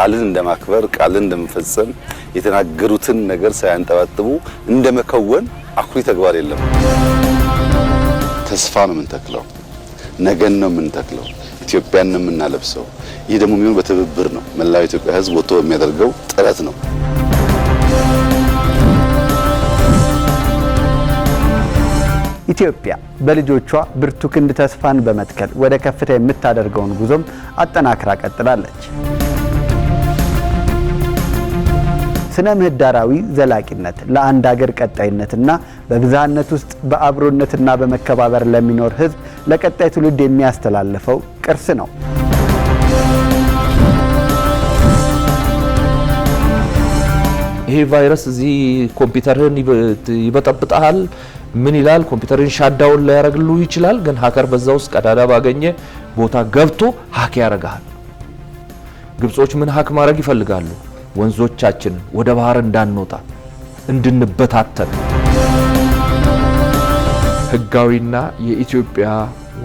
ቃልን እንደማክበር ቃልን እንደመፈጸም የተናገሩትን ነገር ሳያንጠባጥቡ እንደመከወን አኩሪ ተግባር የለም። ተስፋ ነው የምንተክለው፣ ነገን ነው የምንተክለው፣ ኢትዮጵያን ነው የምናለብሰው። ይህ ደግሞ የሚሆን በትብብር ነው። መላው ኢትዮጵያ ሕዝብ ወጥቶ የሚያደርገው ጥረት ነው። ኢትዮጵያ በልጆቿ ብርቱ ክንድ ተስፋን በመትከል ወደ ከፍታ የምታደርገውን ጉዞም አጠናክራ ቀጥላለች። ስነ ምህዳራዊ ዘላቂነት ለአንድ ሀገር ቀጣይነትና በብዝሃነት ውስጥ በአብሮነትና በመከባበር ለሚኖር ሕዝብ ለቀጣይ ትውልድ የሚያስተላልፈው ቅርስ ነው። ይሄ ቫይረስ እዚህ ኮምፒውተርን ይበጠብጣል። ምን ይላል? ኮምፒውተርን ሻዳውን ሊያረግሉ ይችላል። ግን ሀከር በዛ ውስጥ ቀዳዳ ባገኘ ቦታ ገብቶ ሀክ ያረጋል። ግብጾች ምን ሀክ ማድረግ ይፈልጋሉ? ወንዞቻችን ወደ ባህር እንዳንወጣ እንድንበታተን። ህጋዊና የኢትዮጵያ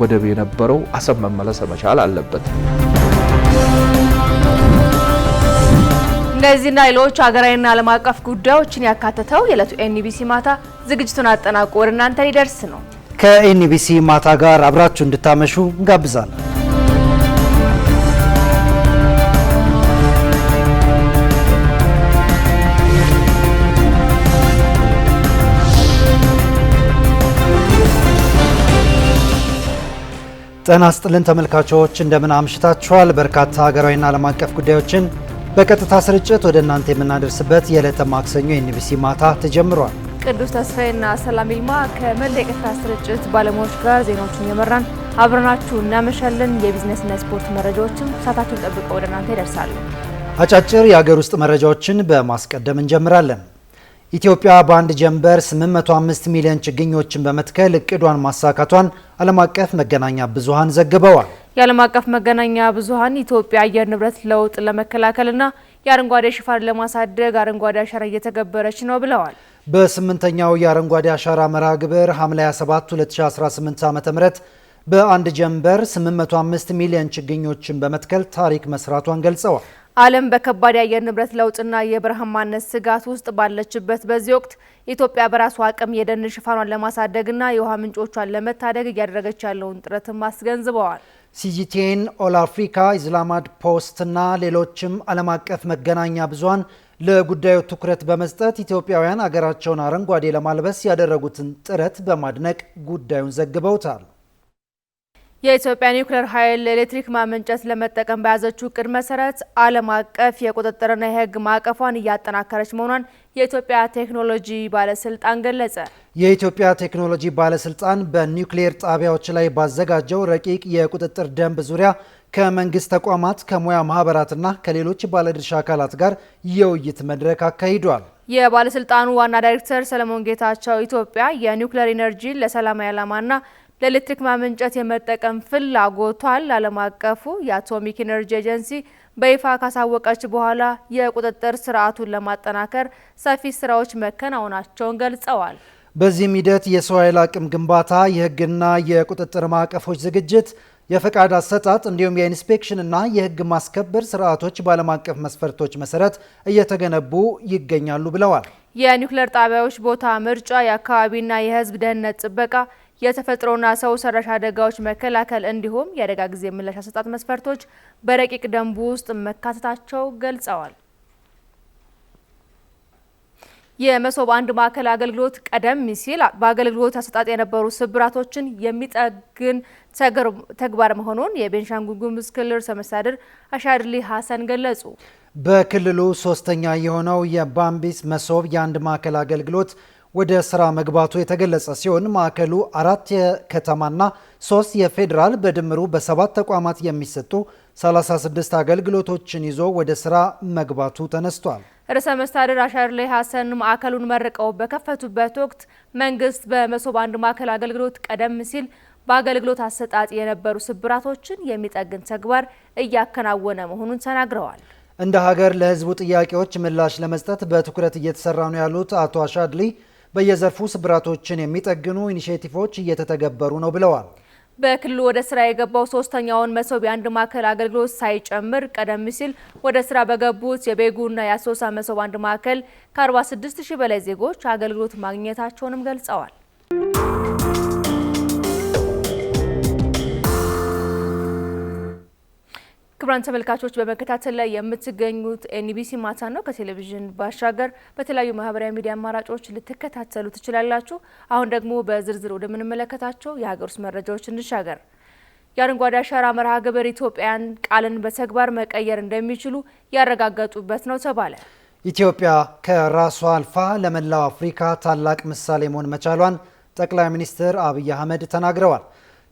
ወደብ የነበረው አሰብ መመለስ መቻል አለበት። እነዚህና ሌሎች ሀገራዊና ዓለም አቀፍ ጉዳዮችን ያካተተው የዕለቱ ኤንቢሲ ማታ ዝግጅቱን አጠናቆ ወደ እናንተ ሊደርስ ነው። ከኤንቢሲ ማታ ጋር አብራችሁ እንድታመሹ እንጋብዛለን። ጤና ይስጥልን ተመልካቾች፣ እንደምን አምሽታችኋል? በርካታ ሀገራዊና ዓለም አቀፍ ጉዳዮችን በቀጥታ ስርጭት ወደ እናንተ የምናደርስበት የዕለተ ማክሰኞ ኤንቢሲ ማታ ተጀምሯል። ቅዱስ ተስፋዬና ሰላም ይልማ ከመላ የቀጥታ ስርጭት ባለሙያዎች ጋር ዜናዎችን እየመራን አብረናችሁ እናመሻለን። የቢዝነስና ስፖርት መረጃዎችም ሰዓታቸውን ጠብቀው ወደ እናንተ ይደርሳሉ። አጫጭር የሀገር ውስጥ መረጃዎችን በማስቀደም እንጀምራለን። ኢትዮጵያ በአንድ ጀንበር 805 ሚሊዮን ችግኞችን በመትከል እቅዷን ማሳካቷን ዓለም አቀፍ መገናኛ ብዙሃን ዘግበዋል። የዓለም አቀፍ መገናኛ ብዙሃን ኢትዮጵያ አየር ንብረት ለውጥ ለመከላከልና የአረንጓዴ ሽፋን ለማሳደግ አረንጓዴ አሻራ እየተገበረች ነው ብለዋል። በስምንተኛው የአረንጓዴ አሻራ መርሃ ግብር ሐምሌ 27 2018 ዓ.ም በአንድ ጀንበር 805 ሚሊዮን ችግኞችን በመትከል ታሪክ መስራቷን ገልጸዋል። ዓለም በከባድ የአየር ንብረት ለውጥና የበረሃማነት ስጋት ውስጥ ባለችበት በዚህ ወቅት ኢትዮጵያ በራሷ አቅም የደን ሽፋኗን ለማሳደግና የውሃ ምንጮቿን ለመታደግ እያደረገች ያለውን ጥረትም አስገንዝበዋል። ሲጂቲኤን፣ ኦል አፍሪካ፣ ኢስላማድ ፖስት እና ሌሎችም ዓለም አቀፍ መገናኛ ብዙሃን ለጉዳዩ ትኩረት በመስጠት ኢትዮጵያውያን አገራቸውን አረንጓዴ ለማልበስ ያደረጉትን ጥረት በማድነቅ ጉዳዩን ዘግበውታል። የኢትዮጵያ ኒውክሌር ኃይል ኤሌክትሪክ ማመንጨት ለመጠቀም በያዘችው እቅድ መሰረት ዓለም አቀፍ የቁጥጥርና የሕግ ማዕቀፏን እያጠናከረች መሆኗን የኢትዮጵያ ቴክኖሎጂ ባለስልጣን ገለጸ። የኢትዮጵያ ቴክኖሎጂ ባለስልጣን በኒውክሌር ጣቢያዎች ላይ ባዘጋጀው ረቂቅ የቁጥጥር ደንብ ዙሪያ ከመንግስት ተቋማት፣ ከሙያ ማህበራትና ከሌሎች ባለድርሻ አካላት ጋር የውይይት መድረክ አካሂዷል። የባለስልጣኑ ዋና ዳይሬክተር ሰለሞን ጌታቸው ኢትዮጵያ የኒውክሌር ኢነርጂ ለሰላማዊ ዓላማና ለኤሌክትሪክ ማመንጨት የመጠቀም ፍላጎቷን ዓለም አቀፉ የአቶሚክ ኢነርጂ ኤጀንሲ በይፋ ካሳወቀች በኋላ የቁጥጥር ስርዓቱን ለማጠናከር ሰፊ ስራዎች መከናወናቸውን ገልጸዋል። በዚህም ሂደት የሰው ኃይል አቅም ግንባታ፣ የህግና የቁጥጥር ማዕቀፎች ዝግጅት፣ የፈቃድ አሰጣጥ እንዲሁም የኢንስፔክሽንና የህግ ማስከበር ስርዓቶች በዓለም አቀፍ መስፈርቶች መሰረት እየተገነቡ ይገኛሉ ብለዋል። የኒውክሌር ጣቢያዎች ቦታ ምርጫ፣ የአካባቢና የህዝብ ደህንነት ጥበቃ፣ የተፈጥሮና ሰው ሰራሽ አደጋዎች መከላከል እንዲሁም የአደጋ ጊዜ ምላሽ አሰጣጥ መስፈርቶች በረቂቅ ደንቡ ውስጥ መካተታቸው ገልጸዋል። የመሶብ አንድ ማዕከል አገልግሎት ቀደም ሲል በአገልግሎት አሰጣጥ የነበሩ ስብራቶችን የሚጠግን ተግባር መሆኑን የቤንሻንጉል ጉሙዝ ክልል ርዕሰ መስተዳድር አሻድሊ ሀሰን ገለጹ። በክልሉ ሶስተኛ የሆነው የባምቢስ መሶብ የአንድ ማዕከል አገልግሎት ወደ ስራ መግባቱ የተገለጸ ሲሆን ማዕከሉ 4 የከተማና 3 የፌዴራል በድምሩ በ7 ተቋማት የሚሰጡ 36 አገልግሎቶችን ይዞ ወደ ስራ መግባቱ ተነስቷል። ርዕሰ መስተዳድር አሻድሊ ሀሰን ማዕከሉን መርቀው በከፈቱበት ወቅት መንግስት በመሶብ አንድ ማዕከል አገልግሎት ቀደም ሲል በአገልግሎት አሰጣጥ የነበሩ ስብራቶችን የሚጠግን ተግባር እያከናወነ መሆኑን ተናግረዋል። እንደ ሀገር ለህዝቡ ጥያቄዎች ምላሽ ለመስጠት በትኩረት እየተሰራ ነው ያሉት አቶ አሻድሊ በየዘርፉ ስብራቶችን የሚጠግኑ ኢኒሼቲቮች እየተተገበሩ ነው ብለዋል። በክልሉ ወደ ስራ የገባው ሶስተኛውን መሶብ የአንድ ማዕከል አገልግሎት ሳይጨምር ቀደም ሲል ወደ ስራ በገቡት የቤጉና የአሶሳ መሶብ አንድ ማዕከል ከ46,000 በላይ ዜጎች አገልግሎት ማግኘታቸውንም ገልጸዋል። ክቡራን ተመልካቾች በመከታተል ላይ የምትገኙት ኤንቢሲ ማታ ነው። ከቴሌቪዥን ባሻገር በተለያዩ ማህበራዊ ሚዲያ አማራጮች ልትከታተሉ ትችላላችሁ። አሁን ደግሞ በዝርዝር ወደምንመለከታቸው የሀገር ውስጥ መረጃዎች እንሻገር። የአረንጓዴ አሻራ መርሃ ግብር ኢትዮጵያን ቃልን በተግባር መቀየር እንደሚችሉ ያረጋገጡበት ነው ተባለ። ኢትዮጵያ ከራሷ አልፋ ለመላው አፍሪካ ታላቅ ምሳሌ መሆን መቻሏን ጠቅላይ ሚኒስትር አብይ አህመድ ተናግረዋል።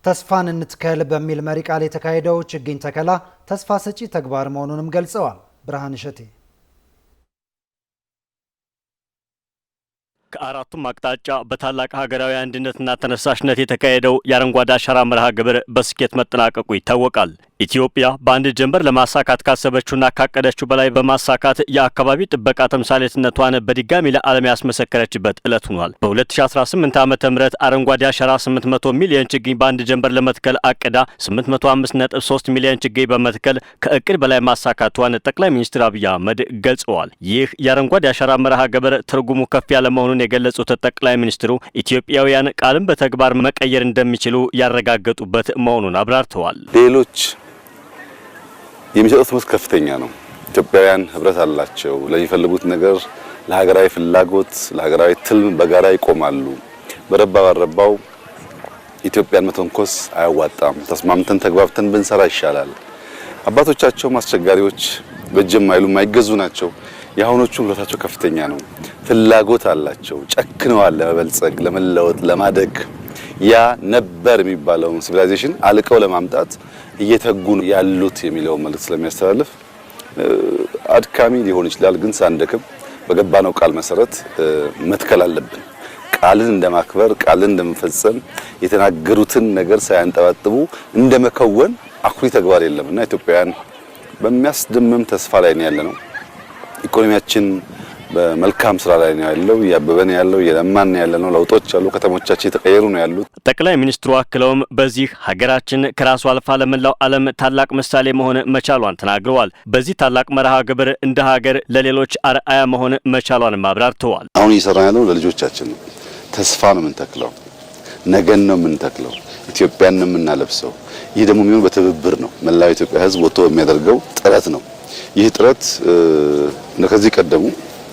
ተስፋን እንትከል በሚል መሪ ቃል የተካሄደው ችግኝ ተከላ ተስፋ ሰጪ ተግባር መሆኑንም ገልጸዋል። ብርሃን እሸቴ ከአራቱም አቅጣጫ በታላቅ ሀገራዊ አንድነትና ተነሳሽነት የተካሄደው የአረንጓዴ አሻራ መርሃ ግብር በስኬት መጠናቀቁ ይታወቃል። ኢትዮጵያ በአንድ ጀንበር ለማሳካት ካሰበችውና ካቀደችው በላይ በማሳካት የአካባቢ ጥበቃ ተምሳሌትነቷን በድጋሚ ለዓለም ያስመሰከረችበት ዕለት ሆኗል። በ2018 ዓ.ም አረንጓዴ አሻራ 800 ሚሊዮን ችግኝ በአንድ ጀንበር ለመትከል አቅዳ 805.3 ሚሊዮን ችግኝ በመትከል ከእቅድ በላይ ማሳካቷን ጠቅላይ ሚኒስትር አብይ አህመድ ገልጸዋል። ይህ የአረንጓዴ አሻራ መርሃ ግብር ትርጉሙ ከፍ ያለ መሆኑን የገለጹት ጠቅላይ ሚኒስትሩ ኢትዮጵያውያን ቃልን በተግባር መቀየር እንደሚችሉ ያረጋገጡበት መሆኑን አብራርተዋል። ሌሎች የሚሰጡት ትምህርት ከፍተኛ ነው። ኢትዮጵያውያን ህብረት አላቸው። ለሚፈልጉት ነገር ለሀገራዊ ፍላጎት፣ ለሀገራዊ ትልም በጋራ ይቆማሉ። በረባ ባረባው ኢትዮጵያን መተንኮስ አያዋጣም። ተስማምተን ተግባብተን ብንሰራ ይሻላል። አባቶቻቸውም አስቸጋሪዎች በእጅም አይሉ የማይገዙ ናቸው። የአሁኖቹ ህብረታቸው ከፍተኛ ነው። ፍላጎት አላቸው። ጨክነዋል ለመበልጸግ፣ ለመለወጥ፣ ለማደግ ያ ነበር የሚባለውን ሲቪላይዜሽን አልቀው ለማምጣት እየተጉ ያሉት የሚለው መልእክት ስለሚያስተላልፍ አድካሚ ሊሆን ይችላል፣ ግን ሳንደክም በገባነው ቃል መሰረት መትከል አለብን። ቃልን እንደማክበር፣ ቃልን እንደመፈጸም፣ የተናገሩትን ነገር ሳያንጠባጥቡ እንደመከወን አኩሪ ተግባር የለምና ኢትዮጵያውያን በሚያስደምም ተስፋ ላይ ነው ያለነው። ኢኮኖሚያችን በመልካም ስራ ላይ ነው ያለው። ያበበን ያለው የለማን ያለነው ለውጦች አሉ። ከተሞቻችን የተቀየሩ ነው ያሉት። ጠቅላይ ሚኒስትሩ አክለውም በዚህ ሀገራችን ከራሷ አልፋ ለመላው ዓለም ታላቅ ምሳሌ መሆን መቻሏን ተናግረዋል። በዚህ ታላቅ መርሃ ግብር እንደ ሀገር ለሌሎች አርአያ መሆን መቻሏን አብራርተዋል። አሁን እየሰራን ያለው ለልጆቻችን ነው። ተስፋ ነው የምንተክለው፣ ነገን ነው የምንተክለው፣ ኢትዮጵያን ነው የምናለብሰው። ይህ ደግሞ የሚሆነው በትብብር ነው። መላው ኢትዮጵያ ሕዝብ ወጥቶ የሚያደርገው ጥረት ነው። ይህ ጥረት ከዚህ ቀደሙ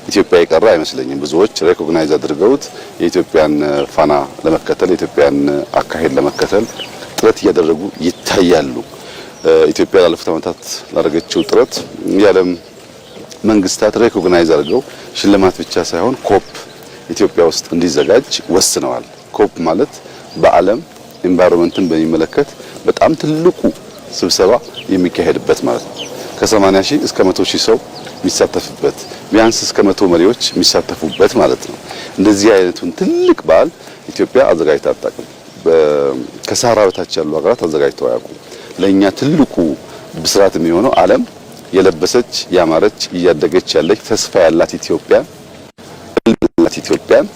ኢትዮጵያ የቀረ አይመስለኝም። ብዙዎች ሬኮግናይዝ አድርገውት የኢትዮጵያን ፋና ለመከተል የኢትዮጵያን አካሄድ ለመከተል ጥረት እያደረጉ ይታያሉ። ኢትዮጵያ ላለፉት ዓመታት ላደረገችው ጥረት የዓለም መንግስታት ሬኮግናይዝ አድርገው ሽልማት ብቻ ሳይሆን ኮፕ ኢትዮጵያ ውስጥ እንዲዘጋጅ ወስነዋል። ኮፕ ማለት በዓለም ኢንቫይሮንመንትን በሚመለከት በጣም ትልቁ ስብሰባ የሚካሄድበት ማለት ነው። ከ80 ሺህ እስከ 100 ሺህ ሰው የሚሳተፍበት ቢያንስ እስከ 100 መሪዎች የሚሳተፉበት ማለት ነው። እንደዚህ አይነቱን ትልቅ በዓል ኢትዮጵያ አዘጋጅታ አታውቅም። ከሳህራ በታች ያሉ ሀገራት አዘጋጅተው አያውቁም። ለኛ ትልቁ ብስራት የሚሆነው ዓለም የለበሰች ያማረች እያደገች ያለች ተስፋ ያላት ኢትዮጵያን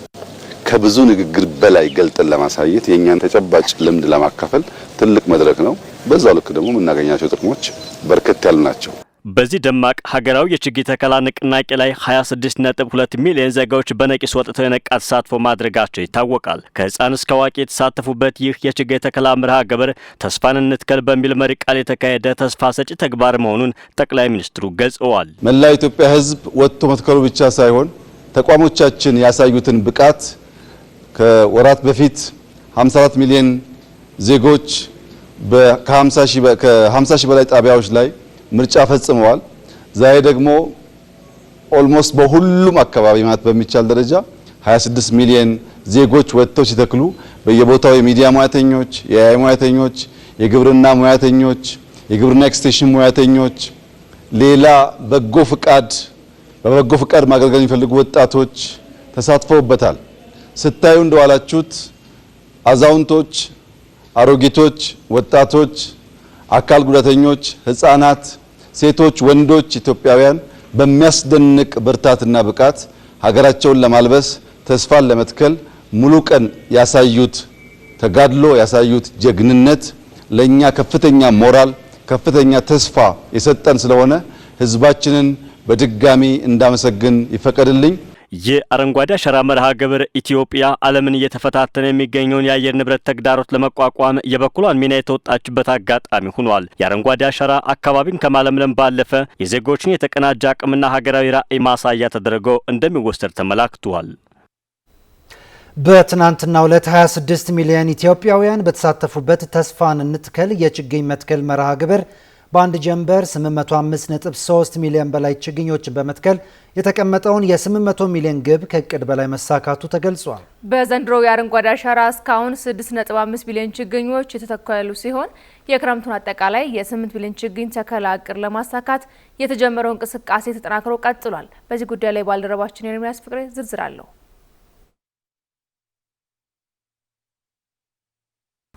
ከብዙ ንግግር በላይ ገልጠን ለማሳየት የኛን ተጨባጭ ልምድ ለማካፈል ትልቅ መድረክ ነው። በዛው ልክ ደግሞ የምናገኛቸው ጥቅሞች በርከት ያሉ ናቸው። በዚህ ደማቅ ሀገራዊ የችግኝ ተከላ ንቅናቄ ላይ 26.2 ሚሊዮን ዜጋዎች በነቂስ ወጥተው የነቃ ተሳትፎ ማድረጋቸው ይታወቃል። ከህፃን እስከ አዋቂ የተሳተፉበት ይህ የችግኝ ተከላ መርሃ ግብር ተስፋን እንትከል በሚል መሪ ቃል የተካሄደ ተስፋ ሰጪ ተግባር መሆኑን ጠቅላይ ሚኒስትሩ ገልጸዋል። መላው ኢትዮጵያ ህዝብ ወጥቶ መትከሉ ብቻ ሳይሆን ተቋሞቻችን ያሳዩትን ብቃት ከወራት በፊት 54 ሚሊዮን ዜጎች ከ50 ሺህ በላይ ጣቢያዎች ላይ ምርጫ ፈጽመዋል። ዛሬ ደግሞ ኦልሞስት በሁሉም አካባቢ ማለት በሚቻል ደረጃ 26 ሚሊዮን ዜጎች ወጥተው ሲተክሉ በየቦታው የሚዲያ ሙያተኞች፣ የአይ ሙያተኞች፣ የግብርና ሙያተኞች፣ የግብርና ኤክስቴንሽን ሙያተኞች፣ ሌላ በበጎ ፍቃድ ማገልገል የሚፈልጉ ወጣቶች ተሳትፈውበታል። ስታዩ እንደዋላችሁት አዛውንቶች፣ አሮጊቶች፣ ወጣቶች፣ አካል ጉዳተኞች፣ ህፃናት፣ ሴቶች፣ ወንዶች ኢትዮጵያውያን በሚያስደንቅ ብርታትና ብቃት ሀገራቸውን ለማልበስ ተስፋን ለመትከል ሙሉ ቀን ያሳዩት ተጋድሎ ያሳዩት ጀግንነት ለኛ ከፍተኛ ሞራል ከፍተኛ ተስፋ የሰጠን ስለሆነ ህዝባችንን በድጋሚ እንዳመሰግን ይፈቀድልኝ። የአረንጓዴ አሻራ መርሃ ግብር ኢትዮጵያ ዓለምን እየተፈታተነ የሚገኘውን የአየር ንብረት ተግዳሮት ለመቋቋም የበኩሏን ሚና የተወጣችበት አጋጣሚ ሆኗል። የአረንጓዴ አሻራ አካባቢን ከማለምለም ባለፈ የዜጎችን የተቀናጀ አቅምና ሀገራዊ ራዕይ ማሳያ ተደርጎ እንደሚወሰድ ተመላክቷል። በትናንትናው ዕለት 26 ሚሊዮን ኢትዮጵያውያን በተሳተፉበት ተስፋን እንትከል የችግኝ መትከል መርሃ ግብር በአንድ ጀንበር 805.3 ሚሊዮን በላይ ችግኞችን በመትከል የተቀመጠውን የ800 ሚሊዮን ግብ ከእቅድ በላይ መሳካቱ ተገልጿል። በዘንድሮው የአረንጓዴ አሻራ እስካሁን 6.5 ቢሊዮን ችግኞች የተተከሉ ሲሆን የክረምቱን አጠቃላይ የ8 ቢሊዮን ችግኝ ተከላ እቅድ ለማሳካት የተጀመረው እንቅስቃሴ ተጠናክሮ ቀጥሏል። በዚህ ጉዳይ ላይ ባልደረባችን ኤርሚያስ ፍቅሬ ዝርዝር አለው።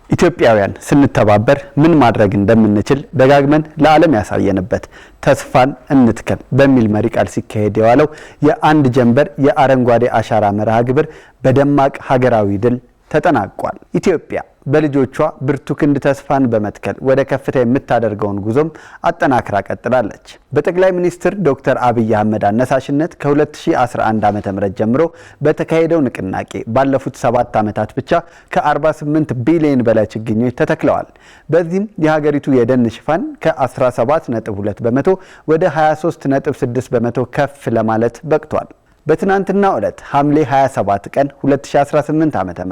ኢትዮጵያውያን ስንተባበር ምን ማድረግ እንደምንችል ደጋግመን ለዓለም ያሳየንበት ተስፋን እንትከል በሚል መሪ ቃል ሲካሄድ የዋለው የአንድ ጀንበር የአረንጓዴ አሻራ መርሃ ግብር በደማቅ ሀገራዊ ድል ተጠናቋል። ኢትዮጵያ በልጆቿ ብርቱ ክንድ ተስፋን በመትከል ወደ ከፍታ የምታደርገውን ጉዞም አጠናክራ ቀጥላለች። በጠቅላይ ሚኒስትር ዶክተር አብይ አህመድ አነሳሽነት ከ2011 ዓ.ም ጀምሮ በተካሄደው ንቅናቄ ባለፉት 7 ዓመታት ብቻ ከ48 ቢሊዮን በላይ ችግኞች ተተክለዋል። በዚህም የሀገሪቱ የደን ሽፋን ከ17.2 በመቶ ወደ 23.6 በመቶ ከፍ ለማለት በቅቷል። በትናንትናው ዕለት ሐምሌ 27 ቀን 2018 ዓ.ም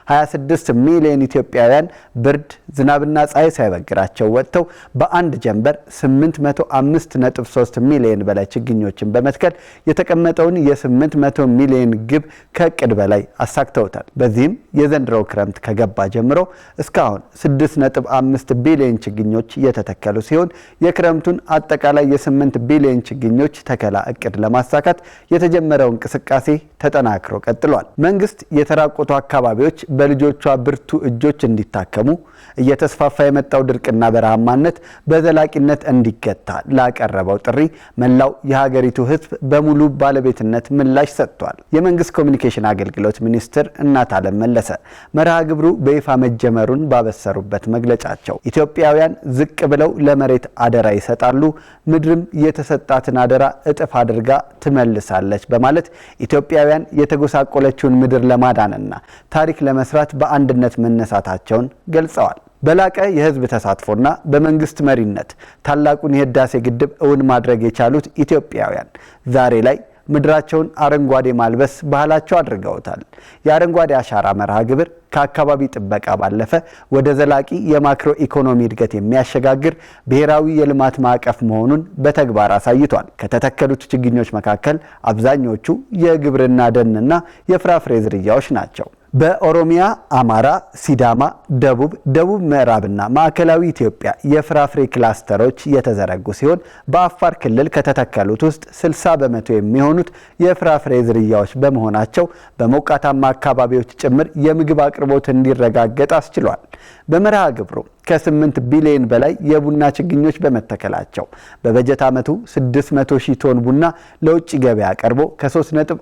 26 ሚሊዮን ኢትዮጵያውያን ብርድ ዝናብና ፀሐይ ሳይበግራቸው ወጥተው በአንድ ጀንበር 805.3 ሚሊዮን በላይ ችግኞችን በመትከል የተቀመጠውን የ800 ሚሊዮን ግብ ከእቅድ በላይ አሳክተውታል። በዚህም የዘንድሮው ክረምት ከገባ ጀምሮ እስካሁን 6.5 ቢሊዮን ችግኞች የተተከሉ ሲሆን የክረምቱን አጠቃላይ የ8 ቢሊዮን ችግኞች ተከላ እቅድ ለማሳካት የተጀመረው እንቅስቃሴ ተጠናክሮ ቀጥሏል። መንግስት የተራቆቱ አካባቢዎች በልጆቿ ብርቱ እጆች እንዲታከሙ፣ እየተስፋፋ የመጣው ድርቅና በረሃማነት በዘላቂነት እንዲገታ ላቀረበው ጥሪ መላው የሀገሪቱ ሕዝብ በሙሉ ባለቤትነት ምላሽ ሰጥቷል። የመንግስት ኮሚኒኬሽን አገልግሎት ሚኒስትር እናታለም መለሰ መርሃ ግብሩ በይፋ መጀመሩን ባበሰሩበት መግለጫቸው ኢትዮጵያውያን ዝቅ ብለው ለመሬት አደራ ይሰጣሉ፣ ምድርም የተሰጣትን አደራ እጥፍ አድርጋ ትመልሳለች በማለት ኢትዮጵያውያን የተጎሳቆለችውን ምድር ለማዳንና ታሪክ ለመስራት በአንድነት መነሳታቸውን ገልጸዋል። በላቀ የህዝብ ተሳትፎና በመንግስት መሪነት ታላቁን የህዳሴ ግድብ እውን ማድረግ የቻሉት ኢትዮጵያውያን ዛሬ ላይ ምድራቸውን አረንጓዴ ማልበስ ባህላቸው አድርገውታል። የአረንጓዴ አሻራ መርሃ ግብር ከአካባቢ ጥበቃ ባለፈ ወደ ዘላቂ የማክሮ ኢኮኖሚ እድገት የሚያሸጋግር ብሔራዊ የልማት ማዕቀፍ መሆኑን በተግባር አሳይቷል። ከተተከሉት ችግኞች መካከል አብዛኞቹ የግብርና ደንና የፍራፍሬ ዝርያዎች ናቸው። በኦሮሚያ፣ አማራ፣ ሲዳማ፣ ደቡብ ምዕራብና ማዕከላዊ ኢትዮጵያ የፍራፍሬ ክላስተሮች የተዘረጉ ሲሆን በአፋር ክልል ከተተከሉት ውስጥ 60 በመቶ የሚሆኑት የፍራፍሬ ዝርያዎች በመሆናቸው በሞቃታማ አካባቢዎች ጭምር የምግብ አቅርቦት እንዲረጋገጥ አስችሏል። በመርሃ ግብሩ ከ8 ቢሊዮን በላይ የቡና ችግኞች በመተከላቸው በበጀት ዓመቱ 600 ሺህ ቶን ቡና ለውጭ ገበያ ቀርቦ ከ3.1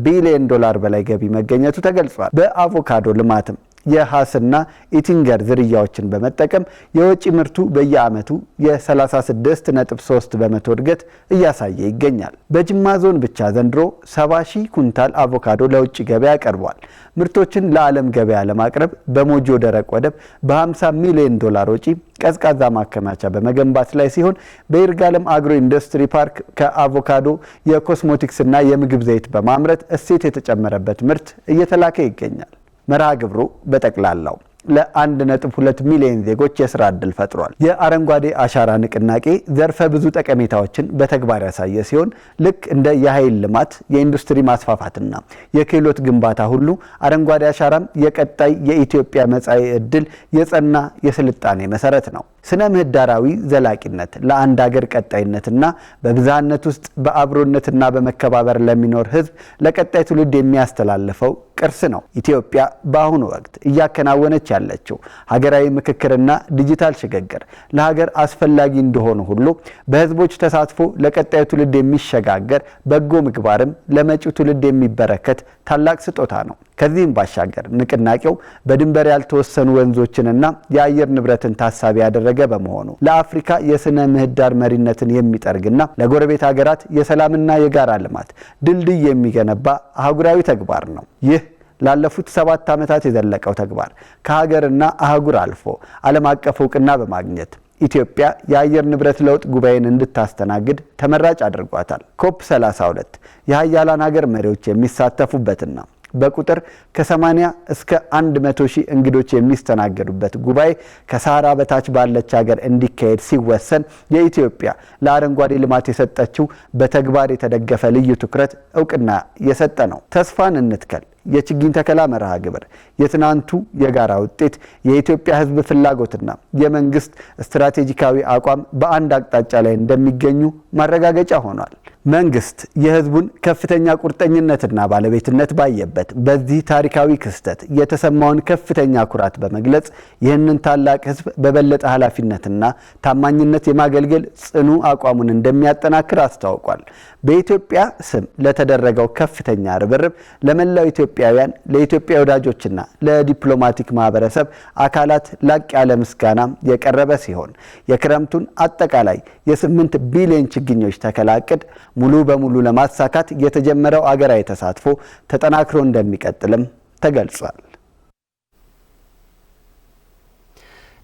ቢሊዮን ዶላር በላይ ገቢ መገኘቱ ተገልጿል። በአቮካዶ ልማትም የሃስና ኢቲንገር ዝርያዎችን በመጠቀም የወጪ ምርቱ በየዓመቱ የ36.3 በመቶ እድገት እያሳየ ይገኛል። በጅማ ዞን ብቻ ዘንድሮ 70 ሺህ ኩንታል አቮካዶ ለውጭ ገበያ ቀርቧል። ምርቶችን ለዓለም ገበያ ለማቅረብ በሞጆ ደረቅ ወደብ በ50 ሚሊዮን ዶላር ወጪ ቀዝቃዛ ማከማቻ በመገንባት ላይ ሲሆን በይርጋለም አግሮ ኢንዱስትሪ ፓርክ ከአቮካዶ የኮስሞቲክስና የምግብ ዘይት በማምረት እሴት የተጨመረበት ምርት እየተላከ ይገኛል። መርሃ ግብሩ በጠቅላላው ለ1.2 ሚሊዮን ዜጎች የሥራ ዕድል ፈጥሯል። የአረንጓዴ አሻራ ንቅናቄ ዘርፈ ብዙ ጠቀሜታዎችን በተግባር ያሳየ ሲሆን ልክ እንደ የኃይል ልማት፣ የኢንዱስትሪ ማስፋፋትና የክህሎት ግንባታ ሁሉ አረንጓዴ አሻራም የቀጣይ የኢትዮጵያ መጻኢ ዕድል የጸና የስልጣኔ መሰረት ነው። ስነ ምህዳራዊ ዘላቂነት ለአንድ ሀገር ቀጣይነትና በብዝሃነት ውስጥ በአብሮነትና በመከባበር ለሚኖር ሕዝብ ለቀጣይ ትውልድ የሚያስተላልፈው ቅርስ ነው። ኢትዮጵያ በአሁኑ ወቅት እያከናወነች ያለችው ሀገራዊ ምክክርና ዲጂታል ሽግግር ለሀገር አስፈላጊ እንደሆኑ ሁሉ በህዝቦች ተሳትፎ ለቀጣዩ ትውልድ የሚሸጋገር በጎ ምግባርም ለመጪው ትውልድ የሚበረከት ታላቅ ስጦታ ነው። ከዚህም ባሻገር ንቅናቄው በድንበር ያልተወሰኑ ወንዞችንና የአየር ንብረትን ታሳቢ ያደረገ በመሆኑ ለአፍሪካ የስነ ምህዳር መሪነትን የሚጠርግና ለጎረቤት ሀገራት የሰላምና የጋራ ልማት ድልድይ የሚገነባ አህጉራዊ ተግባር ነው። ይህ ላለፉት 7 ዓመታት የዘለቀው ተግባር ከሀገርና አህጉር አልፎ ዓለም አቀፍ እውቅና በማግኘት ኢትዮጵያ የአየር ንብረት ለውጥ ጉባኤን እንድታስተናግድ ተመራጭ አድርጓታል። ኮፕ 32 የሀያላን ሀገር መሪዎች የሚሳተፉበትና በቁጥር ከ80 እስከ 100 ሺህ እንግዶች የሚስተናገዱበት ጉባኤ ከሳህራ በታች ባለች ሀገር እንዲካሄድ ሲወሰን የኢትዮጵያ ለአረንጓዴ ልማት የሰጠችው በተግባር የተደገፈ ልዩ ትኩረት እውቅና የሰጠ ነው። ተስፋን እንትከል የችግኝ ተከላ መርሃ ግብር የትናንቱ የጋራ ውጤት የኢትዮጵያ ሕዝብ ፍላጎትና የመንግስት ስትራቴጂካዊ አቋም በአንድ አቅጣጫ ላይ እንደሚገኙ ማረጋገጫ ሆኗል። መንግስት የህዝቡን ከፍተኛ ቁርጠኝነትና ባለቤትነት ባየበት በዚህ ታሪካዊ ክስተት የተሰማውን ከፍተኛ ኩራት በመግለጽ ይህንን ታላቅ ህዝብ በበለጠ ኃላፊነትና ታማኝነት የማገልገል ጽኑ አቋሙን እንደሚያጠናክር አስታውቋል። በኢትዮጵያ ስም ለተደረገው ከፍተኛ ርብርብ ለመላው ኢትዮጵያውያን፣ ለኢትዮጵያ ወዳጆችና ለዲፕሎማቲክ ማህበረሰብ አካላት ላቅ ያለ ምስጋና የቀረበ ሲሆን የክረምቱን አጠቃላይ የ8 ቢሊዮን ችግኞች ተከላ ዕቅድ ሙሉ በሙሉ ለማሳካት የተጀመረው አገራዊ ተሳትፎ ተጠናክሮ እንደሚቀጥልም ተገልጿል።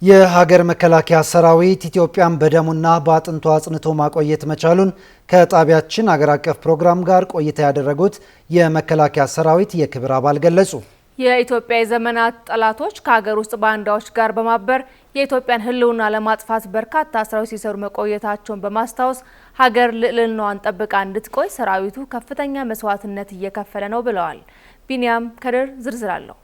የሀገር መከላከያ ሰራዊት ኢትዮጵያን በደሙና በአጥንቱ አጽንቶ ማቆየት መቻሉን ከጣቢያችን አገር አቀፍ ፕሮግራም ጋር ቆይታ ያደረጉት የመከላከያ ሰራዊት የክብር አባል ገለጹ። የኢትዮጵያ የዘመናት ጠላቶች ከሀገር ውስጥ ባንዳዎች ጋር በማበር የኢትዮጵያን ሕልውና ለማጥፋት በርካታ ስራዎች ሲሰሩ መቆየታቸውን በማስታወስ ሀገር ልዕልናዋን ጠብቃ እንድትቆይ ሰራዊቱ ከፍተኛ መስዋዕትነት እየከፈለ ነው ብለዋል። ቢኒያም ከድር ዝርዝር አለው።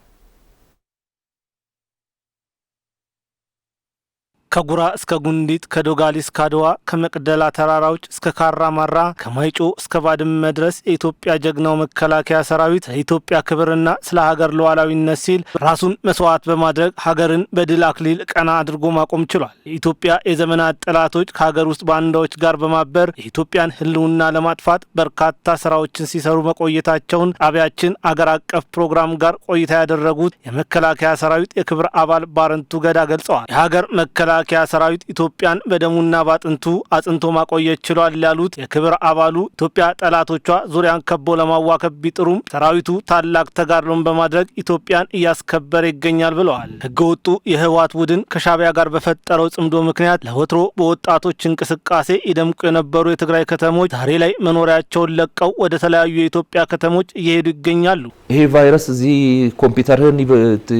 ከጉራ እስከ ጉንዲት ከዶጋሊ እስከ አድዋ ከመቅደላ ተራራዎች እስከ ካራማራ ከማይጮ እስከ ባድመ ድረስ የኢትዮጵያ ጀግናው መከላከያ ሰራዊት ለኢትዮጵያ ክብርና ስለ ሀገር ሉዓላዊነት ሲል ራሱን መስዋዕት በማድረግ ሀገርን በድል አክሊል ቀና አድርጎ ማቆም ችሏል። የኢትዮጵያ የዘመናት ጠላቶች ከሀገር ውስጥ ባንዳዎች ጋር በማበር የኢትዮጵያን ሕልውና ለማጥፋት በርካታ ስራዎችን ሲሰሩ መቆየታቸውን ጣቢያችን አገር አቀፍ ፕሮግራም ጋር ቆይታ ያደረጉት የመከላከያ ሰራዊት የክብር አባል ባረንቱ ገዳ ገልጸዋል። የሀገር መከላከያ ሰራዊት ኢትዮጵያን በደሙና ባጥንቱ አጽንቶ ማቆየት ችሏል ያሉት የክብር አባሉ ኢትዮጵያ ጠላቶቿ ዙሪያን ከቦ ለማዋከብ ቢጥሩም ሰራዊቱ ታላቅ ተጋድሎን በማድረግ ኢትዮጵያን እያስከበረ ይገኛል ብለዋል። ህገወጡ የህወሓት ቡድን ከሻዕቢያ ጋር በፈጠረው ጽምዶ ምክንያት ለወትሮ በወጣቶች እንቅስቃሴ ይደምቁ የነበሩ የትግራይ ከተሞች ዛሬ ላይ መኖሪያቸውን ለቀው ወደ ተለያዩ የኢትዮጵያ ከተሞች እየሄዱ ይገኛሉ። ይሄ ቫይረስ እዚህ ኮምፒውተርህን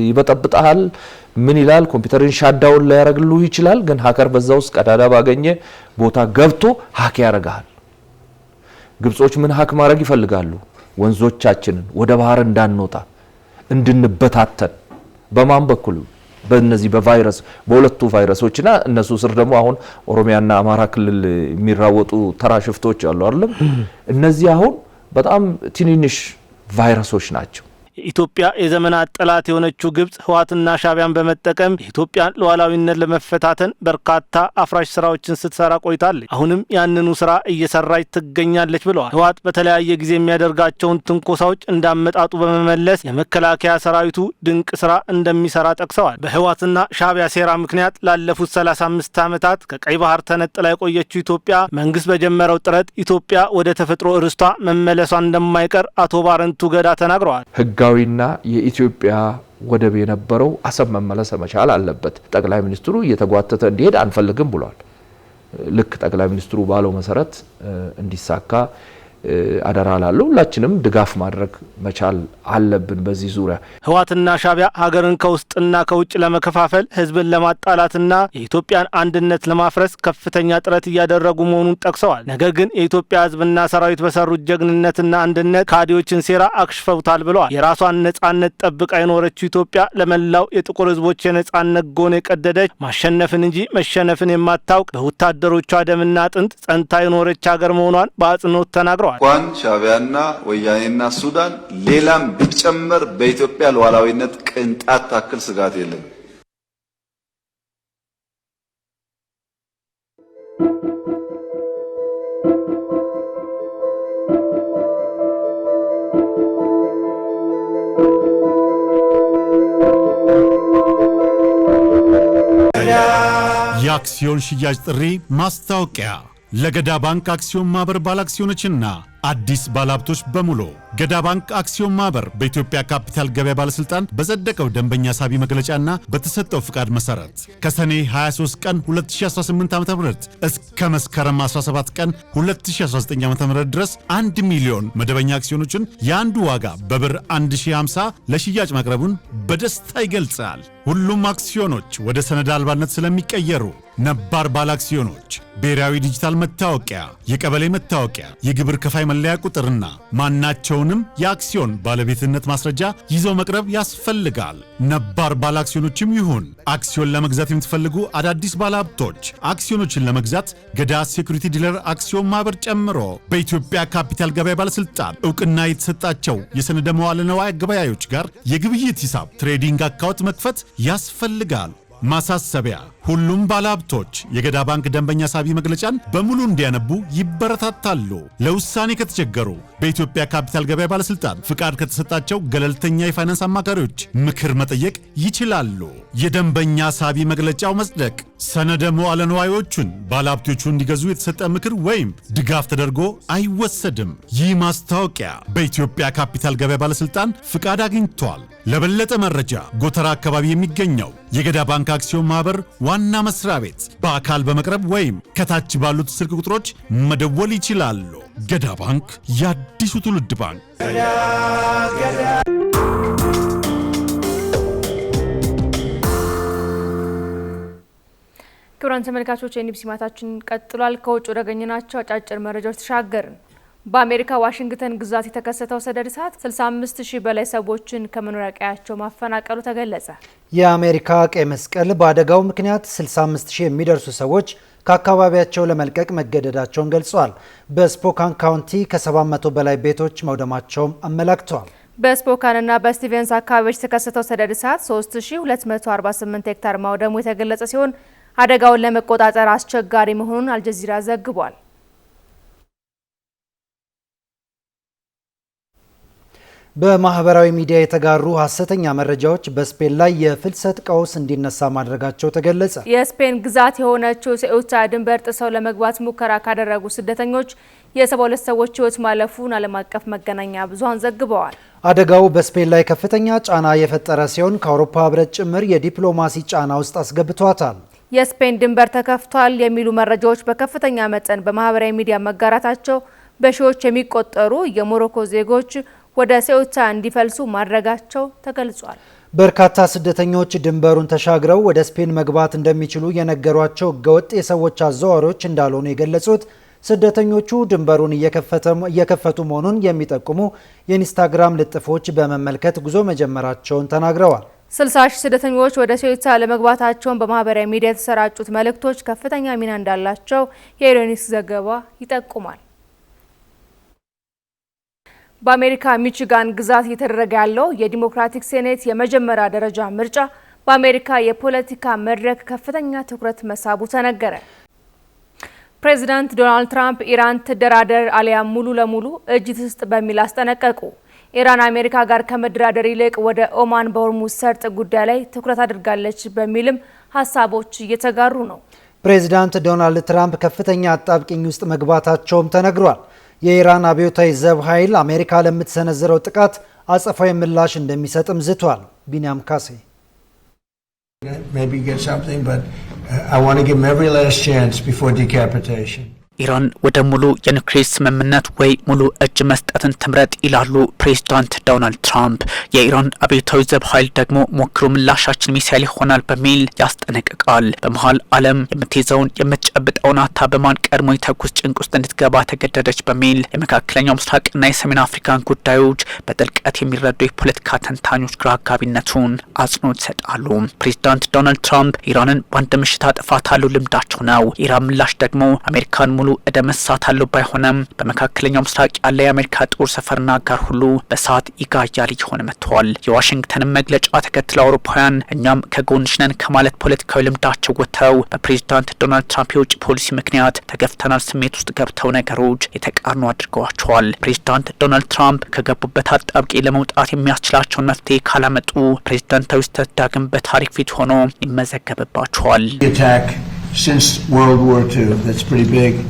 ይበጠብጣል። ምን ይላል? ኮምፒውተርን ሻዳውን ላይ ያረግሉ ይችላል። ግን ሀከር በዛ ውስጥ ቀዳዳ ባገኘ ቦታ ገብቶ ሀክ ያረጋል። ግብጾች ምን ሀክ ማድረግ ይፈልጋሉ? ወንዞቻችንን ወደ ባህር እንዳንወጣ እንድንበታተን። በማን በኩል? በእነዚህ በቫይረስ በሁለቱ ቫይረሶችና እነሱ ስር ደግሞ አሁን ኦሮሚያና አማራ ክልል የሚራወጡ ተራሽፍቶች አሉ አይደል? እነዚህ አሁን በጣም ትንንሽ ቫይረሶች ናቸው። የኢትዮጵያ የዘመናት ጠላት የሆነችው ግብጽ ህወሓትና ሻዕቢያን በመጠቀም የኢትዮጵያን ሉዓላዊነት ለመፈታተን በርካታ አፍራሽ ስራዎችን ስትሰራ ቆይታለች። አሁንም ያንኑ ስራ እየሰራች ትገኛለች ብለዋል። ህወሓት በተለያየ ጊዜ የሚያደርጋቸውን ትንኮሳዎች እንዳመጣጡ በመመለስ የመከላከያ ሰራዊቱ ድንቅ ስራ እንደሚሰራ ጠቅሰዋል። በህወሓትና ሻዕቢያ ሴራ ምክንያት ላለፉት 35 ዓመታት ከቀይ ባህር ተነጥላ የቆየችው ኢትዮጵያ መንግስት በጀመረው ጥረት ኢትዮጵያ ወደ ተፈጥሮ ርስቷ መመለሷ እንደማይቀር አቶ ባረንቱ ገዳ ተናግረዋል። ህጋዊና የኢትዮጵያ ወደብ የነበረው አሰብ መመለስ መቻል አለበት። ጠቅላይ ሚኒስትሩ እየተጓተተ እንዲሄድ አንፈልግም ብሏል። ልክ ጠቅላይ ሚኒስትሩ ባለው መሰረት እንዲሳካ አደራ ላለው ሁላችንም ድጋፍ ማድረግ መቻል አለብን። በዚህ ዙሪያ ህወሓትና ሻዕቢያ ሀገርን ከውስጥና ከውጭ ለመከፋፈል ህዝብን ለማጣላትና የኢትዮጵያን አንድነት ለማፍረስ ከፍተኛ ጥረት እያደረጉ መሆኑን ጠቅሰዋል። ነገር ግን የኢትዮጵያ ህዝብና ሰራዊት በሰሩት ጀግንነትና አንድነት ካዲዎችን ሴራ አክሽፈውታል ብለዋል። የራሷን ነጻነት ጠብቃ የኖረችው ኢትዮጵያ ለመላው የጥቁር ህዝቦች የነጻነት ጎን የቀደደች ማሸነፍን እንጂ መሸነፍን የማታውቅ በወታደሮቿ ደምና አጥንት ጸንታ የኖረች ሀገር መሆኗን በአጽንኦት ተናግረዋል። እንኳን ሻዕቢያና ወያኔና ሱዳን ሌላም ቢጨመር በኢትዮጵያ ሉዓላዊነት ቅንጣት ታክል ስጋት የለም። የአክሲዮን ሽያጭ ጥሪ ማስታወቂያ ለገዳ ባንክ አክሲዮን ማህበር ባለአክሲዮኖችና አዲስ ባለሀብቶች በሙሉ ገዳ ባንክ አክሲዮን ማህበር በኢትዮጵያ ካፒታል ገበያ ባለስልጣን በጸደቀው ደንበኛ ሳቢ መግለጫና በተሰጠው ፍቃድ መሰረት ከሰኔ 23 ቀን 2018 ዓ.ም እስከ መስከረም 17 ቀን 2019 ዓ.ም ድረስ 1 ሚሊዮን መደበኛ አክሲዮኖችን የአንዱ ዋጋ በብር 1050 ለሽያጭ ማቅረቡን በደስታ ይገልጻል። ሁሉም አክሲዮኖች ወደ ሰነድ አልባነት ስለሚቀየሩ ነባር ባለ አክሲዮኖች ብሔራዊ ዲጂታል መታወቂያ፣ የቀበሌ መታወቂያ፣ የግብር ከፋይ መለያ ቁጥርና ማናቸውንም የአክሲዮን ባለቤትነት ማስረጃ ይዘው መቅረብ ያስፈልጋል። ነባር ባለ አክሲዮኖችም ይሁን አክሲዮን ለመግዛት የምትፈልጉ አዳዲስ ባለ ሀብቶች አክሲዮኖችን ለመግዛት ገዳ ሴኩሪቲ ዲለር አክሲዮን ማህበር ጨምሮ በኢትዮጵያ ካፒታል ገበያ ባለስልጣን እውቅና የተሰጣቸው የሰነደ መዋዕለ ንዋይ ገበያዮች ጋር የግብይት ሂሳብ ትሬዲንግ አካውንት መክፈት ያስፈልጋል። ማሳሰቢያ፣ ሁሉም ባለሀብቶች የገዳ ባንክ ደንበኛ ሳቢ መግለጫን በሙሉ እንዲያነቡ ይበረታታሉ። ለውሳኔ ከተቸገሩ በኢትዮጵያ ካፒታል ገበያ ባለስልጣን ፍቃድ ከተሰጣቸው ገለልተኛ የፋይናንስ አማካሪዎች ምክር መጠየቅ ይችላሉ። የደንበኛ ሳቢ መግለጫው መጽደቅ ሰነደ መዋዕለ ንዋዮቹን ባለሀብቶቹ እንዲገዙ የተሰጠ ምክር ወይም ድጋፍ ተደርጎ አይወሰድም። ይህ ማስታወቂያ በኢትዮጵያ ካፒታል ገበያ ባለስልጣን ፍቃድ አግኝቷል። ለበለጠ መረጃ ጎተራ አካባቢ የሚገኘው የገዳ ባንክ አክሲዮን ማህበር ዋና መስሪያ ቤት በአካል በመቅረብ ወይም ከታች ባሉት ስልክ ቁጥሮች መደወል ይችላሉ። ገዳ ባንክ፣ የአዲሱ ትውልድ ባንክ። ክቡራን ተመልካቾች የኢቢሲ ማታችን ቀጥሏል። ከውጭ ወደገኘናቸው አጫጭር መረጃዎች ተሻገርን። በአሜሪካ ዋሽንግተን ግዛት የተከሰተው ሰደድ እሳት 65000 በላይ ሰዎችን ከመኖሪያ ቀያቸው ማፈናቀሉ ተገለጸ። የአሜሪካ ቀይ መስቀል በአደጋው ምክንያት 65000 የሚደርሱ ሰዎች ከአካባቢያቸው ለመልቀቅ መገደዳቸውን ገልጿል። በስፖካን ካውንቲ ከ700 በላይ ቤቶች መውደማቸውም አመላክተዋል። በስፖካንና በስቲቨንስ አካባቢዎች የተከሰተው ሰደድ እሳት 3248 ሄክታር ማውደሙ የተገለጸ ሲሆን አደጋውን ለመቆጣጠር አስቸጋሪ መሆኑን አልጀዚራ ዘግቧል። በማህበራዊ ሚዲያ የተጋሩ ሐሰተኛ መረጃዎች በስፔን ላይ የፍልሰት ቀውስ እንዲነሳ ማድረጋቸው ተገለጸ። የስፔን ግዛት የሆነችው ሴኡታ ድንበር ጥሰው ለመግባት ሙከራ ካደረጉ ስደተኞች የ72 ሰዎች ሕይወት ማለፉን ዓለም አቀፍ መገናኛ ብዙሃን ዘግበዋል። አደጋው በስፔን ላይ ከፍተኛ ጫና የፈጠረ ሲሆን ከአውሮፓ ሕብረት ጭምር የዲፕሎማሲ ጫና ውስጥ አስገብቷታል። የስፔን ድንበር ተከፍቷል የሚሉ መረጃዎች በከፍተኛ መጠን በማህበራዊ ሚዲያ መጋራታቸው በሺዎች የሚቆጠሩ የሞሮኮ ዜጎች ወደ ሴኡታ እንዲፈልሱ ማድረጋቸው ተገልጿል። በርካታ ስደተኞች ድንበሩን ተሻግረው ወደ ስፔን መግባት እንደሚችሉ የነገሯቸው ህገወጥ የሰዎች አዘዋዋሪዎች እንዳልሆኑ የገለጹት ስደተኞቹ ድንበሩን እየከፈቱ መሆኑን የሚጠቁሙ የኢንስታግራም ልጥፎች በመመልከት ጉዞ መጀመራቸውን ተናግረዋል። 60,000 ስደተኞች ወደ ሴኡታ ለመግባታቸውን በማህበራዊ ሚዲያ የተሰራጩት መልእክቶች ከፍተኛ ሚና እንዳላቸው የኢሮኒክስ ዘገባ ይጠቁማል። በአሜሪካ ሚቺጋን ግዛት እየተደረገ ያለው የዲሞክራቲክ ሴኔት የመጀመሪያ ደረጃ ምርጫ በአሜሪካ የፖለቲካ መድረክ ከፍተኛ ትኩረት መሳቡ ተነገረ። ፕሬዚዳንት ዶናልድ ትራምፕ ኢራን ትደራደር አሊያም ሙሉ ለሙሉ እጅ ትስጥ በሚል አስጠነቀቁ። ኢራን አሜሪካ ጋር ከመደራደር ይልቅ ወደ ኦማን በሆርሙዝ ሰርጥ ጉዳይ ላይ ትኩረት አድርጋለች በሚልም ሀሳቦች እየተጋሩ ነው። ፕሬዚዳንት ዶናልድ ትራምፕ ከፍተኛ አጣብቂኝ ውስጥ መግባታቸውም ተነግሯል። የኢራን አብዮታዊ ዘብ ኃይል አሜሪካ ለምትሰነዝረው ጥቃት አጸፋዊ ምላሽ እንደሚሰጥም ዝቷል። ቢኒያም ካሴ ኢራን ወደ ሙሉ የኒውክሌር ስምምነት ወይ ሙሉ እጅ መስጠትን ትምረጥ ይላሉ ፕሬዝዳንት ዶናልድ ትራምፕ። የኢራን አብዮታዊ ዘብ ኃይል ደግሞ ሞክሩ ምላሻችን ሚሳይል ይሆናል በሚል ያስጠነቅቃል። በመሀል ዓለም የምትይዘውን የምትጨብጠውን አታ በማን ቀድሞ የተኩስ ጭንቅ ውስጥ እንድትገባ ተገደደች በሚል የመካከለኛው ምስራቅና የሰሜን አፍሪካን ጉዳዮች በጥልቀት የሚረዱ የፖለቲካ ተንታኞች ግራ አጋቢነቱን አጽንኦት ይሰጣሉ። ፕሬዝዳንት ዶናልድ ትራምፕ ኢራንን በአንድ ምሽት አጠፋታለሁ ልምዳቸው ነው። ኢራን ምላሽ ደግሞ አሜሪካን ሙሉ በሙሉ እደመሳታለሁ ባይሆንም በመካከለኛው ምስራቅ ያለ የአሜሪካ ጦር ሰፈርና አጋር ሁሉ በሰዓት ይጋያል እየሆነ መጥቷል። የዋሽንግተንን መግለጫ ተከትለው አውሮፓውያን እኛም ከጎንሽ ነን ከማለት ፖለቲካዊ ልምዳቸው ወጥተው በፕሬዚዳንት ዶናልድ ትራምፕ የውጭ ፖሊሲ ምክንያት ተገፍተናል ስሜት ውስጥ ገብተው ነገሮች የተቃርኖ አድርገዋቸዋል። ፕሬዚዳንት ዶናልድ ትራምፕ ከገቡበት አጣብቂ ለመውጣት የሚያስችላቸውን መፍትሄ ካላመጡ ፕሬዚዳንታዊ ስህተት ዳግም በታሪክ ፊት ሆኖ ይመዘገብባቸዋል። Since World War II, that's pretty big,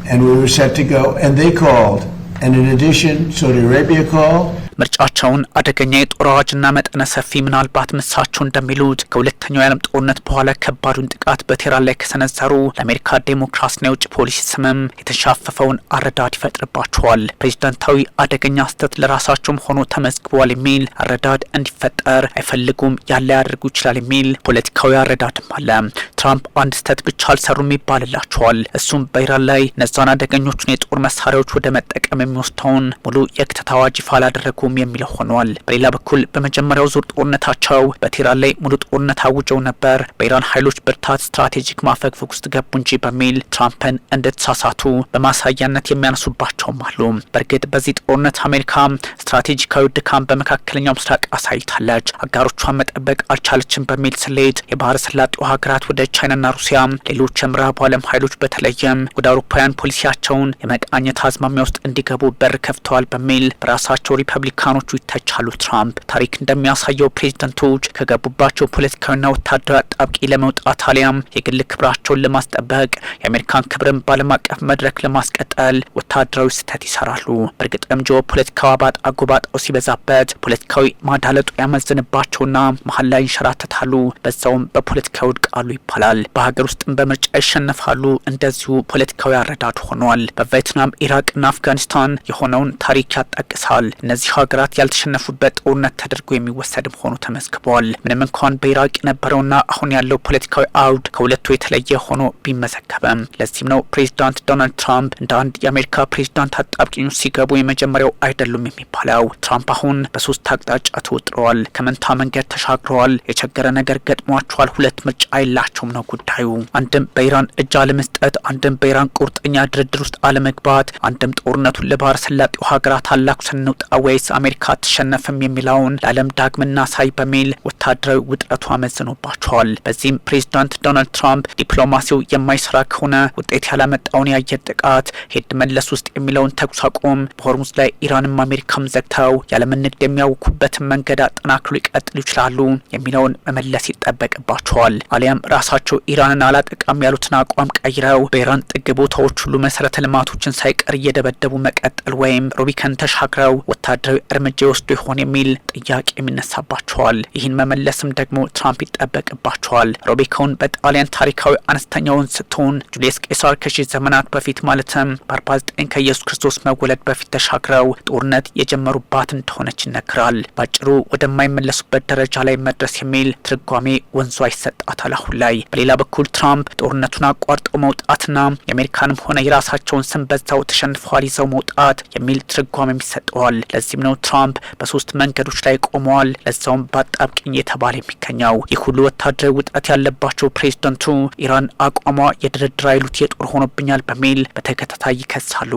and we were set to go, and they called, and in addition, Saudi Arabia called. ምርጫቸውን አደገኛ የጦር አዋጅና መጠነ ሰፊ ምናልባት ምሳቸው እንደሚሉት ከሁለተኛው የዓለም ጦርነት በኋላ ከባዱን ጥቃት በቴህራን ላይ ከሰነዘሩ ለአሜሪካ ዴሞክራሲና የውጭ ፖሊሲ ስምም የተሻፈፈውን አረዳድ ይፈጥርባቸዋል። ፕሬዚዳንታዊ አደገኛ ስህተት ለራሳቸውም ሆኖ ተመዝግቧል የሚል አረዳድ እንዲፈጠር አይፈልጉም፣ ያለ ያደርጉ ይችላል የሚል ፖለቲካዊ አረዳድም አለ። ትራምፕ አንድ ስህተት ብቻ አልሰሩም ይባልላቸዋል። እሱም በኢራን ላይ እነዛን አደገኞቹን የጦር መሳሪያዎች ወደ መጠቀም የሚወስደውን ሙሉ የክተት አዋጅ ይፋ አላደረጉም የሚለው ሆኗል። በሌላ በኩል በመጀመሪያው ዙር ጦርነታቸው በቴህራን ላይ ሙሉ ጦርነት አውጀው ነበር። በኢራን ኃይሎች ብርታት ስትራቴጂክ ማፈግፈግ ውስጥ ገቡ እንጂ በሚል ትራምፕን እንደተሳሳቱ በማሳያነት የሚያነሱባቸውም አሉ። በእርግጥ በዚህ ጦርነት አሜሪካ ስትራቴጂካዊ ድካም በመካከለኛው ምስራቅ አሳይታለች። አጋሮቿን መጠበቅ አልቻለችም በሚል ስሌት የባህረ ሰላጤው ሀገራት ወደ ቻይናና ሩሲያ፣ ሌሎች የምዕራቡ ዓለም ኃይሎች በተለይም ወደ አውሮፓውያን ፖሊሲያቸውን የመቃኘት አዝማሚያ ውስጥ እንዲገቡ በር ከፍተዋል በሚል በራሳቸው ሪፐብሊካኖቹ ይተቻሉ። ትራምፕ ታሪክ እንደሚያሳየው ፕሬዝዳንቶች ከገቡባቸው ፖለቲካዊና ወታደራዊ አጣብቂ ለመውጣት አሊያም የግል ክብራቸውን ለማስጠበቅ የአሜሪካን ክብርን በዓለም አቀፍ መድረክ ለማስቀጠል ወታደራዊ ስህተት ይሰራሉ። በእርግጥም ጂኦፖለቲካዊ አባጣ ጎባጣው ሲበዛበት ፖለቲካዊ ማዳለጡ ያመዝንባቸውና መሀል ላይ ይንሸራተታሉ፣ በዛውም በፖለቲካዊ ውድቃሉ ይባላል። በሀገር ውስጥም በምርጫ ይሸነፋሉ። እንደዚሁ ፖለቲካዊ አረዳድ ሆኗል። በቬትናም ኢራቅና አፍጋኒስታን የሆነውን ታሪክ ያጣቅሳል። እነዚህ ሀገራት ያልተሸነፉበት ጦርነት ተደርጎ የሚወሰድም ሆኖ ተመዝግቧል። ምንም እንኳን በኢራቅ የነበረውና አሁን ያለው ፖለቲካዊ አውድ ከሁለቱ የተለየ ሆኖ ቢመዘገብም ለዚህም ነው ፕሬዚዳንት ዶናልድ ትራምፕ እንደ አንድ የአሜሪካ ፕሬዚዳንት አጣብቂኝ ሲገቡ የመጀመሪያው አይደሉም የሚባለው። ትራምፕ አሁን በሶስት አቅጣጫ ተወጥረዋል። ከመንታ መንገድ ተሻግረዋል። የቸገረ ነገር ገጥሟቸዋል። ሁለት ምርጫ የላቸውም ነው ጉዳዩ። አንድም በኢራን እጅ አለመስጠት፣ አንድም በኢራን ቁርጠኛ ድርድር ውስጥ አለመግባት፣ አንድም ጦርነቱን ለባህረ ሰላጤው ሀገራት አላኩሰን እንውጣ ወይስ አሜሪካ አትሸነፍም የሚለውን ለዓለም ዳግምና ሳይ በሚል ወታደራዊ ውጥረቱ አመዝኖባቸዋል። በዚህም ፕሬዚዳንት ዶናልድ ትራምፕ ዲፕሎማሲው የማይሰራ ከሆነ ውጤት ያላመጣውን የአየር ጥቃት ሄድ መለስ ውስጥ የሚለውን ተኩስ አቁም በሆርሙዝ ላይ ኢራንም አሜሪካም ዘግተው ያለምን ንግድ የሚያውኩበትን መንገድ አጠናክሎ ሊቀጥሉ ይችላሉ የሚለውን መመለስ ይጠበቅባቸዋል። አሊያም ራሳቸው ኢራንን አላጠቃም ያሉትን አቋም ቀይረው በኢራን ጥግ ቦታዎች ሁሉ መሰረተ ልማቶችን ሳይቀር እየደበደቡ መቀጠል ወይም ሩቢከን ተሻግረው ወታደራዊ እርምጃ ወስዶ ይሆን የሚል ጥያቄ የሚነሳባቸዋል። ይህን መመለስም ደግሞ ትራምፕ ይጠበቅባቸዋል። ሩቢኮን በጣሊያን ታሪካዊ አነስተኛ ወንዝ ስትሆን ጁሊየስ ቄሳር ከሺህ ዘመናት በፊት ማለትም በ49 ከኢየሱስ ክርስቶስ መወለድ በፊት ተሻግረው ጦርነት የጀመሩባት እንደሆነች ይነገራል። ባጭሩ ወደማይመለሱበት ደረጃ ላይ መድረስ የሚል ትርጓሜ ወንዟ ይሰጣታል አሁን ላይ። በሌላ በኩል ትራምፕ ጦርነቱን አቋርጠው መውጣትና የአሜሪካንም ሆነ የራሳቸውን ስም በዛው ተሸንፈዋል ይዘው መውጣት የሚል ትርጓሜ ይሰጠዋል። ለዚህም ነው ትራምፕ በሶስት መንገዶች ላይ ቆመዋል፣ ለዛውም በአጣብቂኝ የተባለ የሚገኘው። ይህ ሁሉ ወታደራዊ ውጥረት ያለባቸው ፕሬዝዳንቱ ኢራን አቋሟ የድርድር አይሉት የጦር ሆኖብኛል በሚል በተከታታይ ይከሳሉ።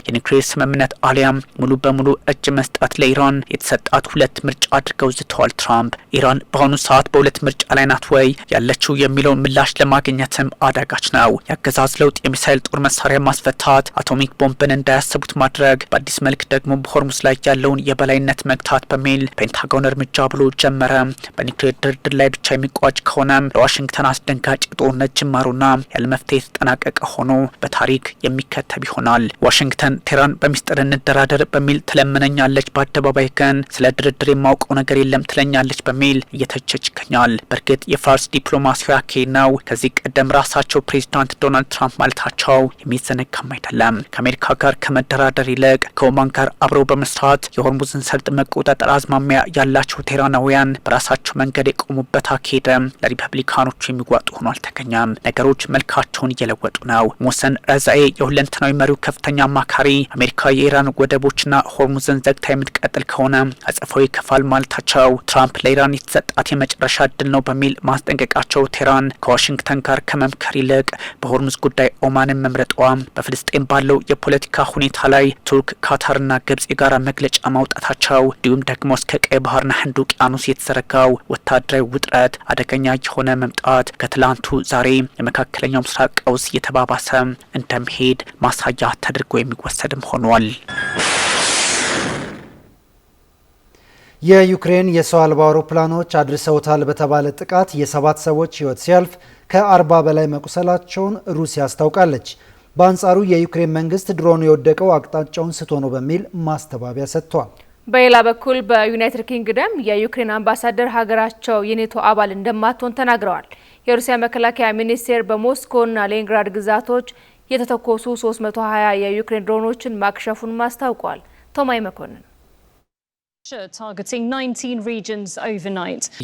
የኒውክሌር ስምምነት አሊያም ሙሉ በሙሉ እጅ መስጠት ለኢራን የተሰጣት ሁለት ምርጫ አድርገው ዝተዋል ትራምፕ። ኢራን በአሁኑ ሰዓት በሁለት ምርጫ ላይ ናት ወይ ያለችው የሚለውን ምላሽ ለማግኘትም አዳጋች ነው። የአገዛዝ ለውጥ፣ የሚሳይል ጦር መሳሪያ ማስፈታት፣ አቶሚክ ቦምብን እንዳያስቡት ማድረግ፣ በአዲስ መልክ ደግሞ በሆርሙዝ ላይ ያለውን የበላይነት መግታት በሚል ፔንታጎን እርምጃ ብሎ ጀመረ። በኒውክሌር ድርድር ላይ ብቻ የሚቋጭ ከሆነም ለዋሽንግተን አስደንጋጭ ጦርነት ጅማሩና ያለመፍትሄ የተጠናቀቀ ሆኖ በታሪክ የሚከተብ ይሆናል። ዋሽንግተን ቴህራን በሚስጥር እንደራደር በሚል ትለምነኛለች፣ በአደባባይ ግን ስለ ድርድር የማውቀው ነገር የለም ትለኛለች በሚል እየተቸች ይገኛል። በእርግጥ የፋርስ ዲፕሎማሲያዊ አካሄድ ነው። ከዚህ ቀደም ራሳቸው ፕሬዚዳንት ዶናልድ ትራምፕ ማለታቸው የሚዘነጋም አይደለም። ከአሜሪካ ጋር ከመደራደር ይልቅ ከኦማን ጋር አብረው በመስራት የሆርሙዝን ሰርጥ መቆጣጠር አዝማሚያ ያላቸው ቴህራናውያን በራሳቸው መንገድ የቆሙበት አካሄድ ለሪፐብሊካኖቹ የሚዋጡ ሆኖ አልተገኘም። ነገሮች መልካቸውን እየለወጡ ነው። ሞሰን ረዛ ካርዛኤ የሁለንተናዊ መሪው ከፍተኛ አማካሪ አሜሪካ የኢራን ወደቦችና ሆርሙዝን ዘግታ የምትቀጥል ከሆነ አጸፋዊ ይከፋል ማለታቸው ትራምፕ ለኢራን የተሰጣት የመጨረሻ እድል ነው በሚል ማስጠንቀቃቸው ቴህራን ከዋሽንግተን ጋር ከመምከር ይልቅ በሆርሙዝ ጉዳይ ኦማንን መምረጧ በፍልስጤም ባለው የፖለቲካ ሁኔታ ላይ ቱርክ፣ ካታርና ግብጽ የጋራ መግለጫ ማውጣታቸው እንዲሁም ደግሞ እስከ ቀይ ባህርና ህንድ ውቅያኖስ የተዘረጋው ወታደራዊ ውጥረት አደገኛ የሆነ መምጣት ከትላንቱ ዛሬ የመካከለኛው ምስራቅ ቀውስ እየተባባሰ እንደሚሄድ ማሳያ ተደርጎ የሚወሰድም ሆኗል። የዩክሬን የሰው አልባ አውሮፕላኖች አድርሰውታል በተባለ ጥቃት የ7 ሰዎች ህይወት ሲያልፍ ከ40 በላይ መቁሰላቸውን ሩሲያ አስታውቃለች። በአንጻሩ የዩክሬን መንግስት ድሮኑ የወደቀው አቅጣጫውን ስቶ ነው በሚል ማስተባበያ ሰጥቷል። በሌላ በኩል በዩናይትድ ኪንግደም የዩክሬን አምባሳደር ሀገራቸው የኔቶ አባል እንደማትሆን ተናግረዋል። የሩሲያ መከላከያ ሚኒስቴር በሞስኮና ሌኒንግራድ ግዛቶች የተተኮሱ 320 የዩክሬን ድሮኖችን ማክሸፉን ማስታውቋል። ቶማይ መኮንን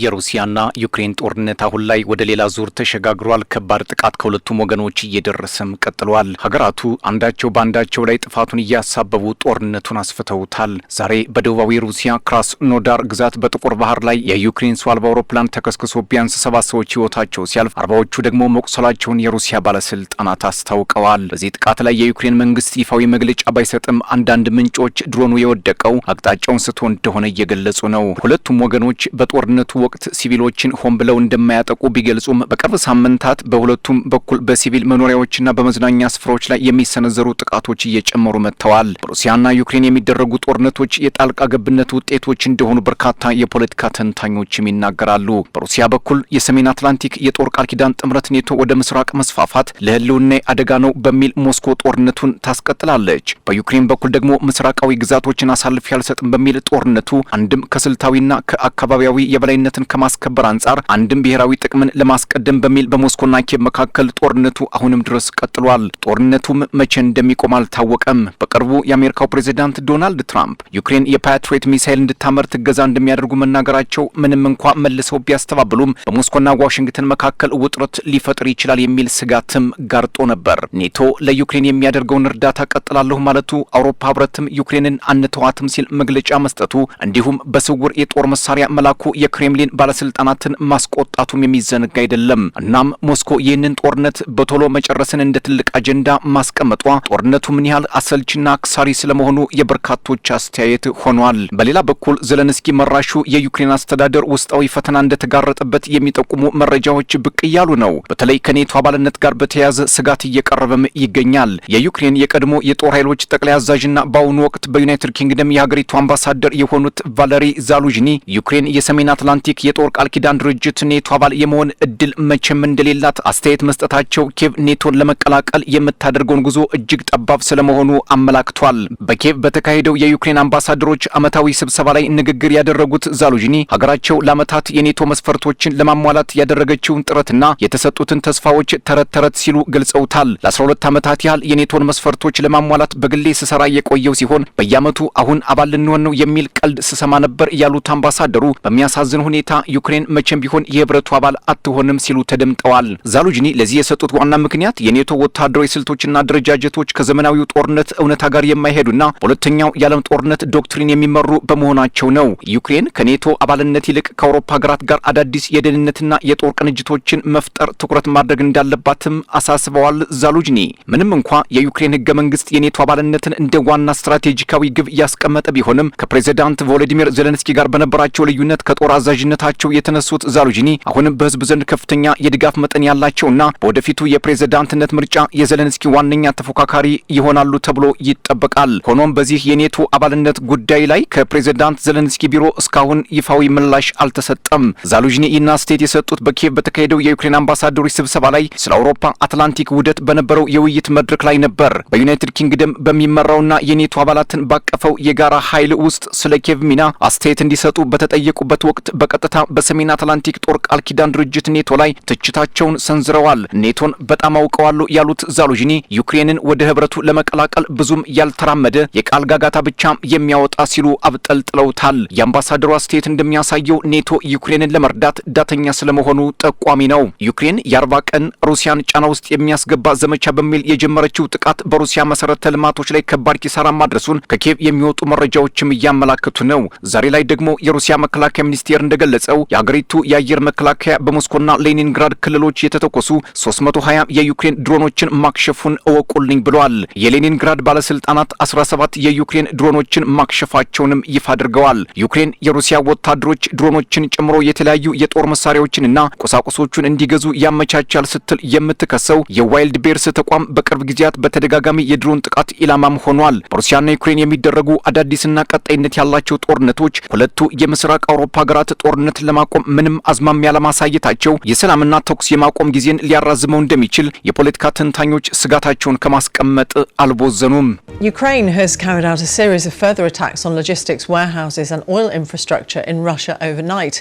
የሩሲያና ዩክሬን ጦርነት አሁን ላይ ወደ ሌላ ዙር ተሸጋግሯል። ከባድ ጥቃት ከሁለቱም ወገኖች እየደረሰም ቀጥሏል። ሀገራቱ አንዳቸው በአንዳቸው ላይ ጥፋቱን እያሳበቡ ጦርነቱን አስፍተውታል። ዛሬ በደቡባዊ ሩሲያ ክራስኖዳር ግዛት በጥቁር ባህር ላይ የዩክሬን ሰው አልባ አውሮፕላን ተከስክሶ ቢያንስ 7 ሰዎች ህይወታቸው ሲያልፍ 40ዎቹ ደግሞ መቁሰላቸውን የሩሲያ ባለስልጣናት አስታውቀዋል። በዚህ ጥቃት ላይ የዩክሬን መንግስት ይፋዊ መግለጫ ባይሰጥም አንዳንድ ምንጮች ድሮኑ የወደቀው አቅጣጫውን ስቶ እንደሆነ እየገለጹ ነው። ሁለቱም ወገኖች በጦርነቱ ወቅት ሲቪሎችን ሆን ብለው እንደማያጠቁ ቢገልጹም በቅርብ ሳምንታት በሁለቱም በኩል በሲቪል መኖሪያዎችና በመዝናኛ ስፍራዎች ላይ የሚሰነዘሩ ጥቃቶች እየጨመሩ መጥተዋል። በሩሲያና ዩክሬን የሚደረጉ ጦርነቶች የጣልቃ ገብነት ውጤቶች እንደሆኑ በርካታ የፖለቲካ ተንታኞችም ይናገራሉ። በሩሲያ በኩል የሰሜን አትላንቲክ የጦር ቃል ኪዳን ጥምረት ኔቶ ወደ ምስራቅ መስፋፋት ለህልውና አደጋ ነው በሚል ሞስኮ ጦርነቱን ታስቀጥላለች። በዩክሬን በኩል ደግሞ ምስራቃዊ ግዛቶችን አሳልፌ አልሰጥም በሚል ጦርነቱ አንድም ከስልታዊና ከአካባቢያዊ የበላይነትን ከማስከበር አንጻር አንድም ብሔራዊ ጥቅምን ለማስቀደም በሚል በሞስኮና ኪየቭ መካከል ጦርነቱ አሁንም ድረስ ቀጥሏል። ጦርነቱም መቼ እንደሚቆም አልታወቀም። በቅርቡ የአሜሪካው ፕሬዚዳንት ዶናልድ ትራምፕ ዩክሬን የፓትሪዮት ሚሳይል እንድታመርት እገዛ እንደሚያደርጉ መናገራቸው ምንም እንኳ መልሰው ቢያስተባብሉም በሞስኮና ዋሽንግተን መካከል ውጥረት ሊፈጥር ይችላል የሚል ስጋትም ጋርጦ ነበር። ኔቶ ለዩክሬን የሚያደርገውን እርዳታ ቀጥላለሁ ማለቱ፣ አውሮፓ ህብረትም ዩክሬንን አንተዋትም ሲል መግለጫ መስጠቱ እንዲሁም በስውር የጦር መሳሪያ መላኩ የክሬምሊን ባለስልጣናትን ማስቆጣቱም የሚዘነጋ አይደለም። እናም ሞስኮ ይህንን ጦርነት በቶሎ መጨረስን እንደ ትልቅ አጀንዳ ማስቀመጧ ጦርነቱ ምን ያህል አሰልችና አክሳሪ ስለመሆኑ የበርካቶች አስተያየት ሆኗል። በሌላ በኩል ዘለንስኪ መራሹ የዩክሬን አስተዳደር ውስጣዊ ፈተና እንደተጋረጠበት የሚጠቁሙ መረጃዎች ብቅ እያሉ ነው። በተለይ ከኔቶ አባልነት ጋር በተያያዘ ስጋት እየቀረበም ይገኛል። የዩክሬን የቀድሞ የጦር ኃይሎች ጠቅላይ አዛዥና በአሁኑ ወቅት በዩናይትድ ኪንግደም የሀገሪቱ አምባሳደር የሆኑት ቫለሪ ዛሉዥኒ ዩክሬን የሰሜን አትላንቲክ የጦር ቃል ኪዳን ድርጅት ኔቶ አባል የመሆን እድል መቼም እንደሌላት አስተያየት መስጠታቸው ኪየቭ ኔቶን ለመቀላቀል የምታደርገውን ጉዞ እጅግ ጠባብ ስለመሆኑ አመላክቷል። በኪየቭ በተካሄደው የዩክሬን አምባሳደሮች ዓመታዊ ስብሰባ ላይ ንግግር ያደረጉት ዛሉዥኒ ሀገራቸው ለዓመታት የኔቶ መስፈርቶችን ለማሟላት ያደረገችውን ጥረትና የተሰጡትን ተስፋዎች ተረት ተረት ሲሉ ገልጸውታል። ለ12 ዓመታት ያህል የኔቶን መስፈርቶች ለማሟላት በግሌ ስሰራ የቆየው ሲሆን በየዓመቱ አሁን አባል ልንሆን ነው የሚል ቀልድ ስሰማ ነበር ያሉት አምባሳደሩ በሚያሳዝን ሁኔታ ዩክሬን መቼም ቢሆን የህብረቱ አባል አትሆንም ሲሉ ተደምጠዋል። ዛሉዥኒ ለዚህ የሰጡት ዋና ምክንያት የኔቶ ወታደራዊ ስልቶችና አደረጃጀቶች ከዘመናዊው ጦርነት እውነታ ጋር የማይሄዱና በሁለተኛው የዓለም ጦርነት ዶክትሪን የሚመሩ በመሆናቸው ነው። ዩክሬን ከኔቶ አባልነት ይልቅ ከአውሮፓ ሀገራት ጋር አዳዲስ የደህንነትና የጦር ቅንጅቶችን መፍጠር ትኩረት ማድረግ እንዳለባትም አሳስበዋል። ዛሉዥኒ ምንም እንኳ የዩክሬን ህገ መንግስት የኔቶ አባልነትን እንደ ዋና ስትራቴጂካዊ ግብ ያስቀመጠ ቢሆንም ከፕሬዚዳንት ቮሎዲሚር ዘለንስኪ ጋር በነበራቸው ልዩነት ከጦር አዛዥነታቸው የተነሱት ዛሉዥኒ አሁንም በህዝብ ዘንድ ከፍተኛ የድጋፍ መጠን ያላቸውና በወደፊቱ የፕሬዚዳንትነት ምርጫ የዘለንስኪ ዋነኛ ተፎካካሪ ይሆናሉ ተብሎ ይጠበቃል። ሆኖም በዚህ የኔቶ አባልነት ጉዳይ ላይ ከፕሬዚዳንት ዘለንስኪ ቢሮ እስካሁን ይፋዊ ምላሽ አልተሰጠም። ዛሉዥኒ ይህን አስተያየት የሰጡት በኪየቭ በተካሄደው የዩክሬን አምባሳደሮች ስብሰባ ላይ ስለ አውሮፓ አትላንቲክ ውህደት በነበረው የውይይት መድረክ ላይ ነበር። በዩናይትድ ኪንግደም በሚመራውና የኔቶ አባላትን ባቀፈው የጋራ ኃይል ውስጥ ስለ ኪየቭ ሚና አስተያየት እንዲሰጡ በተጠየቁበት ወቅት በቀጥታ በሰሜን አትላንቲክ ጦር ቃል ኪዳን ድርጅት ኔቶ ላይ ትችታቸውን ሰንዝረዋል። ኔቶን በጣም አውቀዋለሁ ያሉት ዛሉዥኒ ዩክሬንን ወደ ህብረቱ ለመቀላቀል ብዙም ያልተራመደ የቃል ጋጋታ ብቻ የሚያወጣ ሲሉ አብጠልጥለውታል። የአምባሳደሩ አስተያየት እንደሚያሳየው ኔቶ ዩክሬንን ለመርዳት ዳተኛ ስለመሆኑ ጠቋሚ ነው። ዩክሬን የ40 ቀን ሩሲያን ጫና ውስጥ የሚያስገባ ዘመቻ በሚል የጀመረችው ጥቃት በሩሲያ መሰረተ ልማቶች ላይ ከባድ ኪሳራ ማድረሱን ከኪየቭ የሚወጡ መረጃዎችም እያመላከቱ ነው። ዛሬ ላይ ደግሞ የሩሲያ መከላከያ ሚኒስቴር እንደገለጸው የአገሪቱ የአየር መከላከያ በሞስኮና ሌኒንግራድ ክልሎች የተተኮሱ 320 የዩክሬን ድሮኖችን ማክሸፉን እወቁልኝ ብለዋል። የሌኒንግራድ ባለስልጣናት 17 የዩክሬን ድሮኖችን ማክሸፋቸውንም ይፋ አድርገዋል። ዩክሬን የሩሲያ ወታደሮች ድሮኖችን ጨምሮ የተለያዩ የጦር መሳሪያዎችንና ቁሳቁሶችን እንዲገዙ ያመቻቻል ስትል የምትከሰው የዋይልድ ቤርስ ተቋም በቅርብ ጊዜያት በተደጋጋሚ የድሮን ጥቃት ኢላማም ሆኗል። በሩሲያና ዩክሬን የሚደረጉ አዳዲስና ቀጣይነት ያላቸው ጦርነቶች ሁለቱ የምስራቅ አውሮፓ ሀገራት ጦርነት ለማቆም ምንም አዝማሚያ ለማሳየታቸው የሰላምና ተኩስ የማቆም ጊዜን ሊያራዝመው እንደሚችል የፖለቲካ ተንታኞች ስጋታቸውን ከማስቀመጥ አልቦዘኑም። Ukraine has carried out a series of further attacks on logistics warehouses and oil infrastructure in Russia overnight.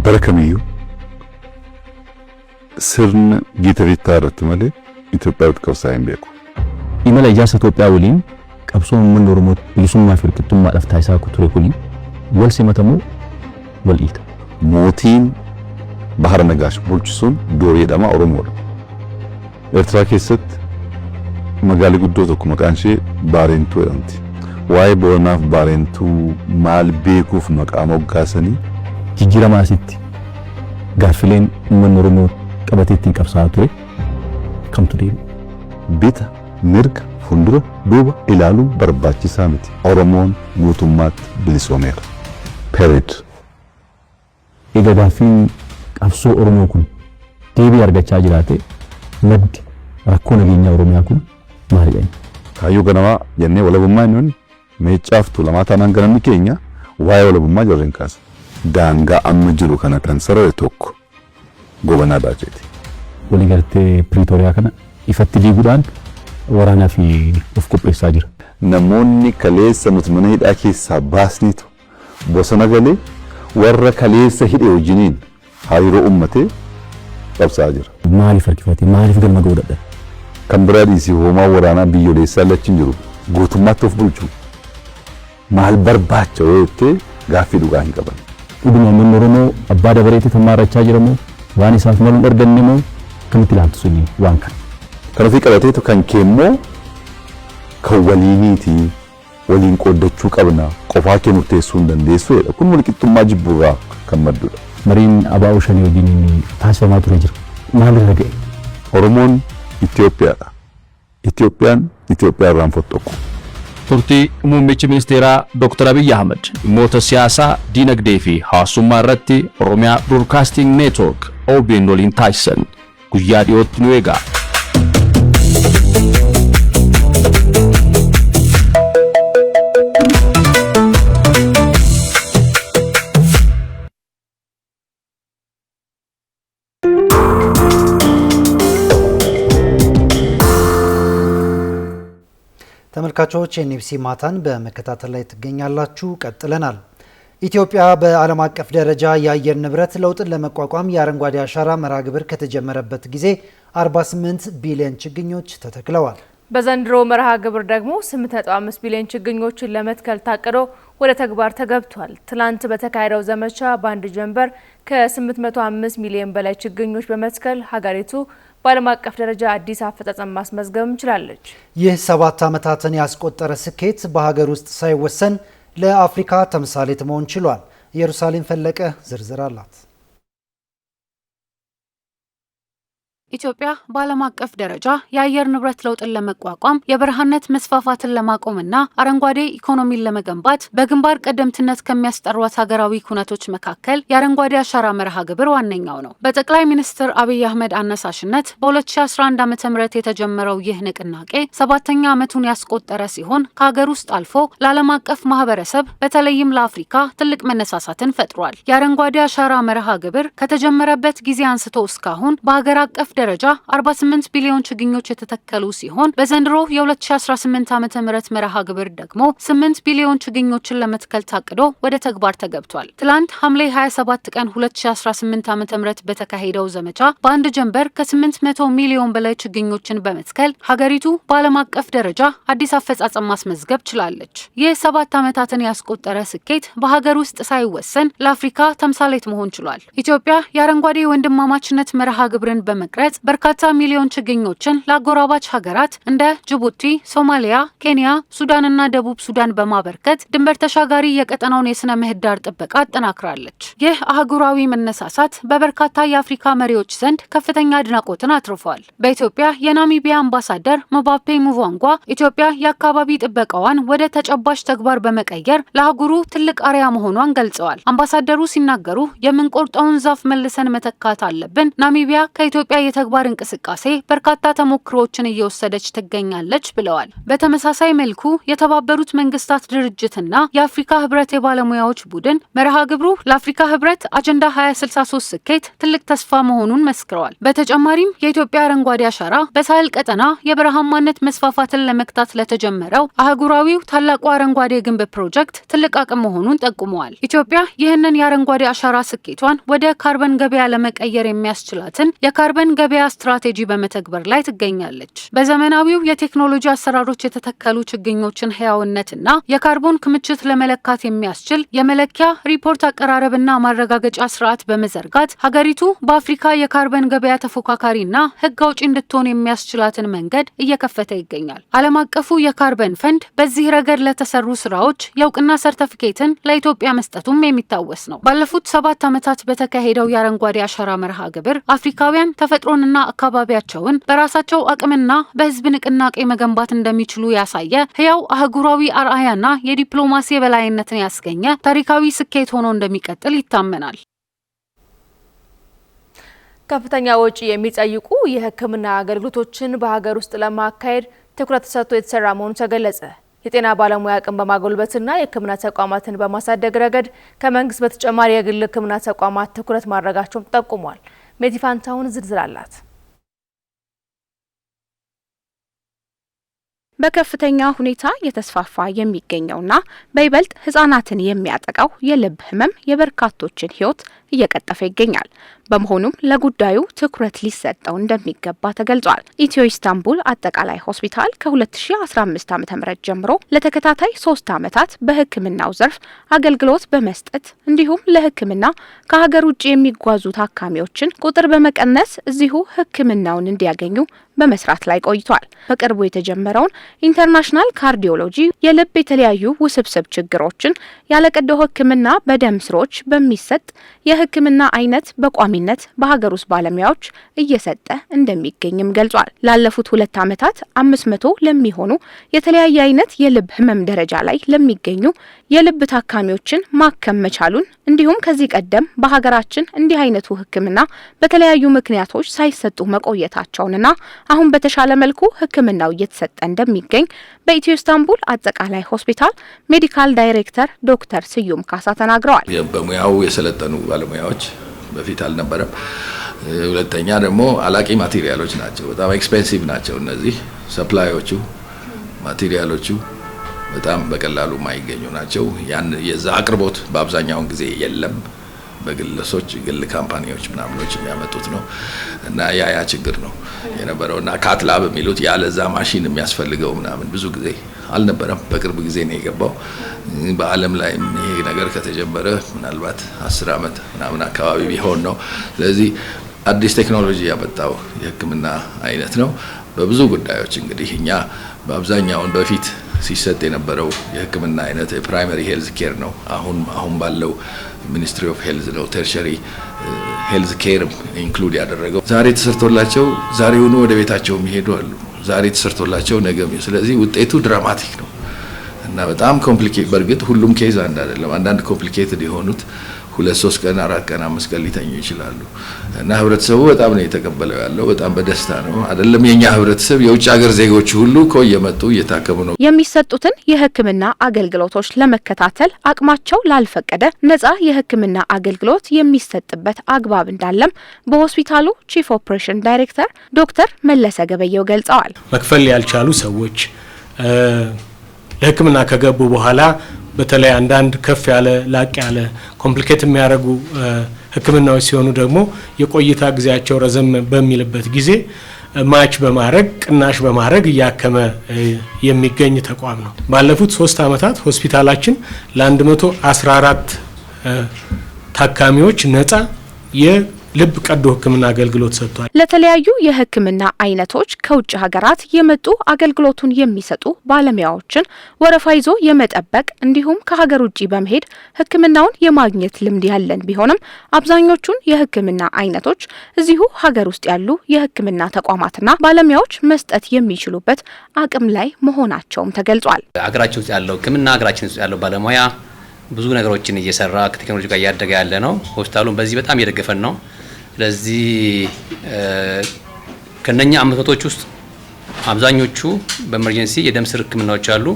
Barakamiyu sirna gitarita irratti malee Itoophiyaatti qabsaa hin beeku. Imala ijaarsa Itoophiyaa waliin qabsoon uummanni Oromoo bilisummaa fi walqixxummaadhaaf taasisaa ture kuni wal simatamoo wal dhiita. Mootiin Bahara Nagaash bulchisuun Doorii jedhama Oromoodha. Eertiraa keessatti magaalaa guddoo tokko maqaan ishee Baarentuu jedhamti. Waa'ee Booranaaf Baarentuu maal beekuuf maqaa moggaasanii jijjiirama asitti gaaffileen uummanni Oromoo qabatee ittiin qabsaa'aa ture kamtu deemu. Bita mirga fuuldura duuba ilaaluun barbaachisaa miti. Oromoon guutummaatti bilisoomeera. Period. Egaa gaaffiin qabsoo Oromoo kun deebii argachaa jiraate maddi rakkoo nageenyaa Oromiyaa kun maalidha? Kaayyoo ganamaa jennee walabummaa inni meecaaftu lamaa taanaan ganamni keenya waa'ee walabummaa jirreen kaasa. Daangaa amma jiru kana kan sarare tokko gobanaa Daacheeti. Waliigaltee Pretoria kana ifatti diiguudhaan waraanaa fi of qopheessaa jira. Namoonni kaleessa nuti mana hidhaa keessaa baasnitu bosona galee warra kaleessa hidhe wajjiniin hariiroo uummatee qabsaa jira. Maaliif harkifate? Maaliif galma godhadha? Kan biraa dhiisii hoomaa waraanaa biyyoolessaa lachiin jiru guutummaatti of bulchu maal barbaacha jettee gaaffii dhugaa hin qaban. Dhuguma uummanni Oromoo abbaa dabareetti tammaarachaa jiramoo waan isaaf maluun arganne moo kamitti ilaaltu suni waan kana? Kan ofii qabateetu kan keemmoo kan waliiniiti waliin qooddachuu qabna qofaa kee murteessuu hin dandeessu jedha. Kun walqixxummaa jibburraa kan maddudha. Mariin abaa'uu shanii wajjin taasifamaa ture jira. Maalirra ga'e? Oromoon Itoophiyaadha. Itoophiyaan Itoophiyaa irraan fottoqu. Turtii muummichi ministeeraa Dr. Abiy Ahmed dhimmoota siyaasaa, diinagdee fi hawaasummaa irratti Oromiyaa Broadcasting Network OBN waliin taasisan guyyaa dhiyootti nu eegaa. ተመልካቾች የኤንቢሲ ማታን በመከታተል ላይ ትገኛላችሁ። ቀጥለናል። ኢትዮጵያ በዓለም አቀፍ ደረጃ የአየር ንብረት ለውጥን ለመቋቋም የአረንጓዴ አሻራ መርሃ ግብር ከተጀመረበት ጊዜ 48 ቢሊዮን ችግኞች ተተክለዋል። በዘንድሮ መርሃ ግብር ደግሞ 8.5 ቢሊዮን ችግኞችን ለመትከል ታቅዶ ወደ ተግባር ተገብቷል። ትላንት በተካሄደው ዘመቻ በአንድ ጀንበር ከ805 ሚሊዮን በላይ ችግኞች በመትከል ሀገሪቱ በዓለም አቀፍ ደረጃ አዲስ አፈጻጸም ማስመዝገብ ችላለች። ይህ 7 ዓመታትን ያስቆጠረ ስኬት በሀገር ውስጥ ሳይወሰን ለአፍሪካ ተምሳሌት መሆን ችሏል። ኢየሩሳሌም ፈለቀ ዝርዝር አላት። ኢትዮጵያ በዓለም አቀፍ ደረጃ የአየር ንብረት ለውጥን ለመቋቋም የበረሃነት መስፋፋትን ለማቆምና አረንጓዴ ኢኮኖሚን ለመገንባት በግንባር ቀደምትነት ከሚያስጠሯት ሀገራዊ ኩነቶች መካከል የአረንጓዴ አሻራ መርሃ ግብር ዋነኛው ነው። በጠቅላይ ሚኒስትር አብይ አህመድ አነሳሽነት በ2011 ዓ.ም የተጀመረው ይህ ንቅናቄ 7ኛ ዓመቱን ያስቆጠረ ሲሆን ከሀገር ውስጥ አልፎ ለዓለም አቀፍ ማህበረሰብ በተለይም ለአፍሪካ ትልቅ መነሳሳትን ፈጥሯል። የአረንጓዴ አሻራ መርሃ ግብር ከተጀመረበት ጊዜ አንስቶ እስካሁን በሀገር አቀፍ ደረጃ 48 ቢሊዮን ችግኞች የተተከሉ ሲሆን በዘንድሮ የ2018 ዓ.ም መርሃ ግብር ደግሞ 8 ቢሊዮን ችግኞችን ለመትከል ታቅዶ ወደ ተግባር ተገብቷል። ትላንት ሐምሌ 27 ቀን 2018 ዓ.ም በተካሄደው ዘመቻ በአንድ ጀንበር ከ800 ሚሊዮን በላይ ችግኞችን በመትከል ሀገሪቱ በዓለም አቀፍ ደረጃ አዲስ አፈጻጸም ማስመዝገብ ችላለች። ይህ 7 ዓመታትን ያስቆጠረ ስኬት በሀገር ውስጥ ሳይወሰን ለአፍሪካ ተምሳሌት መሆን ችሏል። ኢትዮጵያ የአረንጓዴ ወንድማማችነት መርሃ ግብርን በመቅረጽ በርካታ ሚሊዮን ችግኞችን ለአጎራባች ሀገራት እንደ ጅቡቲ፣ ሶማሊያ፣ ኬንያ፣ ሱዳንና ደቡብ ሱዳን በማበርከት ድንበር ተሻጋሪ የቀጠናውን የስነ ምህዳር ጥበቃ አጠናክራለች። ይህ አህጉራዊ መነሳሳት በበርካታ የአፍሪካ መሪዎች ዘንድ ከፍተኛ አድናቆትን አትርፏል። በኢትዮጵያ የናሚቢያ አምባሳደር መባፔ ሙቫንጓ ኢትዮጵያ የአካባቢ ጥበቃዋን ወደ ተጨባጭ ተግባር በመቀየር ለአህጉሩ ትልቅ አርያ መሆኗን ገልጸዋል። አምባሳደሩ ሲናገሩ የምንቆርጠውን ዛፍ መልሰን መተካት አለብን። ናሚቢያ ከኢትዮጵያ የተግባር እንቅስቃሴ በርካታ ተሞክሮዎችን እየወሰደች ትገኛለች ብለዋል። በተመሳሳይ መልኩ የተባበሩት መንግስታት ድርጅትና የአፍሪካ ህብረት የባለሙያዎች ቡድን መርሃ ግብሩ ለአፍሪካ ህብረት አጀንዳ 2063 ስኬት ትልቅ ተስፋ መሆኑን መስክረዋል። በተጨማሪም የኢትዮጵያ አረንጓዴ አሻራ በሳህል ቀጠና የበረሃማነት መስፋፋትን ለመክታት ለተጀመረው አህጉራዊው ታላቁ አረንጓዴ ግንብ ፕሮጀክት ትልቅ አቅም መሆኑን ጠቁመዋል። ኢትዮጵያ ይህንን የአረንጓዴ አሻራ ስኬቷን ወደ ካርበን ገበያ ለመቀየር የሚያስችላትን የካርበን ገበያ ስትራቴጂ በመተግበር ላይ ትገኛለች። በዘመናዊው የቴክኖሎጂ አሰራሮች የተተከሉ ችግኞችን ህያውነትና የካርቦን ክምችት ለመለካት የሚያስችል የመለኪያ ሪፖርት አቀራረብና ማረጋገጫ ስርዓት በመዘርጋት ሀገሪቱ በአፍሪካ የካርበን ገበያ ተፎካካሪና ህግ አውጪ እንድትሆን የሚያስችላትን መንገድ እየከፈተ ይገኛል። ዓለም አቀፉ የካርበን ፈንድ በዚህ ረገድ ለተሰሩ ስራዎች የእውቅና ሰርተፊኬትን ለኢትዮጵያ መስጠቱም የሚታወስ ነው። ባለፉት 7 ዓመታት በተካሄደው የአረንጓዴ አሻራ መርሃ ግብር አፍሪካውያን ተፈጥሮንና አካባቢያቸውን በራሳቸው አቅምና በህዝብ ንቅናቄ መገንባት እንደሚችሉ ያሳየ ህያው አህጉራዊ አርአያና የዲፕሎማሲ የበላይነትን ያስገኘ ታሪካዊ ስኬት ሆኖ እንደሚቀጥል ይታመናል። ከፍተኛ ወጪ የሚጠይቁ የሕክምና አገልግሎቶችን በሀገር ውስጥ ለማካሄድ ትኩረት ተሰጥቶ የተሰራ መሆኑ ተገለጸ። የጤና ባለሙያ አቅም በማጎልበትና የሕክምና ተቋማትን በማሳደግ ረገድ ከመንግስት በተጨማሪ የግል ሕክምና ተቋማት ትኩረት ማድረጋቸውም ጠቁሟል። ሜዲፋንታውን ዝርዝር አላት። በከፍተኛ ሁኔታ የተስፋፋ የሚገኘውና በይበልጥ ህጻናትን የሚያጠቃው የልብ ህመም የበርካቶችን ህይወት እየቀጠፈ ይገኛል። በመሆኑም ለጉዳዩ ትኩረት ሊሰጠው እንደሚገባ ተገልጿል። ኢትዮ ኢስታንቡል አጠቃላይ ሆስፒታል ከ2015 ዓ.ም ጀምሮ ለተከታታይ 3 ዓመታት በህክምናው ዘርፍ አገልግሎት በመስጠት እንዲሁም ለህክምና ከሀገር ውጭ የሚጓዙ ታካሚዎችን ቁጥር በመቀነስ እዚሁ ህክምናውን እንዲያገኙ በመስራት ላይ ቆይቷል። በቅርቡ የተጀመረውን ኢንተርናሽናል ካርዲዮሎጂ የልብ የተለያዩ ውስብስብ ችግሮችን ያለቀዶ ህክምና በደም ስሮች በሚሰጥ የህክምና አይነት በቋሚነት በሀገር ውስጥ ባለሙያዎች እየሰጠ እንደሚገኝም ገልጿል። ላለፉት 2 ዓመታት 500 ለሚሆኑ የተለያየ አይነት የልብ ህመም ደረጃ ላይ ለሚገኙ የልብ ታካሚዎችን ማከም መቻሉን እንዲሁም ከዚህ ቀደም በሀገራችን እንዲህ አይነቱ ህክምና በተለያዩ ምክንያቶች ሳይሰጡ መቆየታቸውንና አሁን በተሻለ መልኩ ህክምናው እየተሰጠ እንደሚገኝ በኢትዮ ኢስታንቡል አጠቃላይ ሆስፒታል ሜዲካል ዳይሬክተር ዶክተር ስዩም ካሳ ተናግረዋል። በሙያው የሰለጠኑ ባለሙያዎች በፊት አልነበረም። ሁለተኛ ደግሞ አላቂ ማቴሪያሎች ናቸው። በጣም ኤክስፔንሲቭ ናቸው። እነዚህ ሰፕላዮቹ ማቴሪያሎቹ በጣም በቀላሉ ማይገኙ ናቸው። ያን የዛ አቅርቦት በአብዛኛው ጊዜ የለም። በግለሰቦች ግል ካምፓኒዎች ምናምኖች የሚያመጡት ነው እና ያ ችግር ነው የነበረውና ካትላብ የሚሉት ያለዛ ማሽን የሚያስፈልገው ምናምን ብዙ ጊዜ አልነበረም። በቅርብ ጊዜ ነው የገባው። በአለም ላይ ይሄ ነገር ከተጀመረ ምናልባት 10 ዓመት ምናምን አካባቢ ቢሆን ነው። ስለዚህ አዲስ ቴክኖሎጂ ያመጣው የህክምና አይነት ነው። በብዙ ጉዳዮች እንግዲህ እኛ በአብዛኛውን በፊት ሲሰጥ የነበረው የህክምና አይነት የፕራይመሪ ሄልዝ ኬር ነው። አሁን ባለው ሚኒስትሪ ኦፍ ሄልዝ ነው ተርሸሪ ሄልዝ ኬር ኢንክሉድ ያደረገው ዛሬ ተሰርቶላቸው ዛሬውኑ ወደ ቤታቸው የሚሄዱ አሉ። ዛሬ ተሰርቶላቸው ነገ ስለዚህ ውጤቱ ድራማቲክ ነው እና በጣም ኮምፕሊኬት በርግጥ ሁሉም ኬዝ አንድ አይደለም። አንዳንድ ኮምፕሊኬትድ የሆኑት 2-3 ቀን 4 ቀን 5 ቀን ሊተኙ ይችላሉ እና ህብረተሰቡ በጣም ነው የተቀበለው ያለው በጣም በደስታ ነው። አይደለም የኛ ህብረተሰብ የውጭ ሀገር ዜጎች ሁሉ እየመጡ እየታከሙ ነው። የሚሰጡትን የህክምና አገልግሎቶች ለመከታተል አቅማቸው ላልፈቀደ ነፃ የህክምና አገልግሎት የሚሰጥበት አግባብ እንዳለም በሆስፒታሉ ቺፍ ኦፕሬሽን ዳይሬክተር ዶክተር መለሰ ገበየው ገልጸዋል። መክፈል ያልቻሉ ሰዎች ለህክምና ከገቡ በኋላ በተለይ አንዳንድ ከፍ ያለ ላቅ ያለ ኮምፕሊኬት የሚያደርጉ ህክምናዎች ሲሆኑ ደግሞ የቆይታ ጊዜያቸው ረዘም በሚልበት ጊዜ ማች በማድረግ ቅናሽ በማድረግ ያከመ የሚገኝ ተቋም ነው። ባለፉት 3 አመታት ሆስፒታላችን ለ114 ታካሚዎች ነፃ የልብ ቀዶ ህክምና አገልግሎት ሰጥቷል። ለተለያዩ የህክምና አይነቶች ከውጭ ሀገራት የመጡ አገልግሎቱን የሚሰጡ ባለሙያዎችን ወረፋ ይዞ የመጠበቅ እንዲሁም ከሀገር ውጪ በመሄድ ህክምናውን የማግኘት ልምድ ያለን ቢሆንም አብዛኞቹን የህክምና አይነቶች እዚሁ ሀገር ውስጥ ያሉ የህክምና ተቋማትና ባለሙያዎች መስጠት የሚችሉበት አቅም ላይ መሆናቸውም ተገልጿል። ሀገራችን ውስጥ ያለው ህክምና ሀገራችን ውስጥ ያለው ባለሙያ ብዙ ነገሮችን እየሰራ ከቴክኖሎጂ ጋር ያደገ ያለ ነው። ሆስፒታሉን በዚህ በጣም እየደገፈን ነው። ስለዚህ ከነኛ አመቶች ውስጥ አብዛኞቹ በኤመርጀንሲ የደም ስር ህክምናዎች አሉ።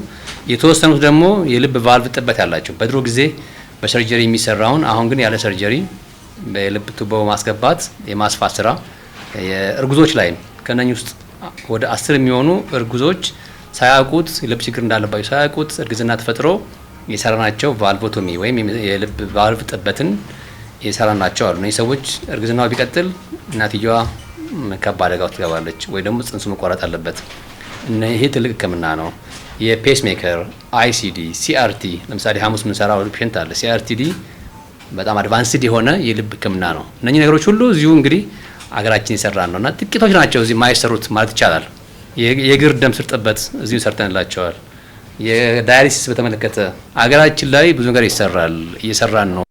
የተወሰኑት ደግሞ የልብ ቫልቭ ጥበት ያላቸው በድሮ ጊዜ በሰርጀሪ የሚሰራውን አሁን ግን ያለ ሰርጀሪ በልብ ቱቦ ማስገባት የማስፋት ስራ የእርጉዞች ላይ ከነኚህ ውስጥ ወደ 10 የሚሆኑ እርጉዞች ሳያውቁት የልብ ችግር እንዳለባቸው ሳያውቁት እርግዝና ተፈጥሮ የሰራናቸው ቫልቮቶሚ ወይም የልብ ቫልቭ ጥበትን የሰራናቸው አሉ። እነዚህ ሰዎች እርግዝናው ቢቀጥል እናትየዋ ከባድ አደጋ ውስጥ ትገባለች ወይ ደግሞ ጽንሱ መቋረጥ አለበት። ይሄ ትልቅ ህክምና ነው። የፔስ ሜከር፣ አይሲዲ፣ ሲአርቲ ለምሳሌ ሐሙስ ምን ሰራው ፔሽንት አለ ሲአርቲዲ በጣም አድቫንስድ የሆነ የልብ ህክምና ነው። እነኚህ ነገሮች ሁሉ እዚሁ እንግዲህ አገራችን ይሰራን ነውና ጥቂቶች ናቸው እዚህ ማይሰሩት ማለት ይቻላል። የእግር ደም ስር ጥበት እዚሁ ሰርተንላቸዋል። የዳያሊሲስ በተመለከተ አገራችን ላይ ብዙ ነገር ይሰራል እየሰራን ነው።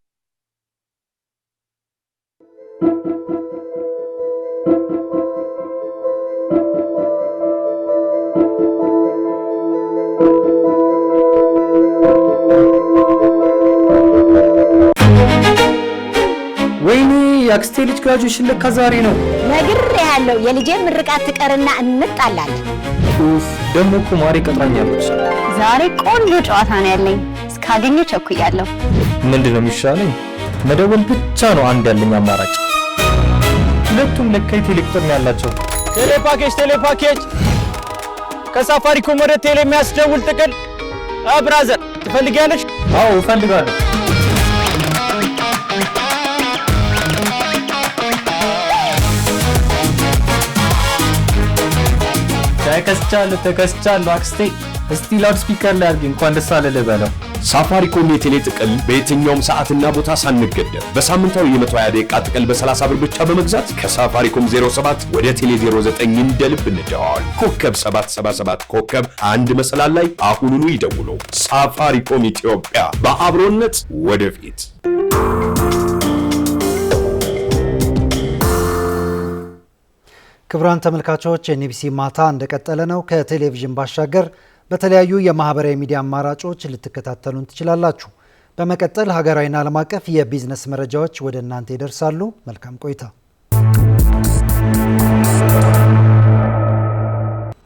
ወይኔ የአክስቴ ልጅ ግራጁዌሽን ለካ ዛሬ ነው። ነግሬሃለሁ የልጄ ምርቃት ትቀርና እንጣላለን። ደግሞ እኮ ማሬ ቀጥራኛለች። ዛሬ ቆንጆ ጨዋታ ነው ያለኝ። እስካገኘው ቸኩያለሁ። ምንድነው የሚሻለኝ? መደወል ብቻ ነው አንድ ያለኝ አማራጭ። ሁለቱም ለካ ቴሌ ያላቸው። ቴሌፓኬጅ ከሳፋሪኮም ወደ ቴሌ የሚያስደውል ጥቅል። ብራዘር ትፈልጊያለሽ? አዎ እፈልጋለሁ። ተከስቻለሁ አክስቴ። እስቲ ላውድ ስፒከር ላይ አድርጊ እንኳን ደስ አለ ልበለው። ሳፋሪኮም የቴሌ ጥቅል በየትኛውም ሰዓትና ቦታ ሳንገደብ በሳምንታዊ የ120 ደቂቃ ጥቅል በ30 ብር ብቻ በመግዛት ከሳፋሪኮም 07 ወደ ቴሌ 09 እንደ ልብ እንደዋል። ኮከብ 777 ኮከብ 1 መሰላል ላይ አሁኑኑ ይደውሉ። ሳፋሪኮም ኢትዮጵያ በአብሮነት ወደፊት። ክቡራን ተመልካቾች የኤንቢሲ ማታ እንደቀጠለ ነው። ከቴሌቪዥን ባሻገር በተለያዩ የማህበራዊ ሚዲያ አማራጮች ልትከታተሉን ትችላላችሁ። በመቀጠል ሀገራዊና ዓለም አቀፍ የቢዝነስ መረጃዎች ወደ እናንተ ይደርሳሉ። መልካም ቆይታ።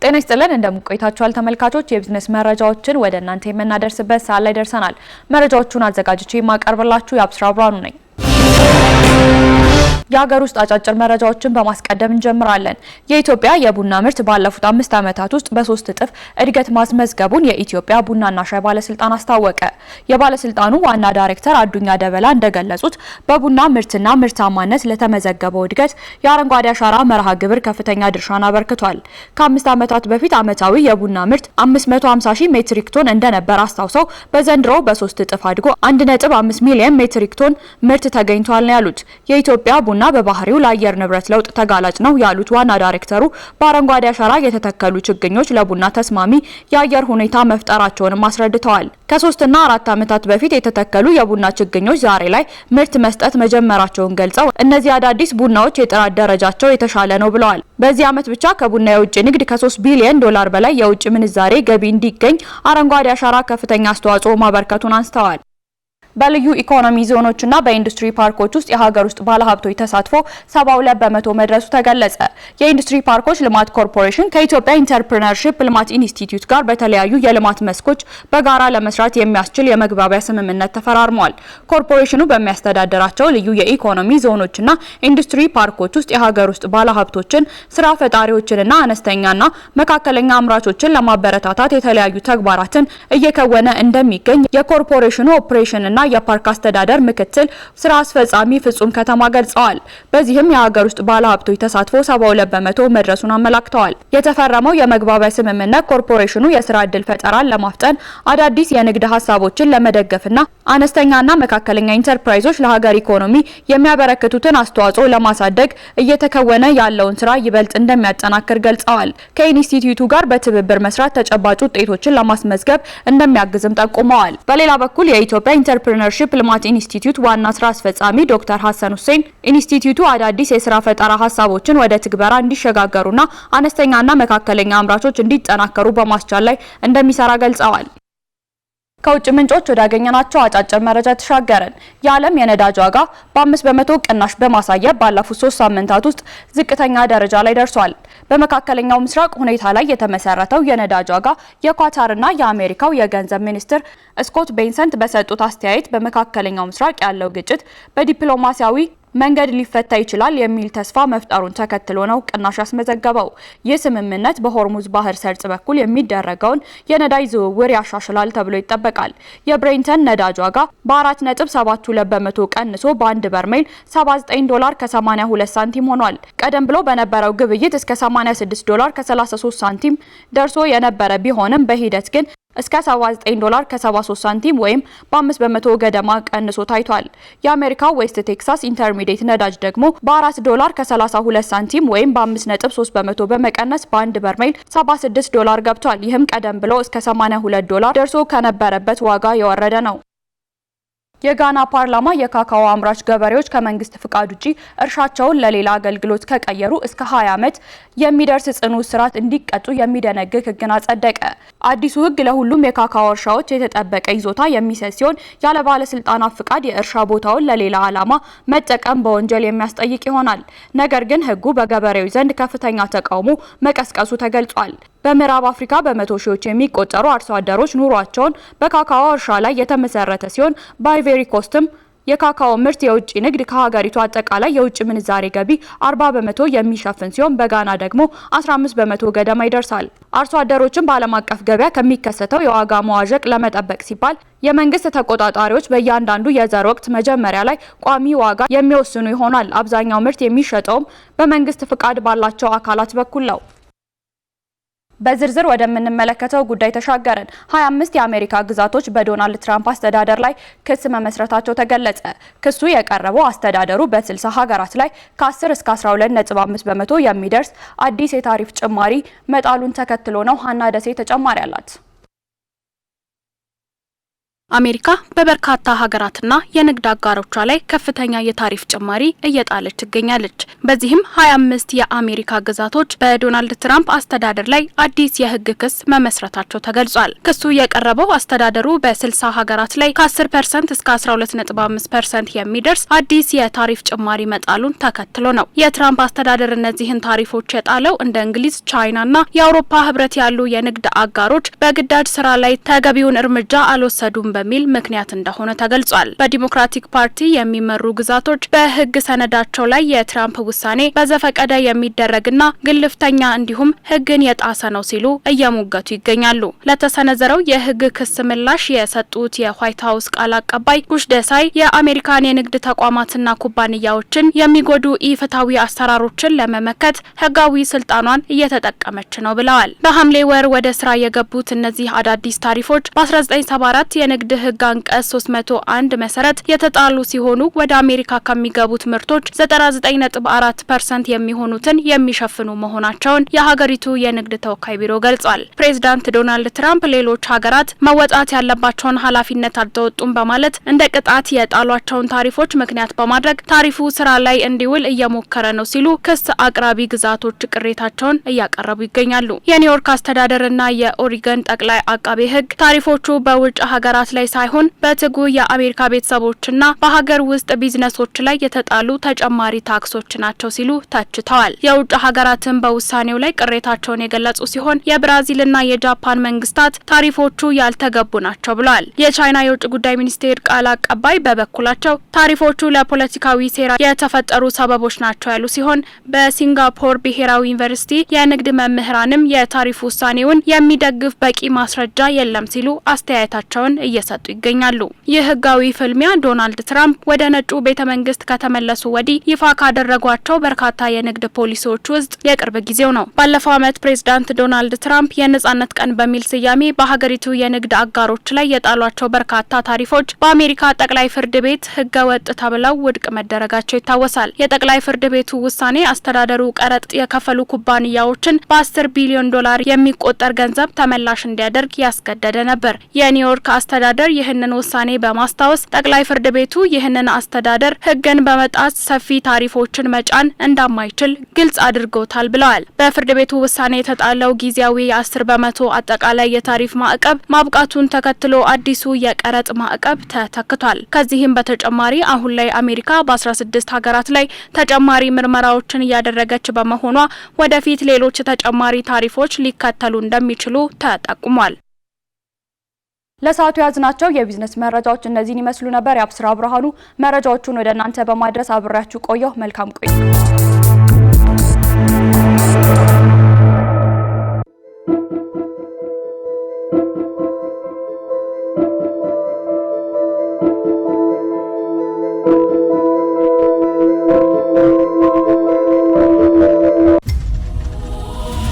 ጤና ይስጥልን እንደምን ቆይታችኋል ተመልካቾች። የቢዝነስ መረጃዎችን ወደ እናንተ የምናደርስበት ሰዓት ላይ ደርሰናል። መረጃዎቹን አዘጋጅቼ የማቀርብላችሁ የአብስራ ብርሃኑ ነኝ። የሀገር ውስጥ አጫጭር መረጃዎችን በማስቀደም እንጀምራለን። የኢትዮጵያ የቡና ምርት ባለፉት 5 ዓመታት ውስጥ በ3 እጥፍ እድገት ማስመዝገቡን የኢትዮጵያ ቡናና ሻይ ባለስልጣን አስታወቀ። የባለስልጣኑ ዋና ዳይሬክተር አዱኛ ደበላ እንደገለጹት በቡና ምርትና ምርታማነት ለተመዘገበው እድገት የአረንጓዴ አሻራ መርሃ ግብር ከፍተኛ ድርሻን አበርክቷል። ከ5 ዓመታት በፊት ዓመታዊ የቡና ምርት 550,000 ሜትሪክ ቶን እንደነበር አስታውሰው በዘንድሮው በ3 እጥፍ አድጎ 1.5 ሚሊዮን ሜትሪክ ቶን ምርት ተገኝቷል ነው ያሉት። የኢትዮጵያ ቡና በባህሪው ለአየር ንብረት ለውጥ ተጋላጭ ነው ያሉት ዋና ዳይሬክተሩ በአረንጓዴ አሻራ የተተከሉ ችግኞች ለቡና ተስማሚ የአየር ሁኔታ መፍጠራቸውንም አስረድተዋል። ከ3 እና 4 ዓመታት በፊት የተተከሉ የቡና ችግኞች ዛሬ ላይ ምርት መስጠት መጀመራቸውን ገልጸው እነዚህ አዳዲስ ቡናዎች የጥራት ደረጃቸው የተሻለ ነው ብለዋል። በዚህ ዓመት ብቻ ከቡና የውጭ ንግድ ከ3 ቢሊዮን ዶላር በላይ የውጭ ምንዛሬ ገቢ እንዲገኝ አረንጓዴ አሻራ ከፍተኛ አስተዋጽኦ ማበርከቱን አንስተዋል። በልዩ ኢኮኖሚ ዞኖችና በኢንዱስትሪ ፓርኮች ውስጥ የሀገር ውስጥ ባለሀብቶች ተሳትፎ 72 በመቶ መድረሱ ተገለጸ። የኢንዱስትሪ ፓርኮች ልማት ኮርፖሬሽን ከኢትዮጵያ ኢንተርፕረነርሺፕ ልማት ኢንስቲትዩት ጋር በተለያዩ የልማት መስኮች በጋራ ለመስራት የሚያስችል የመግባቢያ ስምምነት ተፈራርሟል። ኮርፖሬሽኑ በሚያስተዳድራቸው ልዩ የኢኮኖሚ ዞኖችና ኢንዱስትሪ ፓርኮች ውስጥ የሀገር ውስጥ ባለሀብቶችን፣ ስራ ፈጣሪዎችንና አነስተኛና መካከለኛ አምራቾችን ለማበረታታት የተለያዩ ተግባራትን እየከወነ እንደሚገኝ የኮርፖሬሽኑ ኦፕሬሽንና የፓርክ አስተዳደር ምክትል ስራ አስፈጻሚ ፍጹም ከተማ ገልጸዋል። በዚህም የሀገር ውስጥ ባለሀብቶች ተሳትፎ 72 በመቶ መድረሱን አመላክተዋል። የተፈረመው የመግባቢያ ስምምነት ኮርፖሬሽኑ የስራ ዕድል ፈጠራን ለማፍጠን አዳዲስ የንግድ ሀሳቦችን ለመደገፍና አነስተኛና መካከለኛ ኢንተርፕራይዞች ለሀገር ኢኮኖሚ የሚያበረክቱትን አስተዋጽኦ ለማሳደግ እየተከወነ ያለውን ስራ ይበልጥ እንደሚያጠናክር ገልጸዋል። ከኢንስቲትዩቱ ጋር በትብብር መስራት ተጨባጭ ውጤቶችን ለማስመዝገብ እንደሚያግዝም ጠቁመዋል። በሌላ በኩል የኢትዮጵያ ኢንተርፕረነርሺፕ ልማት ኢንስቲትዩት ዋና ስራ አስፈጻሚ ዶክተር ሀሰን ሁሴን ኢንስቲትዩቱ አዳዲስ የስራ ፈጠራ ሀሳቦችን ወደ ትግበራ እንዲሸጋገሩና አነስተኛና መካከለኛ አምራቾች እንዲጠናከሩ በማስቻል ላይ እንደሚሰራ ገልጸዋል። ከውጭ ምንጮች ወዳገኘናቸው አጫጭር መረጃ ተሻገረን። የዓለም የነዳጅ ዋጋ በ5 በመቶ ቅናሽ በማሳየት ባለፉት 3 ሳምንታት ውስጥ ዝቅተኛ ደረጃ ላይ ደርሷል። በመካከለኛው ምስራቅ ሁኔታ ላይ የተመሰረተው የነዳጅ ዋጋ የኳታርና የአሜሪካው የገንዘብ ሚኒስትር ስኮት ቤንሰንት በሰጡት አስተያየት በመካከለኛው ምስራቅ ያለው ግጭት በዲፕሎማሲያዊ መንገድ ሊፈታ ይችላል የሚል ተስፋ መፍጠሩን ተከትሎ ነው ቅናሽ ያስመዘገበው። ይህ ስምምነት በሆርሙዝ ባህር ሰርጥ በኩል የሚደረገውን የነዳጅ ዝውውር ያሻሽላል ተብሎ ይጠበቃል። የብሬንተን ነዳጅ ዋጋ በ4.72 በመቶ ቀንሶ በአንድ በርሜል $79 ከ82 ሳንቲም ሆኗል። ቀደም ብሎ በነበረው ግብይት እስከ $86 ከ33 ሳንቲም ደርሶ የነበረ ቢሆንም በሂደት ግን እስከ $79 ከ73 ሳንቲም ወይም በ5 በመቶ ገደማ ቀንሶ ታይቷል። የአሜሪካው ዌስት ቴክሳስ ኢንተርሚዲየት ነዳጅ ደግሞ በ$4 ከ32 ሳንቲም ወይም በ5.3 በመቶ በመቀነስ በአንድ በርሜል $76 ገብቷል። ይህም ቀደም ብሎ እስከ $82 ደርሶ ከነበረበት ዋጋ የወረደ ነው። የጋና ፓርላማ የካካኦ አምራች ገበሬዎች ከመንግስት ፍቃድ ውጪ እርሻቸውን ለሌላ አገልግሎት ከቀየሩ እስከ 20 ዓመት የሚደርስ ጽኑ እስራት እንዲቀጡ የሚደነግግ ሕግን አጸደቀ። አዲሱ ሕግ ለሁሉም የካካኦ እርሻዎች የተጠበቀ ይዞታ የሚሰጥ ሲሆን ያለ ባለስልጣናት ፍቃድ የእርሻ ቦታውን ለሌላ ዓላማ መጠቀም በወንጀል የሚያስጠይቅ ይሆናል። ነገር ግን ሕጉ በገበሬዎች ዘንድ ከፍተኛ ተቃውሞ መቀስቀሱ ተገልጿል። በምዕራብ አፍሪካ በመቶ ሺዎች የሚቆጠሩ አርሶ አደሮች ኑሯቸውን በካካኦ እርሻ ላይ የተመሰረተ ሲሆን በአይቬሪ ኮስትም የካካኦ ምርት የውጭ ንግድ ከሀገሪቱ አጠቃላይ የውጭ ምንዛሬ ገቢ 40 በመቶ የሚሸፍን ሲሆን በጋና ደግሞ 15 በመቶ ገደማ ይደርሳል። አርሶ አደሮችን በዓለም አቀፍ ገበያ ከሚከሰተው የዋጋ መዋዠቅ ለመጠበቅ ሲባል የመንግስት ተቆጣጣሪዎች በእያንዳንዱ የዘር ወቅት መጀመሪያ ላይ ቋሚ ዋጋ የሚወስኑ ይሆናል። አብዛኛው ምርት የሚሸጠውም በመንግስት ፍቃድ ባላቸው አካላት በኩል ነው። በዝርዝር ወደምንመለከተው ጉዳይ ተሻገረን። 25 የአሜሪካ ግዛቶች በዶናልድ ትራምፕ አስተዳደር ላይ ክስ መመስረታቸው ተገለጸ። ክሱ የቀረበው አስተዳደሩ በ60 ሀገራት ላይ ከ10 እስከ 12.5 በመቶ የሚደርስ አዲስ የታሪፍ ጭማሪ መጣሉን ተከትሎ ነው። ሀና ደሴ ተጨማሪ አላት። አሜሪካ በበርካታ ሀገራትና የንግድ አጋሮቿ ላይ ከፍተኛ የታሪፍ ጭማሪ እየጣለች ትገኛለች። በዚህም 25 የአሜሪካ ግዛቶች በዶናልድ ትራምፕ አስተዳደር ላይ አዲስ የህግ ክስ መመስረታቸው ተገልጿል። ክሱ የቀረበው አስተዳደሩ በ60 ሀገራት ላይ ከ10% እስከ 12.5% የሚደርስ አዲስ የታሪፍ ጭማሪ መጣሉን ተከትሎ ነው። የትራምፕ አስተዳደር እነዚህን ታሪፎች የጣለው እንደ እንግሊዝ፣ ቻይናና የአውሮፓ ህብረት ያሉ የንግድ አጋሮች በግዳጅ ስራ ላይ ተገቢውን እርምጃ አልወሰዱም በሚል ምክንያት እንደሆነ ተገልጿል። በዲሞክራቲክ ፓርቲ የሚመሩ ግዛቶች በህግ ሰነዳቸው ላይ የትራምፕ ውሳኔ በዘፈቀደ የሚደረግና ግልፍተኛ እንዲሁም ህግን የጣሰ ነው ሲሉ እየሞገቱ ይገኛሉ። ለተሰነዘረው የህግ ክስ ምላሽ የሰጡት የዋይት ሀውስ ቃል አቀባይ ጉሽ ደሳይ የአሜሪካን የንግድ ተቋማትና ኩባንያዎችን የሚጎዱ ኢፍትሐዊ አሰራሮችን ለመመከት ህጋዊ ስልጣኗን እየተጠቀመች ነው ብለዋል። በሐምሌ ወር ወደ ስራ የገቡት እነዚህ አዳዲስ ታሪፎች በ1974 የንግድ የንግድ ህግ አንቀጽ 301 መሰረት የተጣሉ ሲሆኑ ወደ አሜሪካ ከሚገቡት ምርቶች 99.4% የሚሆኑትን የሚሸፍኑ መሆናቸውን የሀገሪቱ የንግድ ተወካይ ቢሮ ገልጿል። ፕሬዝዳንት ዶናልድ ትራምፕ ሌሎች ሀገራት መወጣት ያለባቸውን ኃላፊነት አልተወጡም በማለት እንደ ቅጣት የጣሏቸውን ታሪፎች ምክንያት በማድረግ ታሪፉ ስራ ላይ እንዲውል እየሞከረ ነው ሲሉ ክስ አቅራቢ ግዛቶች ቅሬታቸውን እያቀረቡ ይገኛሉ። የኒውዮርክ አስተዳደርና የኦሪገን ጠቅላይ አቃቤ ህግ ታሪፎቹ በውጭ ሀገራት ላይ ሳይሆን በትጉ የአሜሪካ ቤተሰቦችና በሀገር ውስጥ ቢዝነሶች ላይ የተጣሉ ተጨማሪ ታክሶች ናቸው ሲሉ ተችተዋል። የውጭ ሀገራትን በውሳኔው ላይ ቅሬታቸውን የገለጹ ሲሆን የብራዚልና የጃፓን መንግስታት ታሪፎቹ ያልተገቡ ናቸው ብለዋል። የቻይና የውጭ ጉዳይ ሚኒስቴር ቃል አቀባይ በበኩላቸው ታሪፎቹ ለፖለቲካዊ ሴራ የተፈጠሩ ሰበቦች ናቸው ያሉ ሲሆን በሲንጋፖር ብሔራዊ ዩኒቨርሲቲ የንግድ መምህራንም የታሪፍ ውሳኔውን የሚደግፍ በቂ ማስረጃ የለም ሲሉ አስተያየታቸውን እየሰጡ ይገኛሉ። ይህ ህጋዊ ፍልሚያ ዶናልድ ትራምፕ ወደ ነጩ ቤተ መንግስት ከተመለሱ ወዲህ ይፋ ካደረጓቸው በርካታ የንግድ ፖሊሲዎች ውስጥ የቅርብ ጊዜው ነው። ባለፈው ዓመት ፕሬዝዳንት ዶናልድ ትራምፕ የነጻነት ቀን በሚል ስያሜ በሀገሪቱ የንግድ አጋሮች ላይ የጣሏቸው በርካታ ታሪፎች በአሜሪካ ጠቅላይ ፍርድ ቤት ህገ ወጥ ተብለው ውድቅ መደረጋቸው ይታወሳል። የጠቅላይ ፍርድ ቤቱ ውሳኔ አስተዳደሩ ቀረጥ የከፈሉ ኩባንያዎችን በ10 ቢሊዮን ዶላር የሚቆጠር ገንዘብ ተመላሽ እንዲያደርግ ያስገደደ ነበር። የኒውዮርክ አስተዳደር ይህንን ውሳኔ በማስታወስ ጠቅላይ ፍርድ ቤቱ ይህንን አስተዳደር ህግን በመጣስ ሰፊ ታሪፎችን መጫን እንደማይችል ግልጽ አድርጎታል ብለዋል። በፍርድ ቤቱ ውሳኔ የተጣለው ጊዜያዊ የ10% አጠቃላይ የታሪፍ ማዕቀብ ማብቃቱን ተከትሎ አዲሱ የቀረጥ ማዕቀብ ተተክቷል። ከዚህም በተጨማሪ አሁን ላይ አሜሪካ በ16 ሀገራት ላይ ተጨማሪ ምርመራዎችን እያደረገች በመሆኗ ወደፊት ሌሎች ተጨማሪ ታሪፎች ሊከተሉ እንደሚችሉ ተጠቁሟል። ለሰዓቱ ያዝናቸው የቢዝነስ መረጃዎች እነዚህን ይመስሉ ነበር። የአብስራ ብርሃኑ መረጃዎቹን ወደ እናንተ በማድረስ አብሬያችሁ ቆየሁ። መልካም ቆይ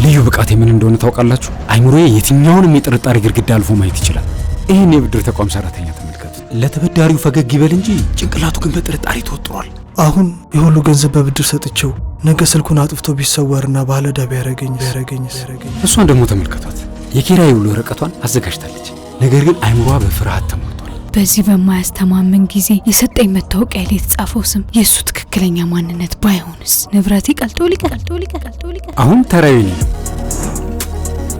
ልዩ ብቃቴ ምን እንደሆነ ታውቃላችሁ? አይምሮዬ የትኛውንም የጥርጣሬ ግድግዳ አልፎ ማየት ይችላል። ይህን የብድር ተቋም ሰራተኛ ተመልከቱ። ለተበዳሪው ፈገግ ይበል እንጂ ጭንቅላቱ ግን በጥርጣሬ ተወጥሯል። አሁን የሁሉ ገንዘብ በብድር ሰጥቼው ነገ ስልኩን አጥፍቶ ቢሰወርና ባለዕዳ ቢያረገኝ እሷን ደግሞ ተመልከቷት። የኪራይ ውል ወረቀቷን አዘጋጅታለች። ነገር ግን አይምሮዋ በፍርሃት ተሞልቷል። በዚህ በማያስተማመን ጊዜ የሰጠኝ መታወቂያ ላይ የተጻፈው ስም የእሱ ትክክለኛ ማንነት ባይሆንስ? ንብረቴ ቀልጦ ሊቀር። አሁን ተራዬ ነው።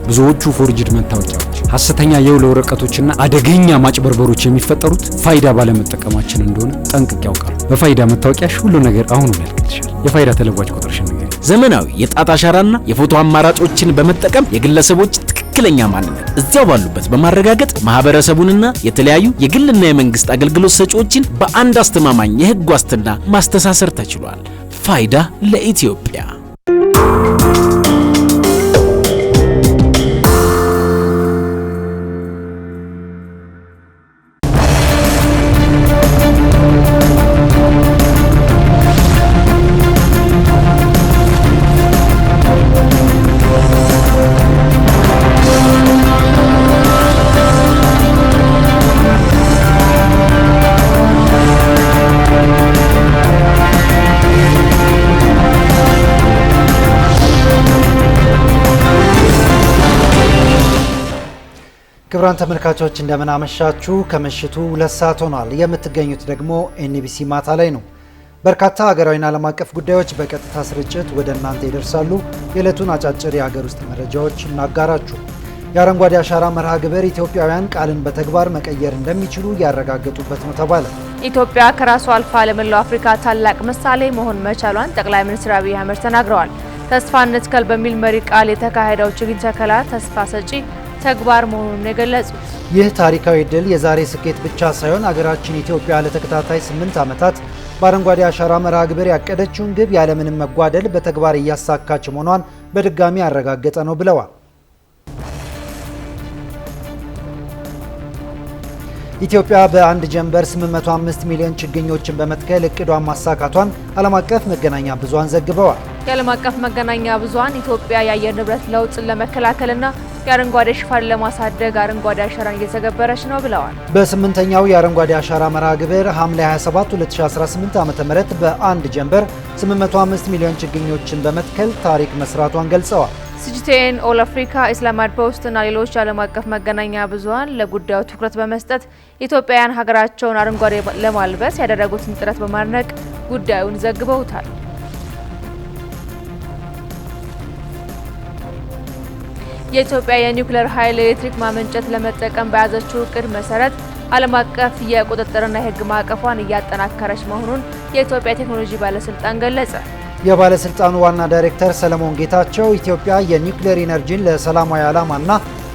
ብዙዎቹ ፎርጅድ መታወቂያዎች፣ ሐሰተኛ የውል ወረቀቶችና አደገኛ ማጭበርበሮች የሚፈጠሩት ፋይዳ ባለመጠቀማችን እንደሆነ ጠንቅቄ ያውቃል። በፋይዳ መታወቂያሽ ሁሉ ነገር አሁን ያልቅልሻል። የፋይዳ ተለዋጭ ቁጥርሽን ነገር ዘመናዊ የጣት አሻራና የፎቶ አማራጮችን በመጠቀም የግለሰቦች ትክክለኛ ማንነት እዚያው ባሉበት በማረጋገጥ ማህበረሰቡንና የተለያዩ የግልና የመንግስት አገልግሎት ሰጪዎችን በአንድ አስተማማኝ የህግ ዋስትና ማስተሳሰር ተችሏል። ፋይዳ ለኢትዮጵያ። ክቡራን ተመልካቾች እንደምን አመሻችሁ። ከምሽቱ 2 ሰዓት ሆኗል። የምትገኙት ደግሞ ኤንቢሲ ማታ ላይ ነው። በርካታ ሀገራዊና ዓለም አቀፍ ጉዳዮች በቀጥታ ስርጭት ወደ እናንተ ይደርሳሉ። የዕለቱን አጫጭር የሀገር ውስጥ መረጃዎች እናጋራችሁ። የአረንጓዴ አሻራ መርሃ ግብር ኢትዮጵያውያን ቃልን በተግባር መቀየር እንደሚችሉ ያረጋገጡበት ነው ተባለ። ኢትዮጵያ ከራሷ አልፋ ለመላው አፍሪካ ታላቅ ምሳሌ መሆን መቻሏን ጠቅላይ ሚኒስትር አብይ አህመድ ተናግረዋል። ተስፋ እንትከል በሚል መሪ ቃል የተካሄደው ችግኝ ተከላ ተስፋ ሰጪ ተግባር መሆኑን የገለጹት ይህ ታሪካዊ ድል የዛሬ ስኬት ብቻ ሳይሆን ሀገራችን ኢትዮጵያ ለተከታታይ 8 ዓመታት በአረንጓዴ አሻራ መርሃ ግብር ያቀደችውን ግብ ያለምንም መጓደል በተግባር እያሳካች መሆኗን በድጋሚ ያረጋገጠ ነው ብለዋል። ኢትዮጵያ በአንድ ጀንበር 805 ሚሊዮን ችግኞችን በመትከል እቅዷን ማሳካቷን ዓለም አቀፍ መገናኛ ብዙሃን ዘግበዋል። የዓለም አቀፍ መገናኛ ብዙሃን ኢትዮጵያ የአየር ንብረት ለውጥን ለመከላከልና የአረንጓዴ ሽፋን ለማሳደግ አረንጓዴ አሻራን እየተገበረች ነው ብለዋል። በ8ኛው የአረንጓዴ አሻራ መርሃ ግብር ሐምሌ 27 2018 ዓ.ም በአንድ ጀንበር 805 ሚሊዮን ችግኞችን በመትከል ታሪክ መስራቷን ገልጸዋል። ሲጂቲኤን፣ ኦል አፍሪካ፣ ኢስላማባድ ፖስት እና ሌሎች ዓለም አቀፍ መገናኛ ብዙሃን ለጉዳዩ ትኩረት በመስጠት ኢትዮጵያውያን ሀገራቸውን አረንጓዴ ለማልበስ ያደረጉትን ጥረት በማድነቅ ጉዳዩን ዘግበውታል። የኢትዮጵያ የኒውክሌር ኃይል ኤሌክትሪክ ማመንጨት ለመጠቀም በያዘችው እቅድ መሰረት ዓለም አቀፍ የቁጥጥርና የሕግ ማዕቀፏን እያጠናከረች መሆኑን የኢትዮጵያ ቴክኖሎጂ ባለስልጣን ገለጸ። የባለስልጣኑ ዋና ዳይሬክተር ሰለሞን ጌታቸው ኢትዮጵያ የኒውክሌር ኢነርጂን ለሰላማዊ ዓላማና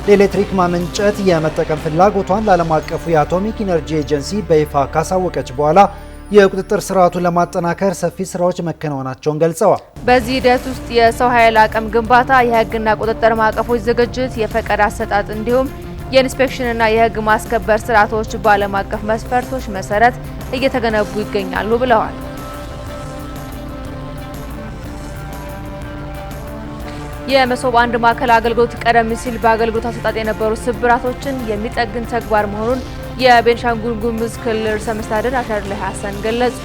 ለኤሌክትሪክ ማመንጨት የመጠቀም ፍላጎቷን ለዓለም አቀፉ የአቶሚክ ኢነርጂ ኤጀንሲ በይፋ ካሳወቀች በኋላ የቁጥጥር ስርዓቱን ለማጠናከር ሰፊ ስራዎች መከናወናቸውን ገልጸዋል። በዚህ ሂደት ውስጥ የሰው ኃይል አቅም ግንባታ፣ የህግና ቁጥጥር ማዕቀፎች ዝግጅት፣ የፈቃድ አሰጣጥ እንዲሁም የኢንስፔክሽንና የህግ ማስከበር ስርዓቶች በዓለም አቀፍ መስፈርቶች መሰረት እየተገነቡ ይገኛሉ ብለዋል። የመሶብ አንድ ማዕከል አገልግሎት ቀደም ሲል በአገልግሎት አሰጣጥ የነበሩ ስብራቶችን የሚጠግን ተግባር መሆኑን የቤንሻንጉል ጉሙዝ ክልል ርዕሰ መስተዳድር አሻድሊ ሀሰን ገለጹ።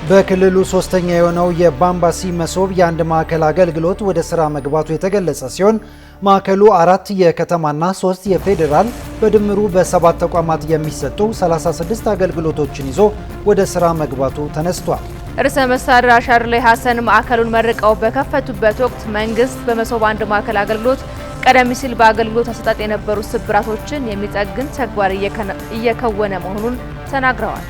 በክልሉ ሶስተኛ የሆነው የባምባሲ መሶብ የአንድ ማዕከል አገልግሎት ወደ ስራ መግባቱ የተገለጸ ሲሆን ማዕከሉ 4 የከተማና 3 የፌዴራል በድምሩ በ7 ተቋማት የሚሰጡ 36 አገልግሎቶችን ይዞ ወደ ስራ መግባቱ ተነስቷል። ርዕሰ መስተዳድር አሻድሊ ሀሰን ማዕከሉን መርቀው በከፈቱበት ወቅት መንግስት በመሶብ አንድ ማዕከል አገልግሎት ቀደም ሲል በአገልግሎት አሰጣጥ የነበሩ ስብራቶችን የሚጠግን ተግባር እየከወነ መሆኑን ተናግረዋል።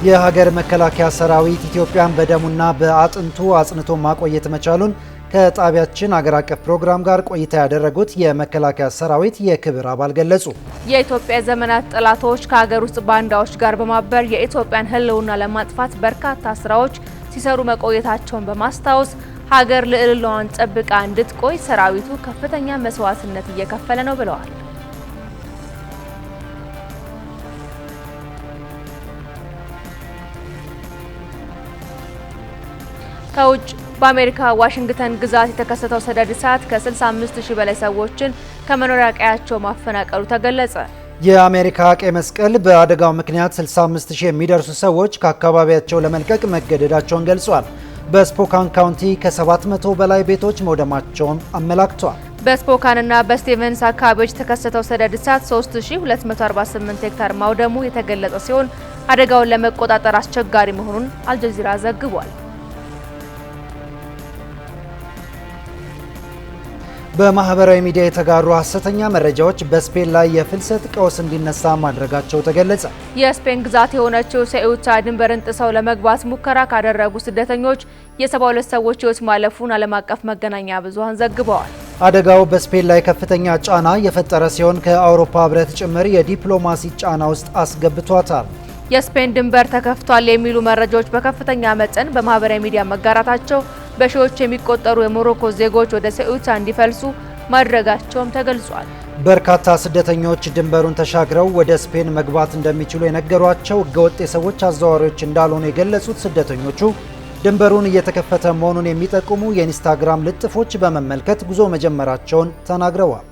የሀገር መከላከያ ሰራዊት ኢትዮጵያን በደሙና በአጥንቱ አጽንቶ ማቆየት መቻሉን ከጣቢያችን ሀገር አቀፍ ፕሮግራም ጋር ቆይታ ያደረጉት የመከላከያ ሰራዊት የክብር አባል ገለጹ። የኢትዮጵያ ዘመናት ጠላቶች ከሀገር ውስጥ ባንዳዎች ጋር በማበር የኢትዮጵያን ሕልውና ለማጥፋት በርካታ ስራዎች ሲሰሩ መቆየታቸውን በማስታወስ ሀገር ልዕልናዋን ጠብቃ እንድትቆይ ሰራዊቱ ከፍተኛ መስዋዕትነት እየከፈለ ነው ብለዋል። ከውጭ በአሜሪካ ዋሽንግተን ግዛት የተከሰተው ሰደድ እሳት ከ65000 በላይ ሰዎችን ከመኖሪያ ቀያቸው ማፈናቀሉ ተገለጸ። የአሜሪካ ቀይ መስቀል በአደጋው ምክንያት 65000 የሚደርሱ ሰዎች ከአካባቢያቸው ለመልቀቅ መገደዳቸውን ገልጿል። በስፖካን ካውንቲ ከ700 በላይ ቤቶች መውደማቸውን አመላክቷል። በስፖካንና በስቲቨንስ አካባቢዎች የተከሰተው ሰደድ እሳት 3248 ሄክታር ማውደሙ የተገለጸ ሲሆን አደጋውን ለመቆጣጠር አስቸጋሪ መሆኑን አልጀዚራ ዘግቧል። በማህበራዊ ሚዲያ የተጋሩ ሐሰተኛ መረጃዎች በስፔን ላይ የፍልሰት ቀውስ እንዲነሳ ማድረጋቸው ተገለጸ። የስፔን ግዛት የሆነችው ሴኡታ ድንበርን ጥሰው ለመግባት ሙከራ ካደረጉ ስደተኞች የ72 ሰዎች ሕይወት ማለፉን ዓለም አቀፍ መገናኛ ብዙሃን ዘግበዋል። አደጋው በስፔን ላይ ከፍተኛ ጫና የፈጠረ ሲሆን ከአውሮፓ ሕብረት ጭምር የዲፕሎማሲ ጫና ውስጥ አስገብቷታል። የስፔን ድንበር ተከፍቷል የሚሉ መረጃዎች በከፍተኛ መጠን በማህበራዊ ሚዲያ መጋራታቸው በሺዎች የሚቆጠሩ የሞሮኮ ዜጎች ወደ ሴኡታ እንዲፈልሱ ማድረጋቸውም ተገልጿል። በርካታ ስደተኞች ድንበሩን ተሻግረው ወደ ስፔን መግባት እንደሚችሉ የነገሯቸው ህገወጥ የሰዎች አዘዋዋሪዎች እንዳልሆኑ የገለጹት ስደተኞቹ ድንበሩን እየተከፈተ መሆኑን የሚጠቁሙ የኢንስታግራም ልጥፎች በመመልከት ጉዞ መጀመራቸውን ተናግረዋል።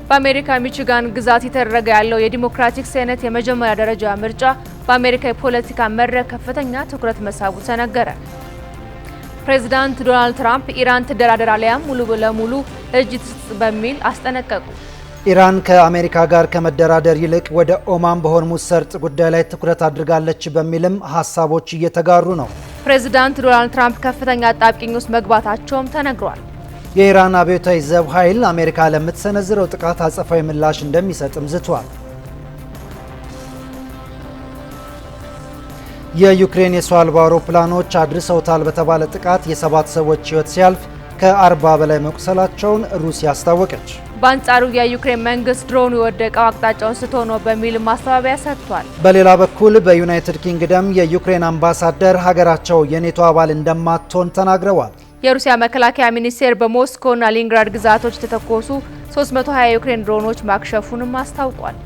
በአሜሪካ ሚቺጋን ግዛት የተደረገ ያለው የዲሞክራቲክ ሴኔት የመጀመሪያ ደረጃ ምርጫ በአሜሪካ የፖለቲካ መድረክ ከፍተኛ ትኩረት መሳቡ ተነገረ። ፕሬዚዳንት ዶናልድ ትራምፕ ኢራን ትደራደር አሊያም ሙሉ ለሙሉ እጅ ትስጥ በሚል አስጠነቀቁ። ኢራን ከአሜሪካ ጋር ከመደራደር ይልቅ ወደ ኦማን በሆርሙዝ ሰርጥ ጉዳይ ላይ ትኩረት አድርጋለች በሚልም ሀሳቦች እየተጋሩ ነው። ፕሬዚዳንት ዶናልድ ትራምፕ ከፍተኛ አጣብቂኝ ውስጥ መግባታቸውም ተነግሯል። የኢራን አብዮታዊ ዘብ ኃይል አሜሪካ ለምትሰነዝረው ጥቃት አጸፋዊ ምላሽ እንደሚሰጥም ዝቷል። የዩክሬን የሰው አልባ አውሮፕላኖች አድርሰውታል በተባለ ጥቃት የ7 ሰዎች ሕይወት ሲያልፍ ከ40 በላይ መቁሰላቸውን ሩሲያ አስታወቀች። በአንጻሩ የዩክሬን መንግስት ድሮኑ የወደቀው አቅጣጫውን ስቶ ነው በሚል ማስተባበያ ሰጥቷል። በሌላ በኩል በዩናይትድ ኪንግደም የዩክሬን አምባሳደር ሀገራቸው የኔቶ አባል እንደማትሆን ተናግረዋል። የሩሲያ መከላከያ ሚኒስቴር በሞስኮና ሌኒንግራድ ግዛቶች የተተኮሱ 320 የዩክሬን ድሮኖች ማክሸፉንም አስታውቋል።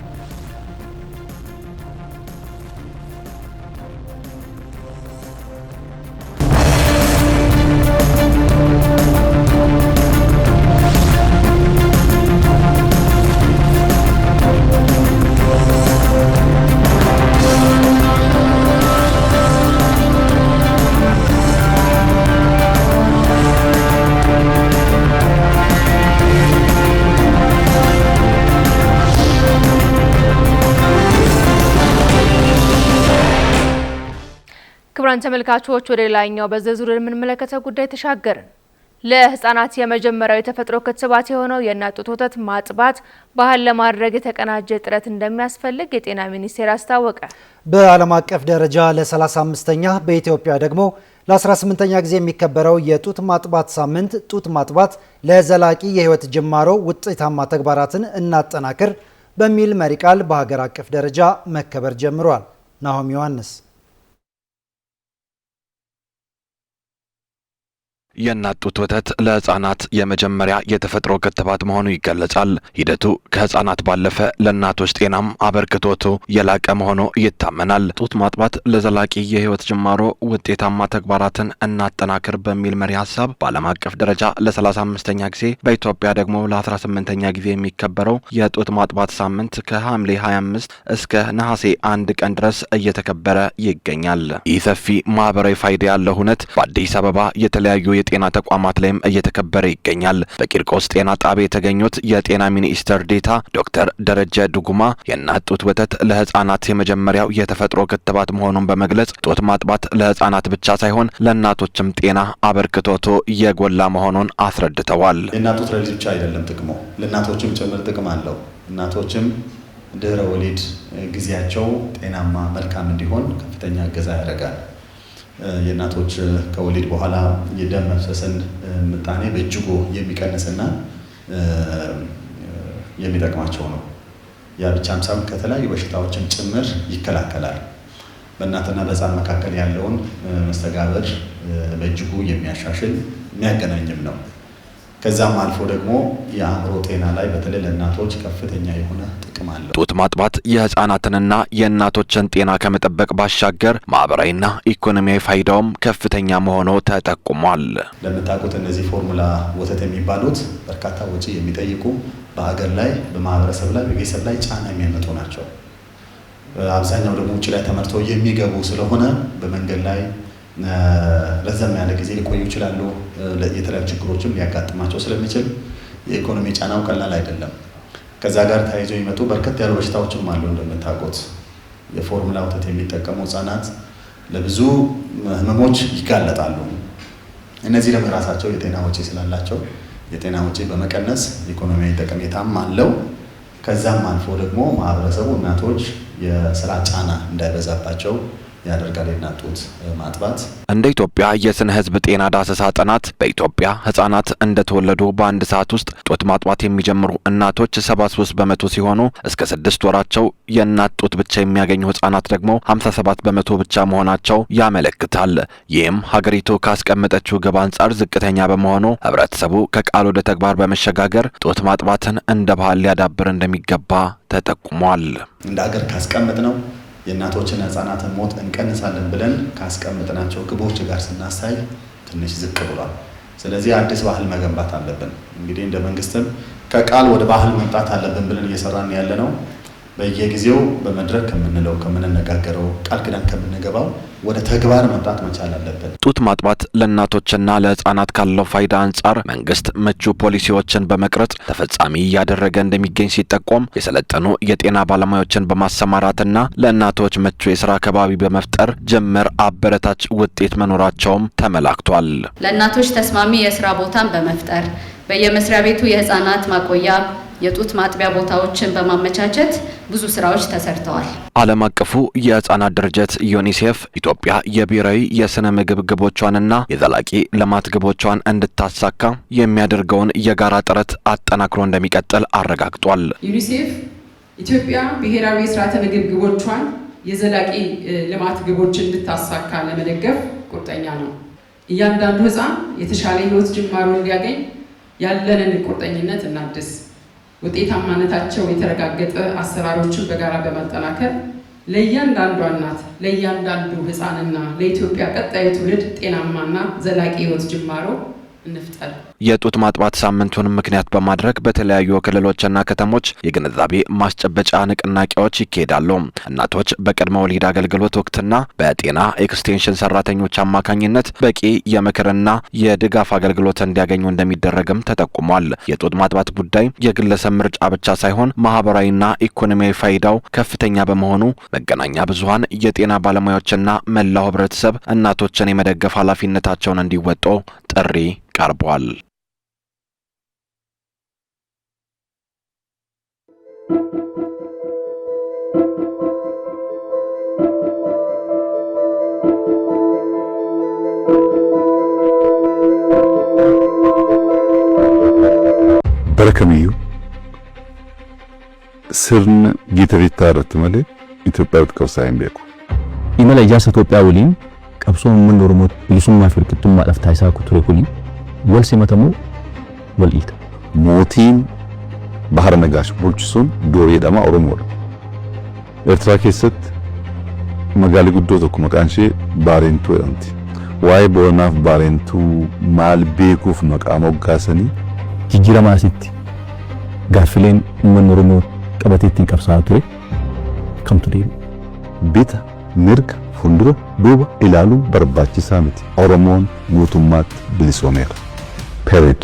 ክቡራን ተመልካቾች ወደ ሌላኛው በዝርዝር የምንመለከተው ጉዳይ ተሻገርን። ለህፃናት የመጀመሪያው የተፈጥሮ ክትባት የሆነው የእናት ጡት ወተት ማጥባት ባህል ለማድረግ የተቀናጀ ጥረት እንደሚያስፈልግ የጤና ሚኒስቴር አስታወቀ። በዓለም አቀፍ ደረጃ ለ35ኛ በኢትዮጵያ ደግሞ ለ18ኛ ጊዜ የሚከበረው የጡት ማጥባት ሳምንት ጡት ማጥባት ለዘላቂ የህይወት ጅማሮ ውጤታማ ተግባራትን እናጠናክር በሚል መሪ ቃል በሀገር አቀፍ ደረጃ መከበር ጀምሯል። ናሆም ዮሐንስ የእናት ጡት ወተት ለህፃናት የመጀመሪያ የተፈጥሮ ክትባት መሆኑ ይገለጻል። ሂደቱ ከህፃናት ባለፈ ለእናቶች ጤናም አበርክቶቱ የላቀ መሆኑ ይታመናል። ጡት ማጥባት ለዘላቂ የህይወት ጅማሮ ውጤታማ ተግባራትን እናጠናክር በሚል መሪ ሀሳብ በዓለም አቀፍ ደረጃ ለ35ኛ ጊዜ በኢትዮጵያ ደግሞ ለ18ኛ ጊዜ የሚከበረው የጡት ማጥባት ሳምንት ከሐምሌ 25 እስከ ነሐሴ 1 ቀን ድረስ እየተከበረ ይገኛል። ይህ ሰፊ ማህበራዊ ፋይዳ ያለው ሁነት በአዲስ አበባ የተለያዩ የጤና ተቋማት ላይም እየተከበረ ይገኛል። በቂርቆስ ጤና ጣቢያ የተገኙት የጤና ሚኒስትር ዴኤታ ዶክተር ደረጀ ዱጉማ የእናት ጡት ወተት ለህፃናት የመጀመሪያው የተፈጥሮ ክትባት መሆኑን በመግለጽ ጡት ማጥባት ለህፃናት ብቻ ሳይሆን ለእናቶችም ጤና አበርክቶቱ የጎላ መሆኑን አስረድተዋል። የእናት ጡት ለልጅ ብቻ አይደለም ጥቅሙ፣ ለእናቶችም ጭምር ጥቅም አለው። እናቶችም ድህረ ወሊድ ጊዜያቸው ጤናማ መልካም እንዲሆን ከፍተኛ እገዛ ያደርጋል። የእናቶች ከወሊድ በኋላ የደም መፍሰስን ምጣኔ በእጅጉ የሚቀንስና የሚጠቅማቸው ነው። ያ ብቻም ሳይሆን ከተለያዩ በሽታዎችም ጭምር ይከላከላል። በእናትና በህፃን መካከል ያለውን መስተጋብር በእጅጉ የሚያሻሽል የሚያገናኝም ነው። ከዛም አልፎ ደግሞ የአእምሮ ጤና ላይ በተለይ ለእናቶች ከፍተኛ የሆነ ጥቅም አለው። ጡት ማጥባት የህፃናትንና የእናቶችን ጤና ከመጠበቅ ባሻገር ማህበራዊና ኢኮኖሚያዊ ፋይዳውም ከፍተኛ መሆኑ ተጠቁሟል። ለምታውቁት እነዚህ ፎርሙላ ወተት የሚባሉት በርካታ ወጪ የሚጠይቁ በሀገር ላይ በማህበረሰብ ላይ በቤተሰብ ላይ ጫና የሚያመጡ ናቸው። አብዛኛው ደግሞ ውጭ ላይ ተመርተው የሚገቡ ስለሆነ በመንገድ ላይ ረዘም ያለ ጊዜ ሊቆዩ ይችላሉ። የተለያዩ ችግሮችም ሊያጋጥማቸው ስለሚችል የኢኮኖሚ ጫናው ቀላል አይደለም። ከዛ ጋር ተያይዞ የሚመጡ በርከት ያሉ በሽታዎችም አሉ። እንደምታውቁት የፎርሙላ ወተት የሚጠቀሙ ህጻናት ለብዙ ህመሞች ይጋለጣሉ። እነዚህ ደግሞ ራሳቸው የጤና ወጪ ስላላቸው የጤና ወጪ በመቀነስ ኢኮኖሚያዊ ጠቀሜታም አለው። ከዛም አልፎ ደግሞ ማህበረሰቡ እናቶች የስራ ጫና እንዳይበዛባቸው ያደርጋል። የእናት ጡት ማጥባት እንደ ኢትዮጵያ የስነ ህዝብ ጤና ዳሰሳ ጥናት በኢትዮጵያ ህጻናት እንደተወለዱ በአንድ ሰዓት ውስጥ ጡት ማጥባት የሚጀምሩ እናቶች 73 በመቶ ሲሆኑ እስከ 6 ወራቸው የእናት ጡት ብቻ የሚያገኙ ህጻናት ደግሞ 57 በመቶ ብቻ መሆናቸው ያመለክታል። ይህም ሀገሪቱ ካስቀመጠችው ግብ አንጻር ዝቅተኛ በመሆኑ ህብረተሰቡ ከቃል ወደ ተግባር በመሸጋገር ጡት ማጥባትን እንደ ባህል ሊያዳብር እንደሚገባ ተጠቁሟል። እንደ ሀገር ካስቀመጥ ነው የእናቶችና ህጻናትን ሞት እንቀንሳለን ብለን ካስቀምጥናቸው ግቦች ጋር ስናሳይ ትንሽ ዝቅ ብሏል። ስለዚህ አዲስ ባህል መገንባት አለብን። እንግዲህ እንደ መንግስትም ከቃል ወደ ባህል መምጣት አለብን ብለን እየሰራን ያለ ነው። በየጊዜው በመድረክ ከምንለው ከምንነጋገረው ቃል ኪዳን ከምንገባው ወደ ተግባር መምጣት መቻል አለብን። ጡት ማጥባት ለእናቶችና ለህፃናት ካለው ፋይዳ አንጻር መንግስት ምቹ ፖሊሲዎችን በመቅረጽ ተፈጻሚ እያደረገ እንደሚገኝ ሲጠቆም የሰለጠኑ የጤና ባለሙያዎችን በማሰማራትና ለእናቶች ምቹ የስራ ከባቢ በመፍጠር ጅምር አበረታች ውጤት መኖራቸውም ተመላክቷል። ለእናቶች ተስማሚ የስራ ቦታን በመፍጠር በየመስሪያ ቤቱ የህፃናት ማቆያ የጡት ማጥቢያ ቦታዎችን በማመቻቸት ብዙ ስራዎች ተሰርተዋል። ዓለም አቀፉ የህፃናት ድርጅት ዩኒሴፍ ኢትዮጵያ የብሔራዊ የስነ ምግብ ግቦቿንና የዘላቂ ልማት ግቦቿን እንድታሳካ የሚያደርገውን የጋራ ጥረት አጠናክሮ እንደሚቀጥል አረጋግጧል። ዩኒሴፍ ኢትዮጵያ ብሔራዊ የስርዓተ ምግብ ግቦቿን የዘላቂ ልማት ግቦችን እንድታሳካ ለመደገፍ ቁርጠኛ ነው። እያንዳንዱ ህፃን የተሻለ ህይወት ጅማሮ እንዲያገኝ ያለንን ቁርጠኝነት እናድስ። ውጤታማነታቸው የተረጋገጠ አሰራሮችን በጋራ በማጠናከር ለእያንዳንዷ እናት፣ ለእያንዳንዱ ህፃንና ለኢትዮጵያ ቀጣዩ ትውልድ ጤናማና ዘላቂ ህይወት ጅማሮ እንፍጠር። የጡት ማጥባት ሳምንቱን ምክንያት በማድረግ በተለያዩ ክልሎችና ከተሞች የግንዛቤ ማስጨበጫ ንቅናቄዎች ይካሄዳሉ። እናቶች በቅድመ ወሊድ አገልግሎት ወቅትና በጤና ኤክስቴንሽን ሰራተኞች አማካኝነት በቂ የምክርና የድጋፍ አገልግሎት እንዲያገኙ እንደሚደረግም ተጠቁሟል። የጡት ማጥባት ጉዳይ የግለሰብ ምርጫ ብቻ ሳይሆን ማህበራዊና ኢኮኖሚያዊ ፋይዳው ከፍተኛ በመሆኑ መገናኛ ብዙሃን፣ የጤና ባለሙያዎችና መላው ህብረተሰብ እናቶችን የመደገፍ ኃላፊነታቸውን እንዲወጡ ጥሪ ቀርቧል። በረከሚዩ ስርን ጊተሪታ ረትመለ ኢትዮጵያ ወጥቀውሳይም ቤኩ ኢመለ ጃስ ኢትዮጵያ ወሊን ቀብሶ ምን ኖርሞት ቢሱማ ፍርክቱም ማለፍታ ይሳኩ ትሬኩሊ ወልሲ መተሙ ወልኢት ሞቲን ባህር ነጋሽ ቡልቹሱን ዶሪ ደማ ኦሮሞ ኤርትራ ከሰት መጋሊ ጉዶ ተኩ መቃንሺ ባሬንቱ ያንቲ ዋይ ቦናፍ ባሬንቱ ማል ቤኩፍ መቃሞ ጋሰኒ ጅጅራማ ሲቲ ጋፍሌን ምን ኖርሞ ቀበቴቲን ቀብሳ ቱሬ ከምቱ ዴ ቤታ ምርግ ፉንድሮ ዱባ ኢላሉ በርባቺሳ ሚቲ ኦሮሞን ጉቱማት ብሊሶሜር ፔሪድ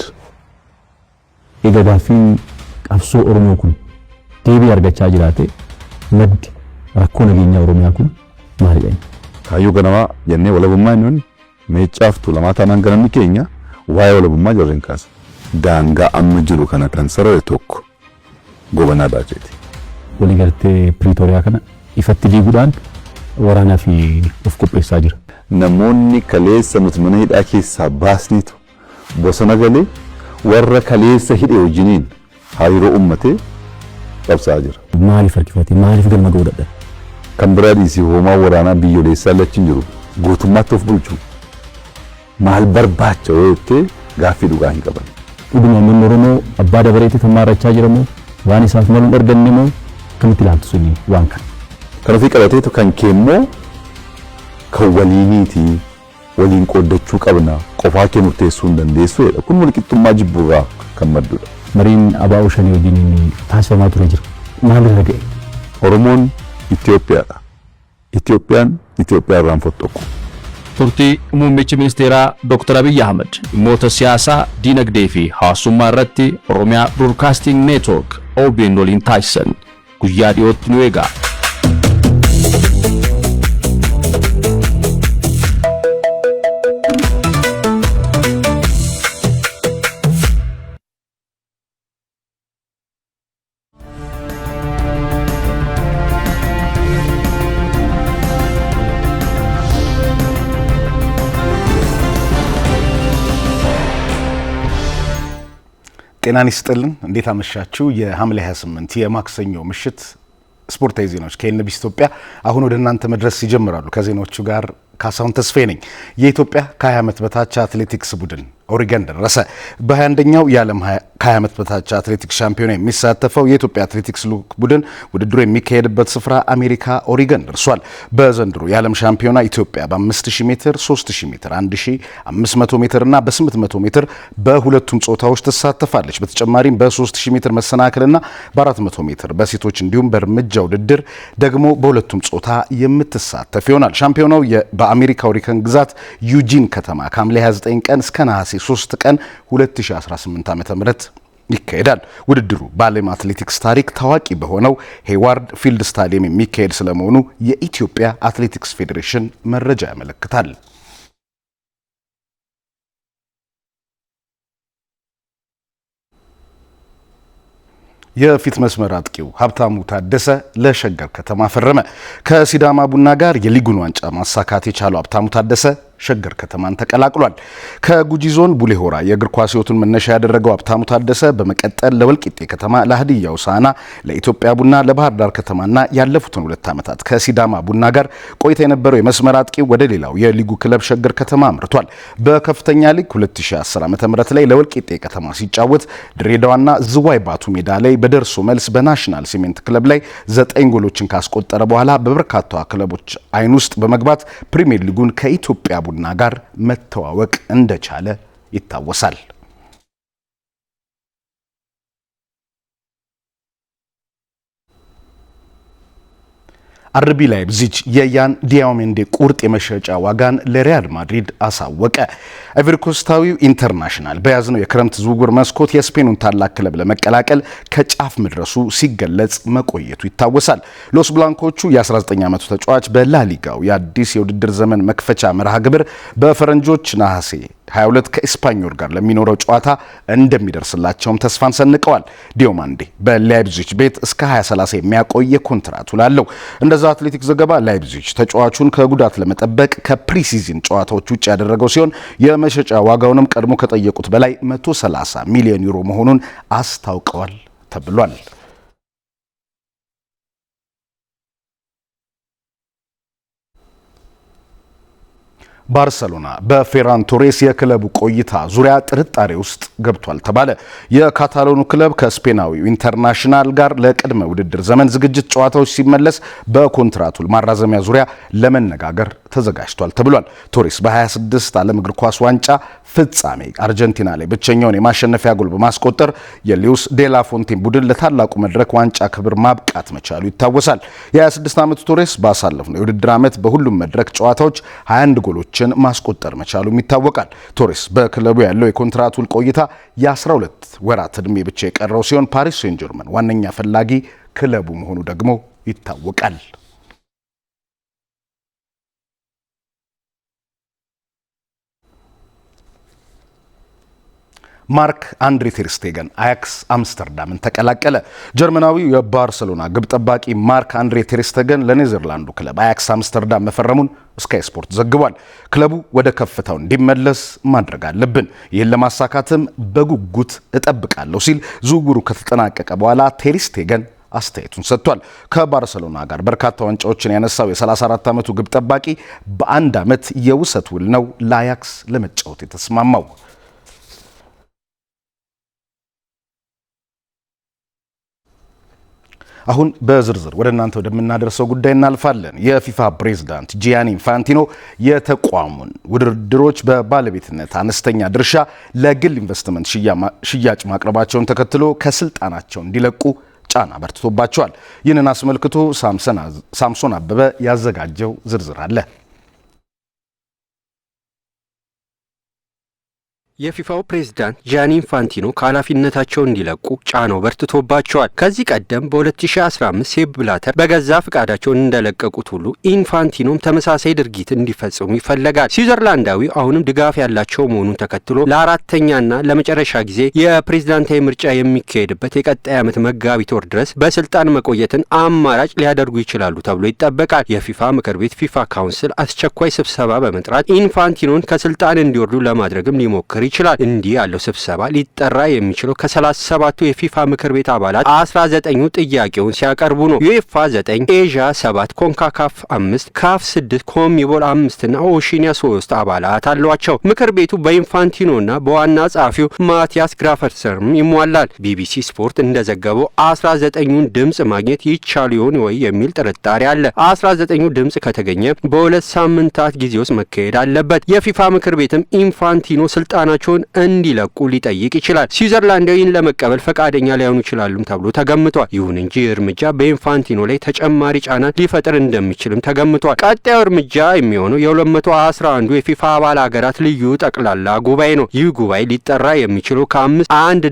ኢገዳፊን ቀብሶ ኦሮሞ ኩን ዴቢ አርገቻ ጅራቴ መድ ረኮ ነገኛ ኦሮሚያ ኩን ማሪያይ ካዩ ገነማ የኔ ወለቡማ ነው ሜጫፍቱ ለማታ መንገረም ከኛ ዋይ ወለቡማ ጆረንካስ ዳንጋ አምጅሩ ከነቀን ሰረ ቶክ ጎበና ዳጀቲ ወሊገርቴ ፕሪቶሪያ ከነ ኢፈት ዲጉዳን ወራና ፊ ኦፍኮፔሳ ጅራ ነሞኒ ከሌሰ ኑትመነ ሂዳ ኬሳ ባስኒቱ ቦሰነ ገሌ ወረ ከሌሰ ሂዴ ወጅኒን ሃይሮ ኡመቴ ቀብሳ ጅራ ማሊ ፈርኪፈቲ ማሊ ፍገል መገውደደ ከምብራዲ ሲሆማ ወራና ቢዮሌ ሳለችን ጅሩ ጎቱማ ተፍ ቡልቹ ማል በርባቸው እቴ ጋፊ ዱጋ ይቀበል ኡዱማ ምን ኖርሞ አባ ደበሬቲ ተማራቻ ጅረሞ ዋኒ ሳፍ መሉ ደርገንሞ ከምትላንት ሱኒ ዋንካ ከነፊ ቀለቴቱ ከንኬሞ ከወሊኒቲ ወሊን ቆደቹ ቀብና ቆፋኬ ሙርቴሱ እንደንዴሱ ኩን ወልቂጡማ ጅቡራ ከመዱ መሪን አባው ሸኔ ወዲኒ ታስፈማቱ ረጅር ማል ረገ ኦሮሞን ኢትዮጵያ ኢትዮጵያን ኢትዮጵያ ራንፎቶኩ ቱርቲ ሙምሚchi ministeera Dr. Abiy Ahmed dhimmoota siyaasaa diinagdee fi hawaasummaa irratti Oromiyaa Broadcasting Network OBN waliin taasisan guyyaa dhiyootti nu eegaa. ጤናን ይስጥልን እንዴት አመሻችሁ። የሐምሌ 28 የማክሰኞ ምሽት ስፖርታዊ ዜናዎች ከኤንቢሲ ኢትዮጵያ አሁን ወደ እናንተ መድረስ ይጀምራሉ። ከዜናዎቹ ጋር ካሳሁን ተስፋዬ ነኝ። የኢትዮጵያ ከ20 ዓመት በታች አትሌቲክስ ቡድን ኦሪገን ደረሰ። በ21ኛው የዓለም ከ20 ዓመት በታች አትሌቲክስ ሻምፒዮና የሚሳተፈው የኢትዮጵያ አትሌቲክስ ልዑክ ቡድን ውድድሩ የሚካሄድበት ስፍራ አሜሪካ ኦሪገን ደርሷል። በዘንድሮ የዓለም ሻምፒዮና ኢትዮጵያ በ5000 ሜትር፣ 3000 ሜትር፣ 1500 ሜትር እና በ800 ሜትር በሁለቱም ጾታዎች ትሳተፋለች። በተጨማሪም በ3000 ሜትር መሰናክልና በ400 ሜትር በሴቶች እንዲሁም በእርምጃ ውድድር ደግሞ በሁለቱም ጾታ የምትሳተፍ ይሆናል። ሻምፒዮናው በአሜሪካ ኦሪገን ግዛት ዩጂን ከተማ ከሐምሌ 29 ቀን እስከ ነሐሴ 3 ቀን 2018 ዓ.ም ይካሄዳል። ውድድሩ በዓለም አትሌቲክስ ታሪክ ታዋቂ በሆነው ሄዋርድ ፊልድ ስታዲየም የሚካሄድ ስለመሆኑ የኢትዮጵያ አትሌቲክስ ፌዴሬሽን መረጃ ያመለክታል። የፊት መስመር አጥቂው ሀብታሙ ታደሰ ለሸገር ከተማ ፈረመ። ከሲዳማ ቡና ጋር የሊጉን ዋንጫ ማሳካት የቻለው ሀብታሙ ታደሰ ሸገር ከተማን ተቀላቅሏል። ከጉጂ ዞን ቡሌ ሆራ የእግር ኳስ ህይወቱን መነሻ ያደረገው ሀብታሙ ታደሰ በመቀጠል ለወልቂጤ ከተማ፣ ለሀዲያ ሆሳዕና፣ ለኢትዮጵያ ቡና፣ ለባህር ዳር ከተማና ያለፉትን 2 ዓመታት ከሲዳማ ቡና ጋር ቆይታ የነበረው የመስመር አጥቂ ወደ ሌላው የሊጉ ክለብ ሸገር ከተማ አምርቷል። በከፍተኛ ሊግ 2010 ዓ.ም ላይ ለወልቂጤ ከተማ ሲጫወት ድሬዳዋና ዝዋይ ባቱ ሜዳ ላይ በደርሶ መልስ በናሽናል ሲሜንት ክለብ ላይ 9 ጎሎችን ካስቆጠረ በኋላ በበርካታ ክለቦች አይን ውስጥ በመግባት ፕሪሚየር ሊጉን ከኢትዮጵያ ቡና ጋር መተዋወቅ እንደቻለ ይታወሳል። አርቢ ላይፕዚግ የያን ዲያሜንዴ ቁርጥ የመሸጫ ዋጋን ለሪያል ማድሪድ አሳወቀ። አይቮሪኮስታዊው ኢንተርናሽናል በያዝነው የክረምት ዝውውር መስኮት የስፔኑን ታላቅ ክለብ ለመቀላቀል ከጫፍ መድረሱ ሲገለጽ መቆየቱ ይታወሳል። ሎስ ብላንኮቹ የ19 ዓመቱ ተጫዋች በላሊጋው የአዲስ የውድድር ዘመን መክፈቻ መርሃ ግብር በፈረንጆች ነሐሴ 22 ከኤስፓኞል ጋር ለሚኖረው ጨዋታ እንደሚደርስላቸውም ተስፋን ሰንቀዋል። ዲያሜንዴ በላይፕዚግ ቤት እስከ 2030 የሚያቆይ ኮንትራት አለው። እንደዛ አትሌቲክ ዘገባ ላይፕዚግ ተጫዋቹን ከጉዳት ለመጠበቅ ከፕሪሲዝን ጨዋታዎች ውጭ ያደረገው ሲሆን የመሸጫ ዋጋውንም ቀድሞ ከጠየቁት በላይ 130 ሚሊዮን ዩሮ መሆኑን አስታውቀዋል ተብሏል። ባርሰሎና በፌራን ቶሬስ የክለቡ ቆይታ ዙሪያ ጥርጣሬ ውስጥ ገብቷል ተባለ። የካታሎኑ ክለብ ከስፔናዊው ኢንተርናሽናል ጋር ለቅድመ ውድድር ዘመን ዝግጅት ጨዋታዎች ሲመለስ በኮንትራቱ ማራዘሚያ ዙሪያ ለመነጋገር ተዘጋጅቷል ተብሏል። ቶሬስ በ26 ዓለም እግር ኳስ ዋንጫ ፍጻሜ አርጀንቲና ላይ ብቸኛውን የማሸነፊያ ጎል በማስቆጠር የሉዊስ ዴላ ፎንቴን ቡድን ለታላቁ መድረክ ዋንጫ ክብር ማብቃት መቻሉ ይታወሳል። የ26 ዓመቱ ቶሬስ ባሳለፍነው የውድድር ዓመት በሁሉም መድረክ ጨዋታዎች 21 ጎሎችን ማስቆጠር መቻሉም ይታወቃል። ቶሬስ በክለቡ ያለው የኮንትራቱ ቆይታ የ12 ወራት ዕድሜ ብቻ የቀረው ሲሆን ፓሪስ ሴን ጀርመን ዋነኛ ፈላጊ ክለቡ መሆኑ ደግሞ ይታወቃል። ማርክ አንድሬ ቴር ስቴገን አያክስ አምስተርዳምን ተቀላቀለ። ጀርመናዊው የባርሰሎና ግብ ጠባቂ ማርክ አንድሬ ቴር ስቴገን ለኔዘርላንዱ ክለብ አያክስ አምስተርዳም መፈረሙን ስካይ ስፖርት ዘግቧል። ክለቡ ወደ ከፍታው እንዲመለስ ማድረግ አለብን፣ ይህን ለማሳካትም በጉጉት እጠብቃለሁ ሲል ዝውውሩ ከተጠናቀቀ በኋላ ቴር ስቴገን አስተያየቱን ሰጥቷል። ከባርሰሎና ጋር በርካታ ዋንጫዎችን ያነሳው የ34 ዓመቱ ግብ ጠባቂ በአንድ ዓመት የውሰት ውል ነው ለአያክስ ለመጫወት የተስማማው። አሁን በዝርዝር ወደ እናንተ ወደምናደርሰው ጉዳይ እናልፋለን። የፊፋ ፕሬዝዳንት ጂያኒ ኢንፋንቲኖ የተቋሙን ውድድሮች በባለቤትነት አነስተኛ ድርሻ ለግል ኢንቨስትመንት ሽያጭ ማቅረባቸውን ተከትሎ ከስልጣናቸው እንዲለቁ ጫና በርትቶባቸዋል። ይህንን አስመልክቶ ሳምሶን አበበ ያዘጋጀው ዝርዝር አለ። የፊፋው ፕሬዝዳንት ጂያኒ ኢንፋንቲኖ ከኃላፊነታቸው እንዲለቁ ጫናው በርትቶባቸዋል። ከዚህ ቀደም በ2015 ሴፕ ብላተር በገዛ ፍቃዳቸው እንደለቀቁት ሁሉ ኢንፋንቲኖም ተመሳሳይ ድርጊት እንዲፈጽሙ ይፈለጋል። ስዊዘርላንዳዊው አሁንም ድጋፍ ያላቸው መሆኑን ተከትሎ ለአራተኛና ለመጨረሻ ጊዜ የፕሬዝዳንታዊ ምርጫ የሚካሄድበት የቀጣይ ዓመት መጋቢት ወር ድረስ በስልጣን መቆየትን አማራጭ ሊያደርጉ ይችላሉ ተብሎ ይጠበቃል። የፊፋ ምክር ቤት ፊፋ ካውንስል አስቸኳይ ስብሰባ በመጥራት ኢንፋንቲኖን ከስልጣን እንዲወርዱ ለማድረግም ሊሞክር ይችላል። እንዲህ ያለው ስብሰባ ሊጠራ የሚችለው ከ37ቱ የፊፋ ምክር ቤት አባላት 19ኙ ጥያቄውን ሲያቀርቡ ነው። ዩኤፋ 9፣ ኤዥያ 7፣ ኮንካካፍ 5፣ ካፍ 6፣ ኮሚቦል 5 እና ኦሺኒያ 3 አባላት አሏቸው። ምክር ቤቱ በኢንፋንቲኖና በዋና ጸሐፊው ማቲያስ ግራፈርሰርም ይሟላል። ቢቢሲ ስፖርት እንደዘገበው 19ኙን ድምጽ ማግኘት ይቻል ይሆን ወይ የሚል ጥርጣሬ አለ። 19ኙ ድምጽ ከተገኘ በ2 ሳምንታት ጊዜ ውስጥ መካሄድ አለበት። የፊፋ ምክር ቤትም ኢንፋንቲኖ ስልጣናቸውን እንዲለቁ ሊጠይቅ ይችላል። ስዊዘርላንዳዊን ለመቀበል ፈቃደኛ ላይሆኑ ይችላሉም ተብሎ ተገምቷል። ይሁን እንጂ እርምጃ በኢንፋንቲኖ ላይ ተጨማሪ ጫና ሊፈጥር እንደሚችልም ተገምቷል። ቀጣዩ እርምጃ የሚሆነው የ211 የፊፋ አባል ሀገራት ልዩ ጠቅላላ ጉባኤ ነው። ይህ ጉባኤ ሊጠራ የሚችለው ከ5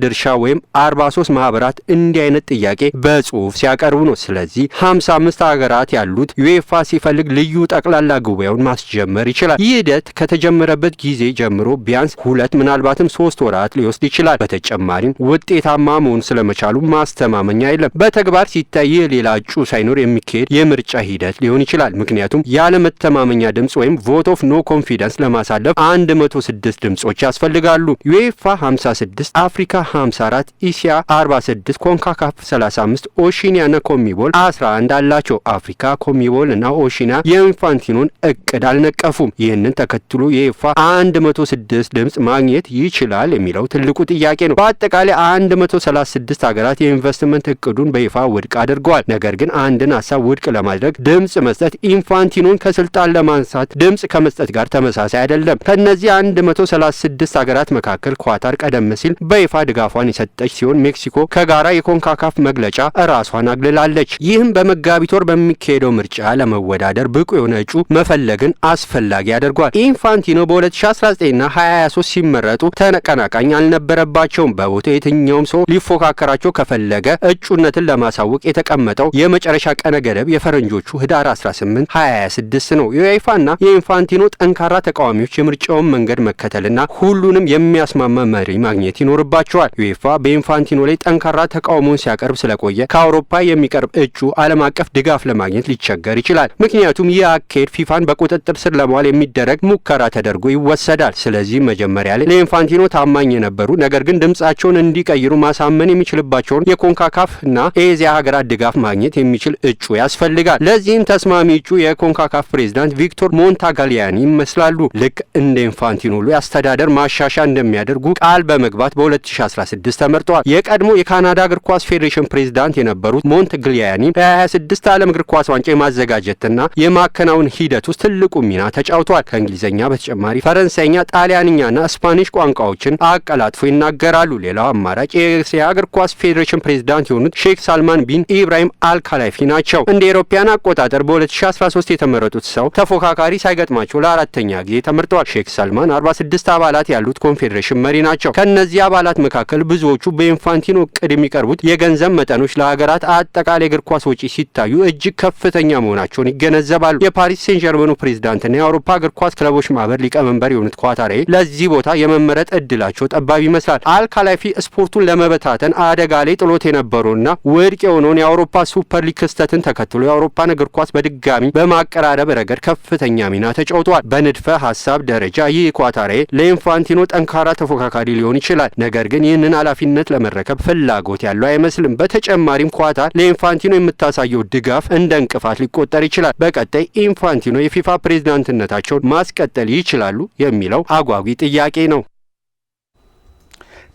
ድርሻ ወይም 43 ማህበራት እንዲህ አይነት ጥያቄ በጽሁፍ ሲያቀርቡ ነው። ስለዚህ 55 ሀገራት ያሉት ዩኤፋ ሲፈልግ ልዩ ጠቅላላ ጉባኤውን ማስጀመር ይችላል። ይህ ሂደት ከተጀመረበት ጊዜ ጀምሮ ቢያንስ 2 ምናልባትም 3 ወራት ሊወስድ ይችላል። በተጨማሪም ውጤታማ መሆን ስለመቻሉ ማስተማመኛ የለም። በተግባር ሲታይ ሌላ እጩ ሳይኖር የሚካሄድ የምርጫ ሂደት ሊሆን ይችላል። ምክንያቱም ያለ መተማመኛ ድምጽ ወይም ቮት ኦፍ ኖ ኮንፊደንስ ለማሳለፍ 106 ድምጾች ያስፈልጋሉ። ዩኤፋ 56፣ አፍሪካ 54፣ ኢሲያ 46፣ ኮንካካፍ 35፣ ኦሺኒያ እና ኮሚቦል 11 አላቸው። አፍሪካ፣ ኮሚቦል እና ኦሺኒያ የኢንፋንቲኖን እቅድ አልነቀፉም። ይህንን ተከትሎ ዩኤፋ 106 ድምጽ ማግኘት ማግኘት ይችላል የሚለው ትልቁ ጥያቄ ነው። በአጠቃላይ 136 ሀገራት የኢንቨስትመንት እቅዱን በይፋ ውድቅ አድርገዋል። ነገር ግን አንድን ሀሳብ ውድቅ ለማድረግ ድምጽ መስጠት ኢንፋንቲኖን ከስልጣን ለማንሳት ድምጽ ከመስጠት ጋር ተመሳሳይ አይደለም። ከነዚህ 136 ሀገራት መካከል ኳታር ቀደም ሲል በይፋ ድጋፏን የሰጠች ሲሆን ሜክሲኮ ከጋራ የኮንካካፍ መግለጫ ራሷን አግልላለች። ይህም በመጋቢት ወር በሚካሄደው ምርጫ ለመወዳደር ብቁ የሆነ እጩ መፈለግን አስፈላጊ ያደርጓል። ኢንፋንቲኖ በ2019ና 2023 ሲመረጡ ተቀናቃኝ አልነበረባቸውም። በቦታው የትኛውም ሰው ሊፎካከራቸው ከፈለገ እጩነትን ለማሳወቅ የተቀመጠው የመጨረሻ ቀነ ገደብ የፈረንጆቹ ህዳር 18 2026 ነው። የዩኤፋና የኢንፋንቲኖ ጠንካራ ተቃዋሚዎች የምርጫውን መንገድ መከተልና ሁሉንም የሚያስማማ መሪ ማግኘት ይኖርባቸዋል። ዩኤፋ በኢንፋንቲኖ ላይ ጠንካራ ተቃውሞን ሲያቀርብ ስለቆየ ከአውሮፓ የሚቀርብ እጩ ዓለም አቀፍ ድጋፍ ለማግኘት ሊቸገር ይችላል። ምክንያቱም ይህ አካሄድ ፊፋን በቁጥጥር ስር ለማዋል የሚደረግ ሙከራ ተደርጎ ይወሰዳል። ስለዚህ መጀመሪያ ላይ ለኢንፋንቲኖ ታማኝ የነበሩ ነገር ግን ድምጻቸውን እንዲቀይሩ ማሳመን የሚችልባቸውን የኮንካካፍ እና ኤዚያ ሀገራት ድጋፍ ማግኘት የሚችል እጩ ያስፈልጋል። ለዚህም ተስማሚ እጩ የኮንካካፍ ፕሬዝዳንት ቪክቶር ሞንታጋሊያኒ ይመስላሉ። ልክ እንደ ኢንፋንቲኖ ሁሉ የአስተዳደር ማሻሻያ እንደሚያደርጉ ቃል በመግባት በ2016 ተመርጠዋል። የቀድሞ የካናዳ እግር ኳስ ፌዴሬሽን ፕሬዝዳንት የነበሩት ሞንታጋሊያኒ የ26 ዓለም እግር ኳስ ዋንጫ የማዘጋጀትና የማከናወን ሂደት ውስጥ ትልቁ ሚና ተጫውተዋል። ከእንግሊዝኛ በተጨማሪ ፈረንሳይኛ፣ ጣሊያንኛና ስፓኒሽ ቋንቋዎችን አቀላጥፎ ይናገራሉ። ሌላው አማራጭ የእስያ እግር ኳስ ፌዴሬሽን ፕሬዝዳንት የሆኑት ሼክ ሳልማን ቢን ኢብራሂም አልካላፊ ናቸው። እንደ አውሮፓውያን አቆጣጠር በ2013 የተመረጡት ሰው ተፎካካሪ ሳይገጥማቸው ለአራተኛ ጊዜ ተመርጠዋል። ሼክ ሳልማን 46 አባላት ያሉት ኮንፌዴሬሽን መሪ ናቸው። ከነዚህ አባላት መካከል ብዙዎቹ በኢንፋንቲኖ እቅድ የሚቀርቡት የገንዘብ መጠኖች ለሀገራት አጠቃላይ እግር ኳስ ወጪ ሲታዩ እጅግ ከፍተኛ መሆናቸውን ይገነዘባሉ። የፓሪስ ሴን ጀርመኑ ፕሬዝዳንትና የአውሮፓ እግር ኳስ ክለቦች ማህበር ሊቀመንበር የሆኑት ኳታሬ ለዚህ ቦታ የመመረጥ እድላቸው ጠባብ ይመስላል። አልካላፊ ስፖርቱን ለመበታተን አደጋ ላይ ጥሎት የነበረውና ውድቅ የሆነውን የአውሮፓ ሱፐር ሊግ ክስተትን ተከትሎ የአውሮፓን እግር ኳስ በድጋሚ በማቀራረብ ረገድ ከፍተኛ ሚና ተጫውተዋል። በንድፈ ሀሳብ ደረጃ ይህ ኳታሬ ለኢንፋንቲኖ ጠንካራ ተፎካካሪ ሊሆን ይችላል። ነገር ግን ይህንን ኃላፊነት ለመረከብ ፍላጎት ያለው አይመስልም። በተጨማሪም ኳታር ለኢንፋንቲኖ የምታሳየው ድጋፍ እንደ እንቅፋት ሊቆጠር ይችላል። በቀጣይ ኢንፋንቲኖ የፊፋ ፕሬዝዳንትነታቸውን ማስቀጠል ይችላሉ የሚለው አጓጊ ጥያቄ ነው።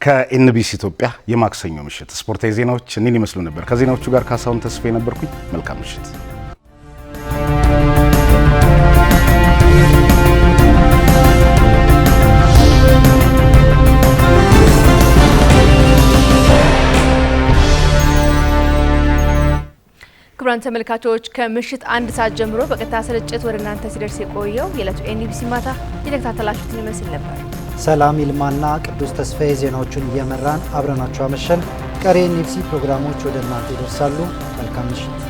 ከኤንቢሲ ኢትዮጵያ የማክሰኞ ምሽት ስፖርታዊ ዜናዎች እኒን ይመስሉ ነበር። ከዜናዎቹ ጋር ካሳሁን ተስፋዬ ነበርኩኝ። መልካም ምሽት። ክቡራን ተመልካቾች ከምሽት 1 ሰዓት ጀምሮ በቀጥታ ስርጭት ወደ እናንተ ሲደርስ የቆየው የዕለቱ ኤንቢሲ ማታ የተከታተላችሁትን ይመስል ነበር። ሰላም ይልማና ቅዱስ ተስፋዬ ዜናዎቹን እየመራን አብረናችሁ አመሸን። ቀሪ ኤንቢሲ ፕሮግራሞች ወደ እናንተ ይደርሳሉ። መልካም ምሽት።